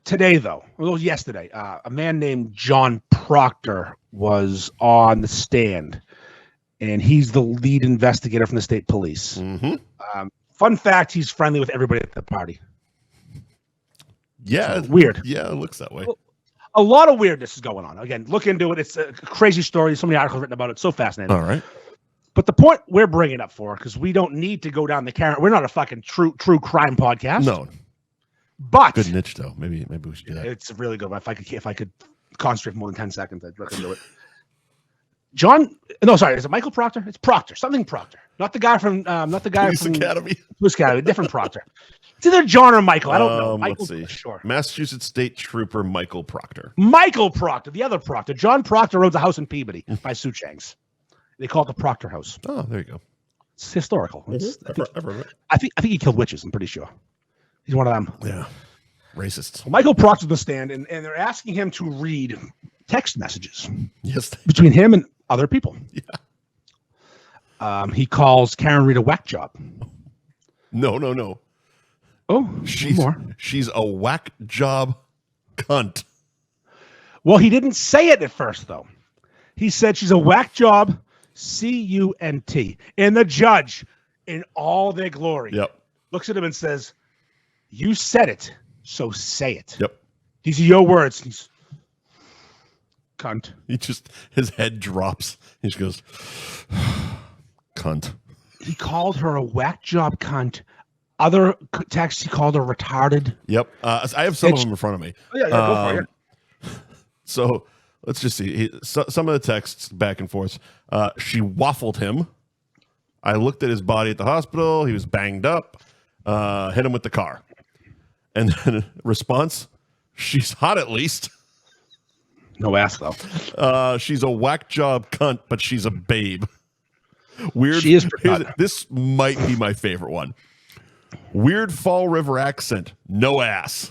Today, though, yesterday, a man named John Proctor was on the stand, and he's the lead investigator from the state police.
Mm-hmm.
Fun fact, he's friendly with everybody at the party.
Yeah.
So, weird.
Yeah, it looks that way.
A lot of weirdness is going on. Again, look into it. It's a crazy story. So many articles written about it. So fascinating.
All right.
But the point we're bringing up for, because we don't need to go down the Karen. We're not a fucking true crime podcast.
No.
But
good niche though. Maybe we should do that.
It's a really good one. If I could concentrate for more than 10 seconds, I'd recommend do it. Is it Michael Proctor? It's Proctor. Something Proctor. Not the guy from
Police Academy.
Police Academy. Different Proctor. It's either John or Michael. I don't know.
Let's see.
Sure.
Massachusetts State Trooper Michael Proctor.
Michael Proctor, the other Proctor. John Proctor owns a house in Peabody by Suchangs. They call it the Proctor House.
Oh, there you go.
It's historical.
I've heard of it.
I think he killed witches. I'm pretty sure. He's one of them.
Yeah. Racists.
Michael Proctor's on the stand, and they're asking him to read text messages.
Yes.
Between him and other people.
Yeah.
He calls Karen Reed a whack job.
No.
Oh,
she's a whack job cunt.
Well, he didn't say it at first, though. He said she's a whack job, C-U-N-T. And the judge, in all their glory, looks at him and says, "You said it, so say it."
Yep.
These are your words. He's cunt.
His head drops. He just goes, cunt.
He called her a whack job cunt. Other texts, he called her retarded.
Yep. I have some of them in front of me.
Yeah, go for it.
So let's just see. Some of the texts back and forth. She waffled him. I looked at his body at the hospital. He was banged up. Hit him with the car. And then response, she's hot at least.
No ass, though.
She's a whack job cunt, but she's a babe. Weird.
She is.
This might be my favorite one. Weird Fall River accent. No ass.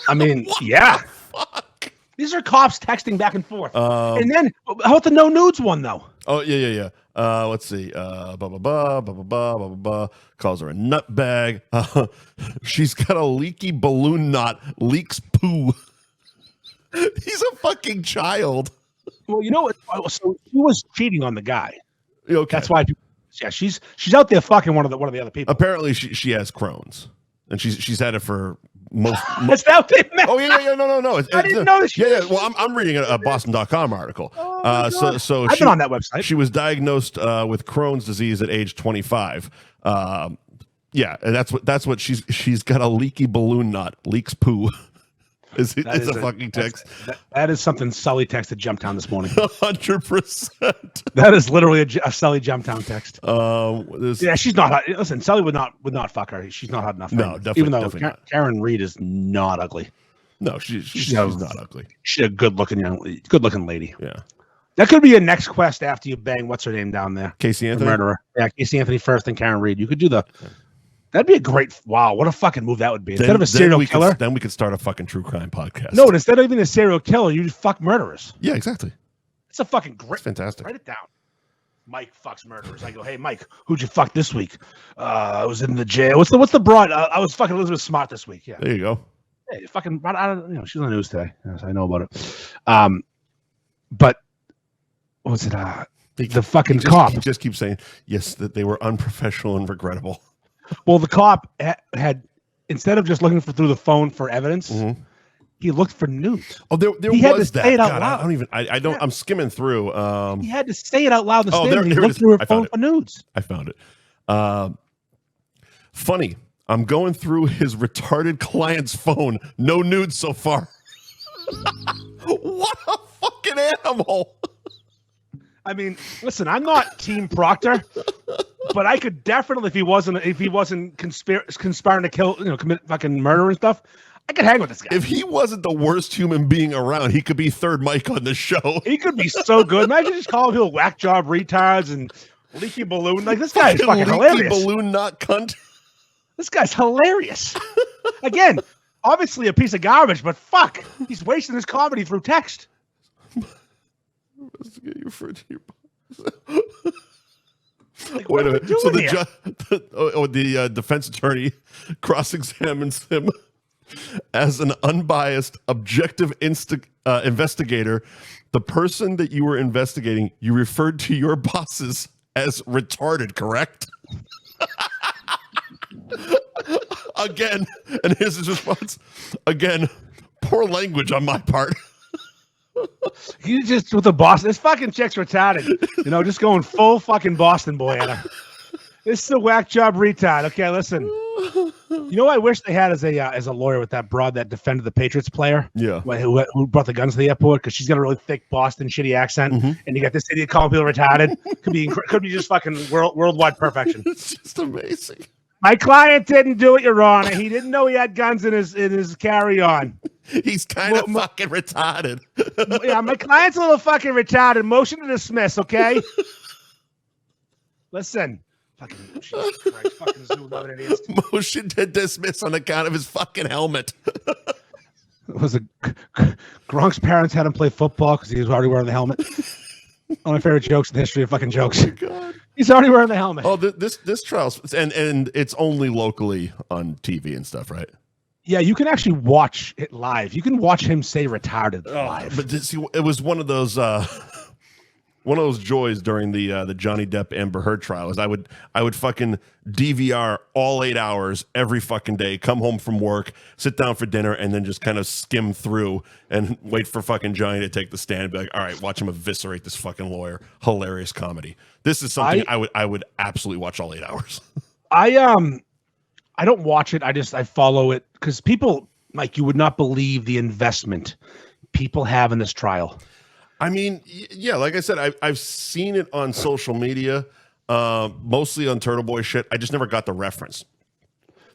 I mean, yeah.
Fuck?
These are cops texting back and forth. And then, how about the no nudes one, though?
Oh, yeah. Let's see. Blah, blah, blah, blah, blah, blah, blah, blah. Calls her a nutbag. She's got a leaky balloon knot. Leaks poo. He's a fucking child.
Well, you know what? So she was cheating on the guy.
Okay.
That's why. Yeah, she's out there fucking one of the other people.
Apparently, she has Crohn's, and she's had it for most.
That's how they met.
Oh yeah, no.
I didn't know this.
Yeah. Well, I'm reading a Boston.com article. So
I've been on that website.
She was diagnosed with Crohn's disease at age 25. Yeah, and that's what she's got a leaky balloon knot, leaks poo. It's a fucking text.
That is something Sully texted Jumptown this morning.
100%.
That is literally a Sully Jumptown text.
Yeah,
she's not hot. Listen, Sully would not fuck her. She's not hot enough.
No, definitely.
Even though
definitely not.
Karen Reed is not ugly.
No, she's not ugly.
She's a good looking lady.
Yeah.
That could be your next quest after you bang what's her name down there.
Casey Anthony.
The murderer. Yeah, Casey Anthony first, and Karen Reed. You could do that'd be a great. Wow, what a fucking move that would be. Instead of a serial killer,
then we could start a fucking true crime podcast.
No, instead of even a serial killer, you just fuck murderers.
Yeah, exactly.
It's a fucking great.
It's fantastic.
Write it down. Mike fucks murderers. I go, hey Mike, who'd you fuck this week? I was in the jail. What's the broad? I was fucking Elizabeth Smart this week. Yeah.
There you go.
Hey, fucking. She's on the news today. Yes, I know about it. But what was it? The fucking cop.
He just keeps saying yes, that they were unprofessional and regrettable.
Well, the cop had instead of just looking through the phone for evidence, he looked for nudes.
Oh, there
he had
was
to
that.
say it out
God,
loud.
I don't. I'm skimming through.
He had to say it out loud.
There
he looked through her phone for nudes.
I found it. Funny. I'm going through his retarded client's phone. No nudes so far. What a fucking animal.
I mean, listen, I'm not Team Proctor, but I could definitely, if he wasn't conspiring to kill, commit fucking murder and stuff, I could hang with this guy.
If he wasn't the worst human being around, he could be third mic on the show.
He could be so good. Imagine just calling people whack job retards and leaky balloon. Like, this guy is fucking hilarious.
Balloon not cunt.
This guy's hilarious. Again, obviously a piece of garbage, but fuck, he's wasting his comedy through text. Like,
wait a minute. So
the
defense attorney cross-examines him as an unbiased, objective investigator. The person that you were investigating, you referred to your bosses as retarded, correct? Again, and here's his response. Again, poor language on my part.
He's just with the Boston. This fucking chick's retarded. Just going full fucking Boston boy at her. This is a whack job retard. Okay, listen. I wish they had as a lawyer with that broad that defended the Patriots player.
Yeah.
Who brought the guns to the airport because she's got a really thick Boston shitty accent, and you got this idiot calling people retarded. Could be just fucking worldwide perfection.
It's just amazing.
My client didn't do it, Your Honor. He didn't know he had guns in his carry-on.
He's kind of fucking retarded.
Yeah, my client's a little fucking retarded. Motion to dismiss, okay? Listen. Fucking Jesus Christ. Fucking Zoo-loving idiots.
Motion to dismiss on account of his fucking helmet.
Gronk's parents had him play football because he was already wearing the helmet. One of my favorite jokes in the history of fucking jokes. Oh my God. He's already wearing the helmet.
Oh, this trial's and it's only locally on TV and stuff, right?
Yeah, you can actually watch it live. You can watch him say retarded live.
But it was one of those joys during the Johnny Depp Amber Heard trial. Is I would fucking DVR all 8 hours every fucking day, come home from work, sit down for dinner, and then just kind of skim through and wait for fucking Johnny to take the stand and be like, all right, watch him eviscerate this fucking lawyer. Hilarious comedy. This is something I would absolutely watch all 8 hours.
I don't watch it. I follow it because people, Mike, you would not believe the investment people have in this trial.
I mean, yeah, like I said, I've seen it on social media, mostly on Turtle Boy shit. I just never got the reference.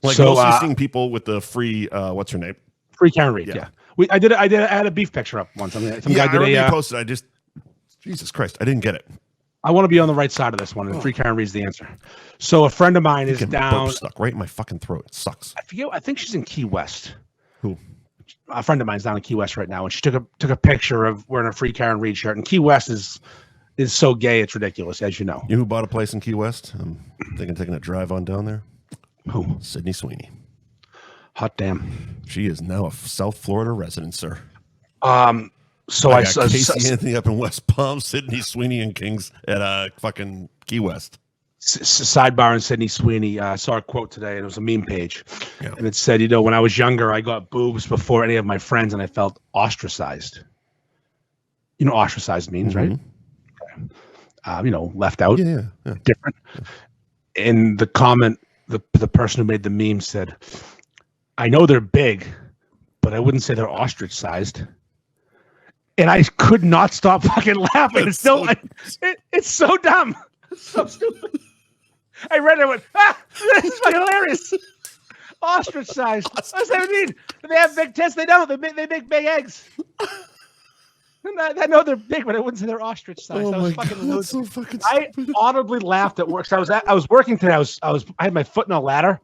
Mostly seeing people with the free, what's her name?
Free Karen Reed, yeah. I had a beef picture up once. I mean, some guy did
he posted. Jesus Christ, I didn't get it.
I want to be on the right side of this one, and Free Karen Reed's the answer. So a friend of mine is down.
Stuck right in my fucking throat. It sucks.
I forget. I think she's in Key West.
Who?
A friend of mine's down in Key West right now, and she took a picture of wearing a Free Karen Reed shirt. And Key West is so gay, it's ridiculous, as you know.
You know who bought a place in Key West? I'm thinking taking a drive on down there.
Who?
Sydney Sweeney.
Hot damn.
She is now a South Florida resident, sir.
So
I got Casey Anthony up in West Palm, Sydney Sweeney and Kings at fucking Key West.
Sidebar on Sydney Sweeney. I saw a quote today, and it was a meme page. Yeah. And it said, when I was younger, I got boobs before any of my friends, and I felt ostracized. You know what ostracized means, right? Okay. Left out.
Yeah.
Different. In the comment, the person who made the meme said, I know they're big, but I wouldn't say they're ostrich-sized. And I could not stop fucking laughing. It's still, it's so dumb. It's so stupid. I read it and went, this is fucking hilarious. Ostrich-sized. What does that mean? Do they have big tits? They don't. They make big eggs. I know they're big, but I wouldn't say they're ostrich-sized.
Oh my God, that's so fucking stupid.
I audibly laughed at work. So I was working today. I had my foot in a ladder,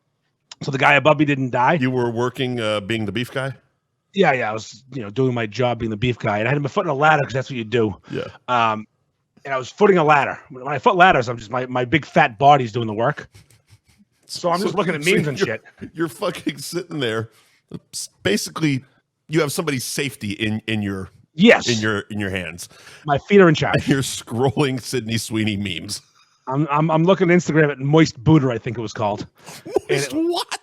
so the guy above me didn't die.
You were working, being the beef guy?
Yeah. I was, doing my job being the beef guy, and I had my foot in a ladder because that's what you do.
Yeah.
And I was footing a ladder. When I foot ladders, I'm just my big fat body's doing the work. So I'm just looking at memes and shit.
You're fucking sitting there. Basically, you have somebody's safety in your in your hands.
My feet are in charge.
And you're scrolling Sydney Sweeney memes.
I'm looking at Instagram at Moist Booter, I think it was called.
What?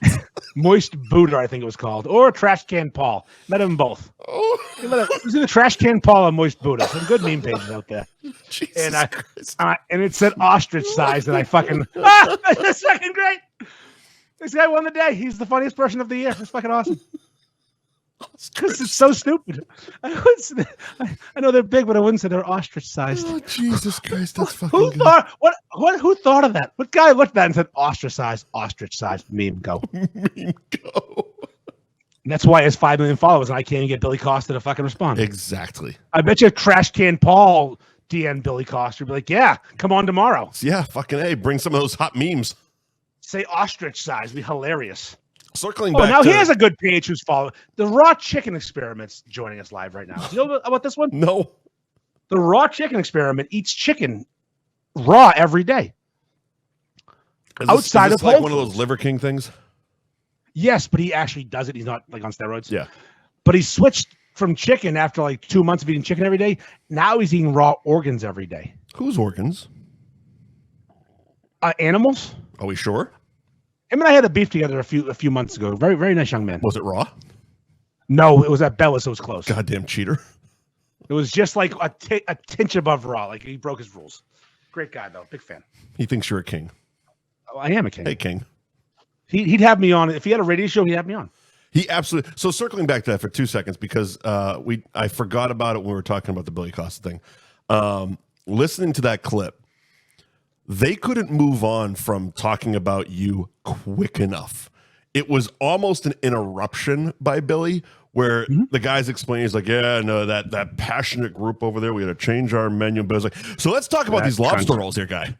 Moist Booter, I think it was called, or Trash Can Paul. Met them both.
Oh.
It was either Trash Can Paul or Moist Booter. Some good meme pages out there.
Jesus Christ.
And it said ostrich size, and I fucking that's fucking great. This guy won the day. He's the funniest person of the year. It's fucking awesome. Because it's so stupid. I know they're big, but I wouldn't say they're ostrich-sized.
Oh, Jesus Christ, that's fucking
who
good.
Who thought of that? What guy looked at that and said ostrich-sized, meme go.
Meme go.
And that's why he has 5 million followers, and I can't even get Billy Costa to fucking respond.
Exactly.
I bet you if Trash Can Paul DM Billy Costa, be like, yeah, come on tomorrow.
Yeah, fucking A. Bring some of those hot memes.
Say ostrich-sized, be hilarious.
Circling back.
Now here's a good page who's following. The Raw Chicken Experiment's joining us live right now. Do you know about this one?
No.
The Raw Chicken Experiment eats chicken raw every day. Outside of
like one of those Liver King things?
Yes, but he actually does it. He's not like on steroids.
Yeah.
But he switched from chicken after like 2 months of eating chicken every day. Now he's eating raw organs every day.
Whose organs?
Animals.
Are we sure?
Him and I had a beef together a few months ago. Very, very nice young man.
Was it raw?
No, it was at Bella's. It was close.
Goddamn cheater.
It was just like a tinge above raw. Like he broke his rules. Great guy, though. Big fan.
He thinks you're a king.
Oh, I am a king.
Hey, king.
He'd have me on. If he had a radio show, he'd have me on.
He absolutely. So circling back to that for 2 seconds, because I forgot about it when we were talking about the Billy Costa thing. Listening to that clip, they couldn't move on from talking about you quick enough. It was almost an interruption by Billy, where the guy's explaining, he's like, yeah, no, that passionate group over there, we had to change our menu. But I was like, so let's talk about these lobster rolls here, guy.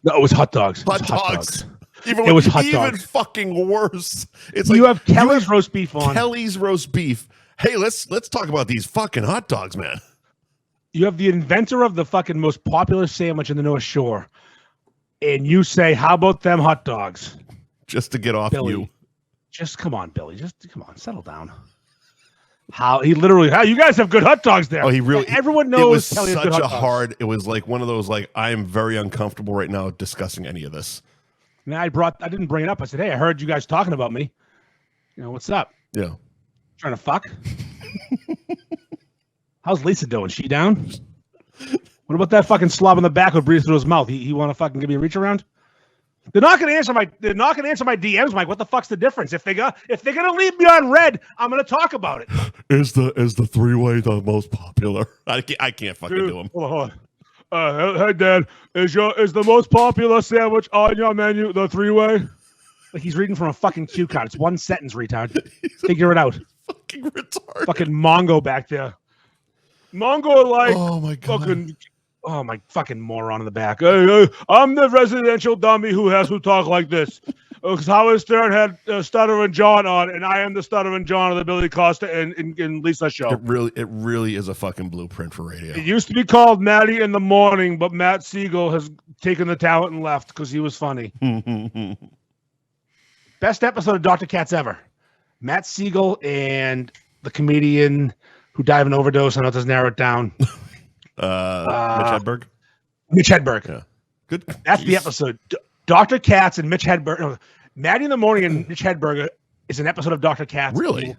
No, it was hot dogs.
Hot dogs. Even
it was hot
even
dogs.
Fucking worse. It's
you
like
have Kelly's roast beef on.
Kelly's roast beef. Hey, let's talk about these fucking hot dogs, man.
You have the inventor of the fucking most popular sandwich in the North Shore, and you say, "How about them hot dogs?"
Just to get off
Billy,
you.
Just come on, Billy. Just come on, settle down. How you guys have good hot dogs there.
Oh, he really.
Everyone knows.
It was
Kelly has
such
good hot
a
dogs.
hard. It was like one of those like I am very uncomfortable right now discussing any of this.
And I didn't bring it up. I said, "Hey, I heard you guys talking about me. What's up?
Yeah.
Trying to fuck? How's Lisa doing? She down? What about that fucking slob in the back who breathes through his mouth? He want to fucking give me a reach around? They're not gonna answer my DMs, Mike. What the fuck's the difference? If they're gonna leave me on red, I'm gonna talk about it.
Is the three-way the most popular? I can't fucking do them.
Hold on. Hey Dad, is the most popular sandwich on your menu the three-way? Like he's reading from a fucking cue card. It's one sentence, retard. Figure it out.
Fucking retard.
Fucking Mongo back there. Mongo like.
Oh my god.
My fucking moron in the back. Hey, I'm the residential dummy who has to talk like this. Because Howard Stern had Stutter and John on, and I am the Stutter and John of the Billy Costa and Lisa show.
It really is a fucking blueprint for radio.
It used to be called Maddie in the Morning, but Matt Siegel has taken the talent and left because he was funny. Best episode of Dr. Katz ever. Matt Siegel and the comedian who died of an overdose. I know it doesn't narrow it down.
Mitch Hedberg.
Mitch Hedberg.
Yeah. Good.
That's the episode. Dr. Katz and Mitch Hedberg. No, Maddie in the Morning and Mitch Hedberg is an episode of Dr. Katz.
Really?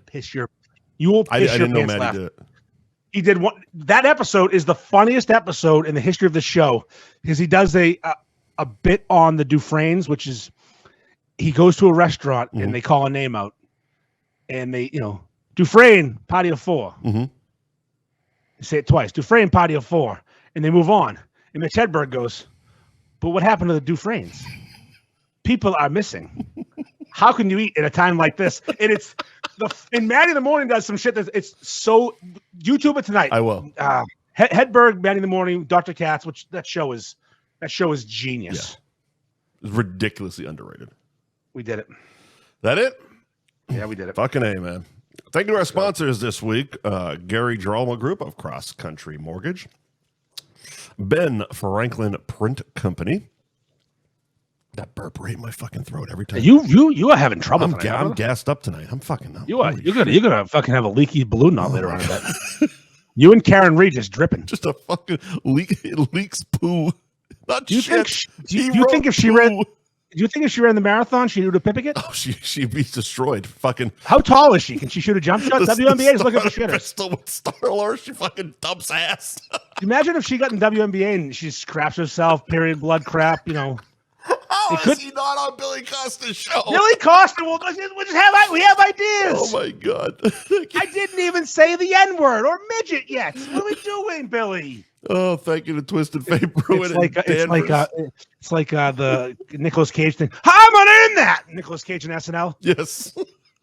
You will piss
I
your
didn't know
pants
Maddie
laugh.
did it.
He did one. That episode is the funniest episode in the history of the show because he does a bit on the Dufresnes, which is he goes to a restaurant and they call a name out, and they Dufresne, patio 4.
Mm-hmm.
You say it twice. Dufresne, patio 4. And they move on. And Mitch Hedberg goes, but what happened to the Dufresnes? People are missing. How can you eat at a time like this? And and Maddie in the Morning does some shit it's so YouTube it tonight.
I will.
Hedberg, Maddie in the Morning, Dr. Katz, which that show is genius.
Yeah. It's ridiculously underrated.
We did it.
That it?
Yeah, we did it.
Fucking A, man. Thank you to our sponsors this week, Gary Girolamo Group of Cross Country Mortgage, Ben Franklin Print Company. That burp right in my fucking throat every time.
You are having trouble tonight.
I'm gassed up tonight. I'm fucking up.
You're gonna fucking have a leaky balloon on later on. I bet. You and Karen Reed just dripping.
Just a fucking leaks poo. Not
do you
shit.
Do you think if she ran the marathon, she'd do a Pipiget?
Oh, she'd be destroyed. Fucking.
How tall is she? Can she shoot a jump shot? WNBA is looking for shitters.
Crystal with Starlord, she fucking dumps ass.
Imagine if she got in WNBA and she scraps herself, period blood crap,
How is he not on Billy Costa's show?
Billy Costa we have ideas.
Oh my God.
I didn't even say the N-word or midget yet. What are we doing, Billy?
Oh, thank you to Twisted Fate Brewing.
It's like the Nicolas Cage thing. How am I not in that? Nicolas Cage and SNL.
Yes.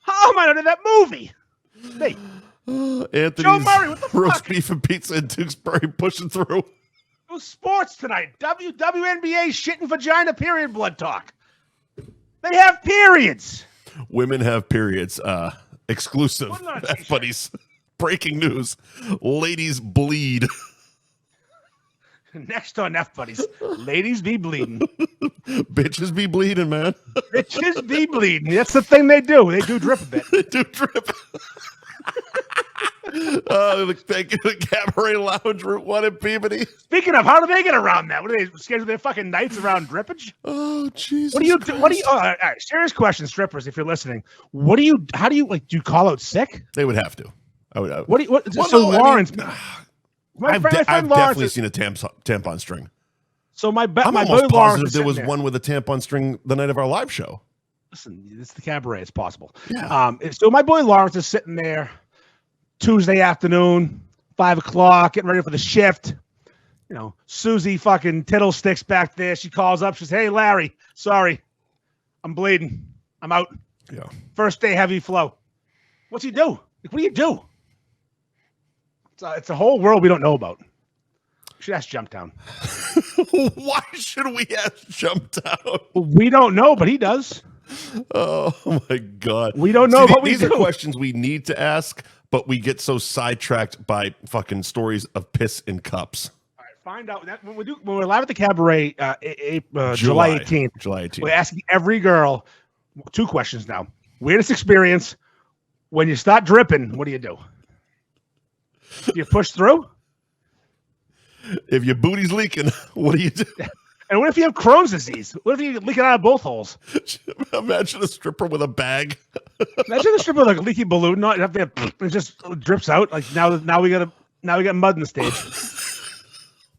How am I not in that movie? Hey,
Anthony's
Joe Murray, what the
roast
fuck?
beef and pizza in Tewksbury pushing through.
It was sports tonight. WNBA shit and vagina period blood talk. They have periods.
Women have periods. Exclusive. Buddies. Breaking news. Ladies bleed.
Next on F Buddies. Ladies be bleeding.
Bitches be bleeding, man.
Bitches be bleeding. That's the thing they do. They do drip a bit.
They do drip. Thank you to Cabaret Lounge, Route 1 in Peabody.
Speaking of, how do they get around that? What do they schedule their fucking nights around drippage?
Oh, Jesus.
What do you do? All right, serious question, strippers, if you're listening. How do you call out sick?
They would have to.
Lawrence.
I've definitely seen a tampon string.
So my
I'm
my
almost
boy Lawrence
positive there was one with a tampon string the night of our live show.
Listen, it's the Cabaret. It's possible.
Yeah.
So my boy Lawrence is sitting there Tuesday afternoon, 5:00, getting ready for the shift. Susie fucking tittle sticks back there. She calls up. She says, "Hey, Larry, sorry, I'm bleeding. I'm out.
Yeah.
First day heavy flow." What's he do? What do you do? It's a whole world we don't know about. We should ask Jumptown.
Why should we ask Jumptown?
We don't know, but he does.
Oh my God.
We don't know what we do.
These are questions we need to ask, but we get so sidetracked by fucking stories of piss in cups.
All right, find out that when we're live at the Cabaret, July 18th.
July 18th.
We're asking every girl 2 questions now. Weirdest experience. When you start dripping, what do? Do you push through?
If your booty's leaking, what do you do?
And what if you have Crohn's disease? What if you leak it out of both holes?
Imagine a stripper with a bag.
Imagine a stripper with like a leaky balloon. Not it just drips out. Like now we got mud in the stage.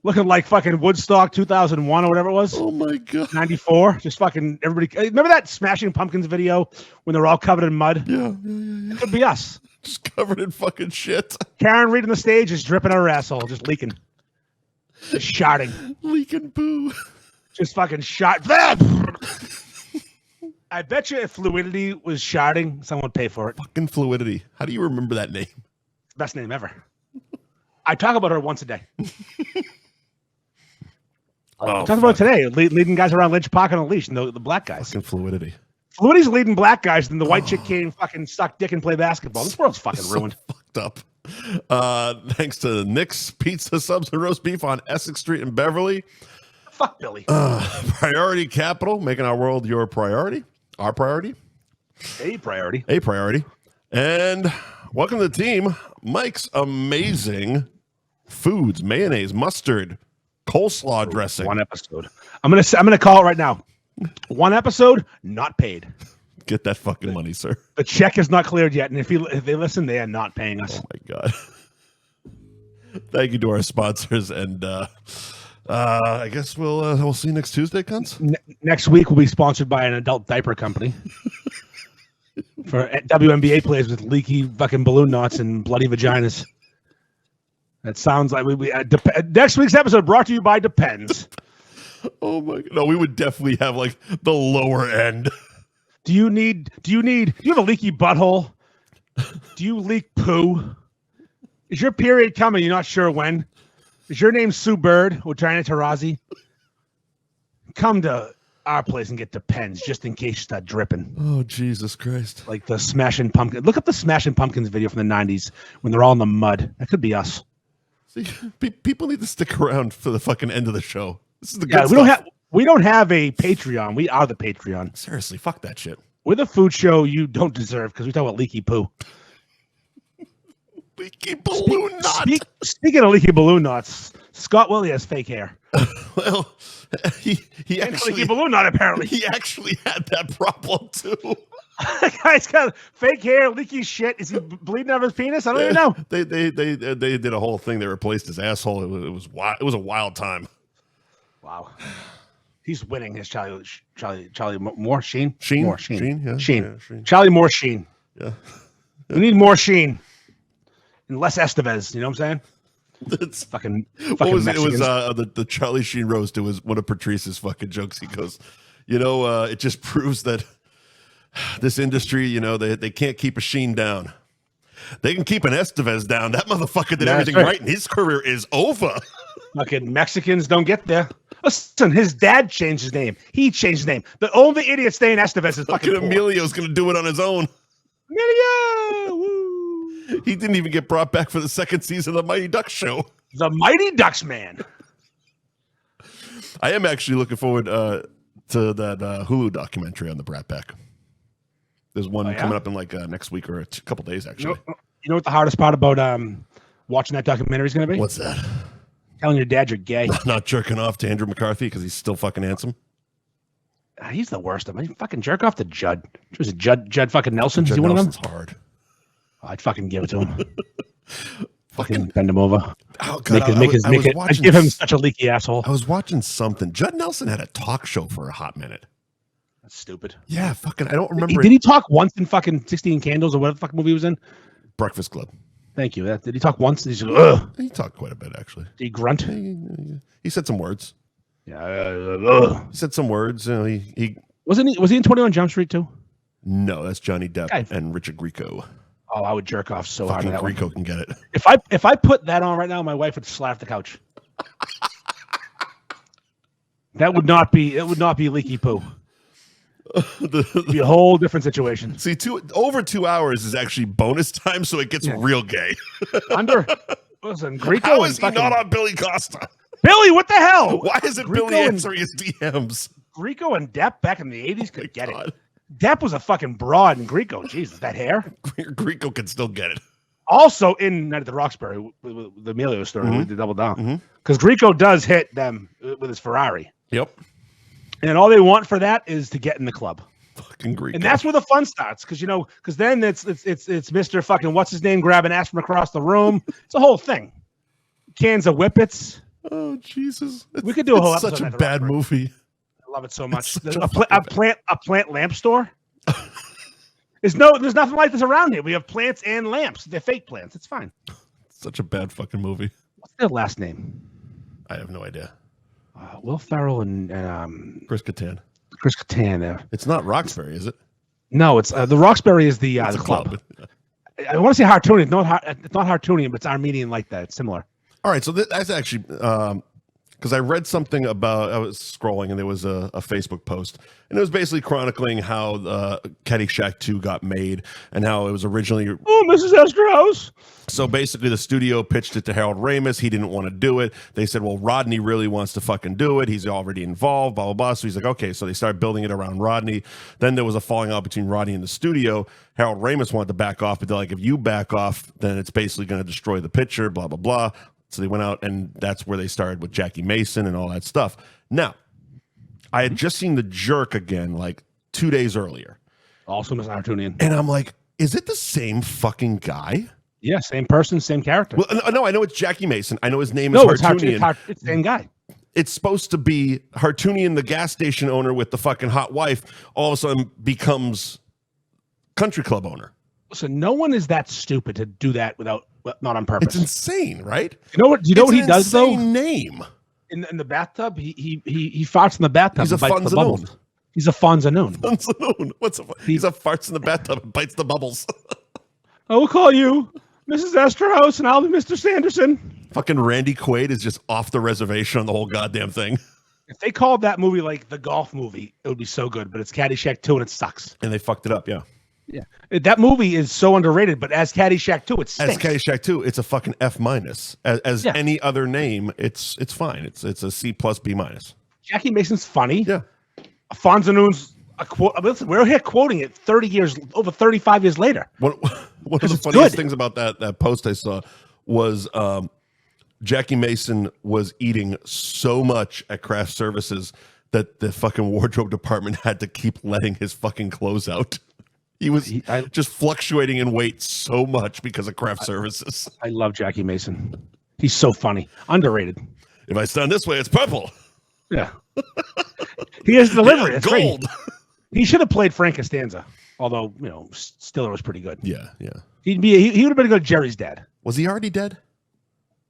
Looking like fucking Woodstock 2001 or whatever it was.
Oh my God.
94. Just fucking everybody. Remember that Smashing Pumpkins video when they're all covered in mud?
Yeah.
It could be us.
Just covered in fucking shit.
Karen Reed on the stage is dripping her asshole, just leaking. Just shotting.
Leaking poo.
Just fucking shot. I bet you if Fluidity was shotting, someone would pay for it.
Fucking Fluidity. How do you remember that name?
Best name ever. I talk about her once a day. Talk about it today. Leading guys around Lynch Park on a leash, the black guys.
Fucking Fluidity.
Fluidity's leading black guys, and the white chick can't fucking suck dick and play basketball. This world's fucking ruined.
So fucked up. Thanks to Nick's Pizza Subs and Roast Beef on Essex Street in Beverly.
Fuck Billy.
Priority Capital, making our world your priority. Our priority.
A priority.
A priority. And welcome to the team, Mike's Amazing Foods, mayonnaise, mustard, coleslaw dressing.
One episode. I'm gonna call it right now. One episode, not paid.
Get that fucking money, sir.
The check is not cleared yet, and if they listen, they are not paying us.
Oh my God. Thank you to our sponsors, and I guess we'll see you next Tuesday, cunts.
Next week we'll be sponsored by an adult diaper company. for WNBA players with leaky fucking balloon knots and bloody vaginas. That sounds like next week's episode brought to you by Depends.
Oh my god! No, we would definitely have like the lower end.
Do you have a leaky butthole? Do you leak poo? Is your period coming? You're not sure when? Is your name Sue Bird or China Tarazi? Come to our place and get Depends just in case you start dripping.
Oh, Jesus Christ.
Like the Smashing Pumpkins. Look up the Smashing Pumpkins video from the 90s when they're all in the mud. That could be us.
See, people need to stick around for the fucking end of the show. This is the good stuff.
We don't have a Patreon. We are the Patreon.
Seriously, fuck that shit.
We're the food show you don't deserve because we talk about leaky poo.
Leaky balloon knot.
Speaking of leaky balloon knots, Scott Willie has fake hair.
Well, he actually
leaky balloon knot apparently.
He actually had that problem too.
That guy's got fake hair, leaky shit. Is he bleeding out of his penis? I don't even know.
They did a whole thing. They replaced his asshole. It was wild. It was a wild time.
Wow. He's winning his Charlie Moore Sheen.
Sheen?
Moore Sheen.
Yeah.
Sheen.
Yeah, Sheen.
Charlie Moore Sheen.
Yeah.
We need more Sheen. And less Estevez. You know what I'm saying?
It's
fucking
what was it? It
Mexicans.
Was the Charlie Sheen roast. It was one of Patrice's fucking jokes. He goes, it just proves that this industry, they can't keep a Sheen down. They can keep an Estevez down. That motherfucker did everything right, and his career is over.
Fucking Mexicans don't get there. Listen, his dad changed his name. He changed his name. The only idiot staying Estevez is fucking
Emilio's going to do it on his own.
Emilio! Woo!
He didn't even get brought back for the second season of the Mighty Ducks show.
The Mighty Ducks man.
I am actually looking forward to that Hulu documentary on the Brat Pack. There's one coming up in like next week or a couple days, actually.
You know what the hardest part about watching that documentary is going to be?
What's that?
Telling your dad you're gay.
Not jerking off to Andrew McCarthy because he's still fucking handsome.
He's the worst of them. I fucking jerk off to Judd. Was it Judd fucking Nelson?
Judd
Is he one
Nelson's
of them?
hard.
I'd fucking give it to him. Fucking bend him over.
Oh, God,
I'd give him such a leaky asshole.
I was watching something. Judd Nelson had a talk show for a hot minute.
That's stupid.
Yeah, fucking. I don't remember.
Did he talk once in fucking 16 Candles or whatever the fuck movie he was in?
Breakfast Club.
Thank you. Did he talk once? He's like, ugh.
He talked quite a bit, actually.
Did he grunt?
He said some words.
Yeah.
He said some words. He
was he in 21 Jump Street too?
No, that's Johnny Depp and Richard Grieco.
Oh, I would jerk off so hard.
Grieco can get it.
If I put that on right now, my wife would slap the couch. It would not be leaky poo. It'd be a whole different situation.
See, over 2 hours is actually bonus time, so it gets real gay.
Listen, Grieco.
How is he not on Billy Costa?
Billy, what the hell?
Why isn't Billy answering his DMs?
Grieco and Depp back in the 80s could get it. Depp was a fucking broad, and Grieco, Jesus, that hair.
Grieco can still get it.
Also in Night at the Roxbury, with the Emilio story, we did double down. Because Grieco does hit them with his Ferrari.
Yep.
And all they want for that is to get in the club.
Fucking Grieco.
And that's where the fun starts, because then it's Mr. fucking what's his name grabbing ass from across the room. It's a whole thing. Cans of Whippets.
Oh Jesus!
We could do a whole episode.
Such a bad movie.
I love it so much. A plant lamp store. There's nothing like this around here. We have plants and lamps. They're fake plants. It's fine.
Such a bad fucking movie.
What's their last name?
I have no idea.
Will Ferrell and
Chris Kattan.
Chris Kattan.
It's not Roxbury, is it?
No, it's the Roxbury is the club. I want to say Hartunian. It's not Hartunian, but it's Armenian like that. It's similar.
All right, so that's actually because I read something about, I was scrolling and there was a Facebook post, and it was basically chronicling how Caddyshack 2 got made and how it was originally
Mrs. Estrouse.
So basically the studio pitched it to Harold Ramis. He didn't want to do it. They said, well, Rodney really wants to fucking do it. He's already involved, blah, blah, blah. So he's like, okay. So they started building it around Rodney. Then there was a falling out between Rodney and the studio. Harold Ramis wanted to back off, but they're like, if you back off, then it's basically going to destroy the picture, blah, blah, blah. So they went out, and that's where they started with Jackie Mason and all that stuff. Now, I had just seen The Jerk again like 2 days earlier.
Also Mr. Hartunian.
And I'm like, is it the same fucking guy?
Yeah, same person, same character.
Well, no, I know it's Jackie Mason. I know his name is Hartunian.
It's the same guy.
It's supposed to be Hartunian, the gas station owner with the fucking hot wife, all of a sudden becomes country club owner.
Listen, no one is that stupid to do that not on purpose.
It's insane, right?
You know what? Do you know what he does though?
Name
in the bathtub. He farts in the bathtub.
He's a
and bites the
Fonzanoon.
bubbles. He's a Fonzanoon.
He's a farts in the bathtub and bites the bubbles.
I will call you Mrs. Esterhaus, and I'll be Mr. Sanderson.
Fucking Randy Quaid is just off the reservation on the whole goddamn thing.
If they called that movie like the golf movie, it would be so good. But it's Caddyshack 2, and it sucks.
And they fucked it up, yeah.
Yeah, that movie is so underrated. But as Caddyshack 2, it stinks.
As Caddyshack 2, it's a fucking F-. As any other name, it's fine. It's a C+, B-.
Jackie Mason's funny.
Yeah.
Fonzanoon's a quote. Listen, we're here quoting it 35 years later.
One of the funniest things about that post I saw was Jackie Mason was eating so much at craft services that the fucking wardrobe department had to keep letting his fucking clothes out. He was just fluctuating in weight so much because of craft services.
I love Jackie Mason. He's so funny. Underrated.
If I stand this way, it's purple.
Yeah. He has delivery. It's
gold.
Great. He should have played Frank Costanza, although, Stiller was pretty good.
Yeah.
He would have been a good Jerry's dad.
Was he already dead?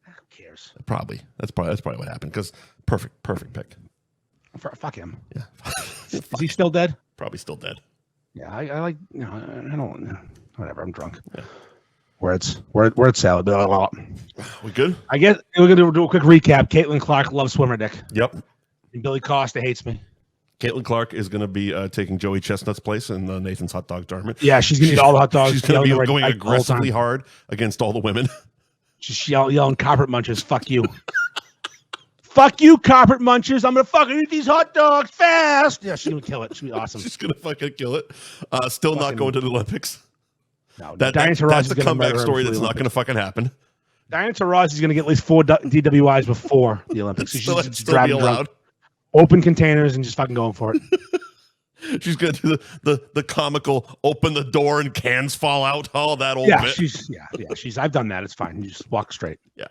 Who cares?
Probably. That's probably what happened, because perfect pick.
Fuck him.
Yeah.
Is he still dead?
Probably still dead.
Yeah, I like, I don't, whatever, I'm drunk. Yeah. Word salad. Blah, blah, blah.
We good?
I guess we're going to do a quick recap. Caitlin Clark loves swimmer dick.
Yep.
And Billy Costa hates me.
Caitlin Clark is going to be taking Joey Chestnut's place in Nathan's hot dog tournament.
Yeah, she's going to eat all the hot dogs.
She's going to be going aggressively hard against all the women.
Just yelling carpet munchers, fuck you. Fuck you, carpet munchers. I'm going to fucking eat these hot dogs fast. Yeah, she's going to kill it. She'll be awesome.
She's going to fucking kill it. Still not going to the Olympics.
No,
that's the comeback story that's not going to fucking happen.
Diana Taurasi is going to get at least 4 DWIs before the Olympics. So she's
still be allowed.
Open containers and just fucking going for it.
She's going to do the comical open the door and cans fall out. All that old bit.
She's I've done that. It's fine. You just walk straight.
Yeah.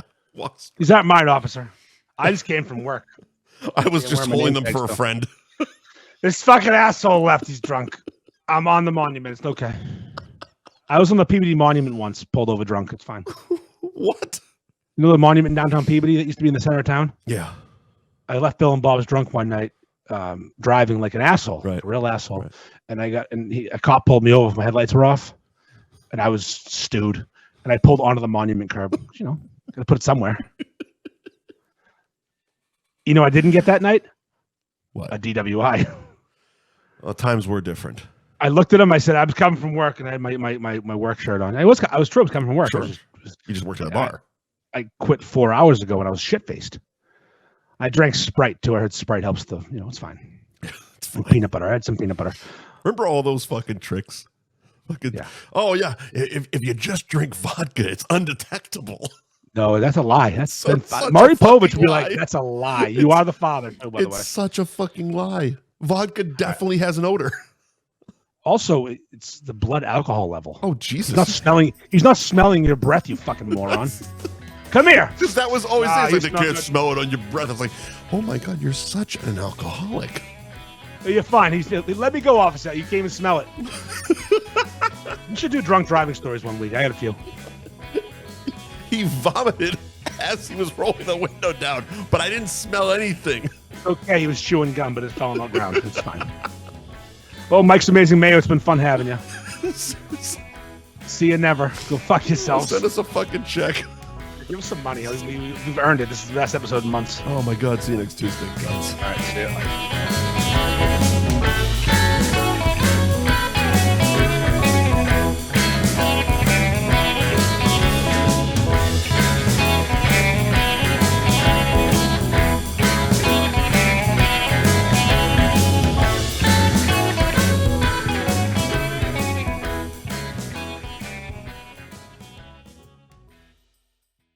He's not mine, officer. I just came from work.
I was just holding them for a friend.
This fucking asshole left. He's drunk. I'm on the monument. It's okay. I was on the Peabody Monument once, pulled over drunk. It's fine.
What?
You know the monument in downtown Peabody that used to be in the center of town?
Yeah.
I left Bill and Bob's drunk one night, driving like an asshole,
right.
A real asshole.
Right.
And a cop pulled me over. My headlights were off, and I was stewed. And I pulled onto the monument curb. Gotta put it somewhere. I didn't get that night?
What?
A DWI.
Well, times were different.
I looked at him. I said, I was coming from work, and I had my work shirt on. I was true. I was coming from work.
Sure. You just worked at a bar.
I quit 4 hours ago when I was shit-faced. I drank Sprite, too. I heard Sprite helps it's fine.
It's fine.
Peanut butter. I had some peanut butter.
Remember all those fucking tricks? Oh, yeah. If you just drink vodka, it's undetectable.
No, that's a lie. That's
such
Maury
a
Povich would be
lie.
like, that's a lie. You are the father, too, by the way.
It's such a fucking lie. Vodka definitely has an odor.
Also, it's the blood alcohol level.
Oh, Jesus.
He's not smelling your breath, you fucking moron. Come here.
Just that was always like, they can't smell it on your breath. It's like, oh my God, you're such an alcoholic.
You're fine. Let me go, officer. You can't even smell it. You should do drunk driving stories one week. I got a few.
He vomited as he was rolling the window down, but I didn't smell anything.
Okay, he was chewing gum, but it fell on the ground. It's fine. Well, Mike's Amazing Mayo, it's been fun having you. See you never. Go fuck yourselves.
Send us a fucking check.
Give us some money. We've earned it. This is the best episode in months.
Oh my God. See you next Tuesday, guys.
All right, see you.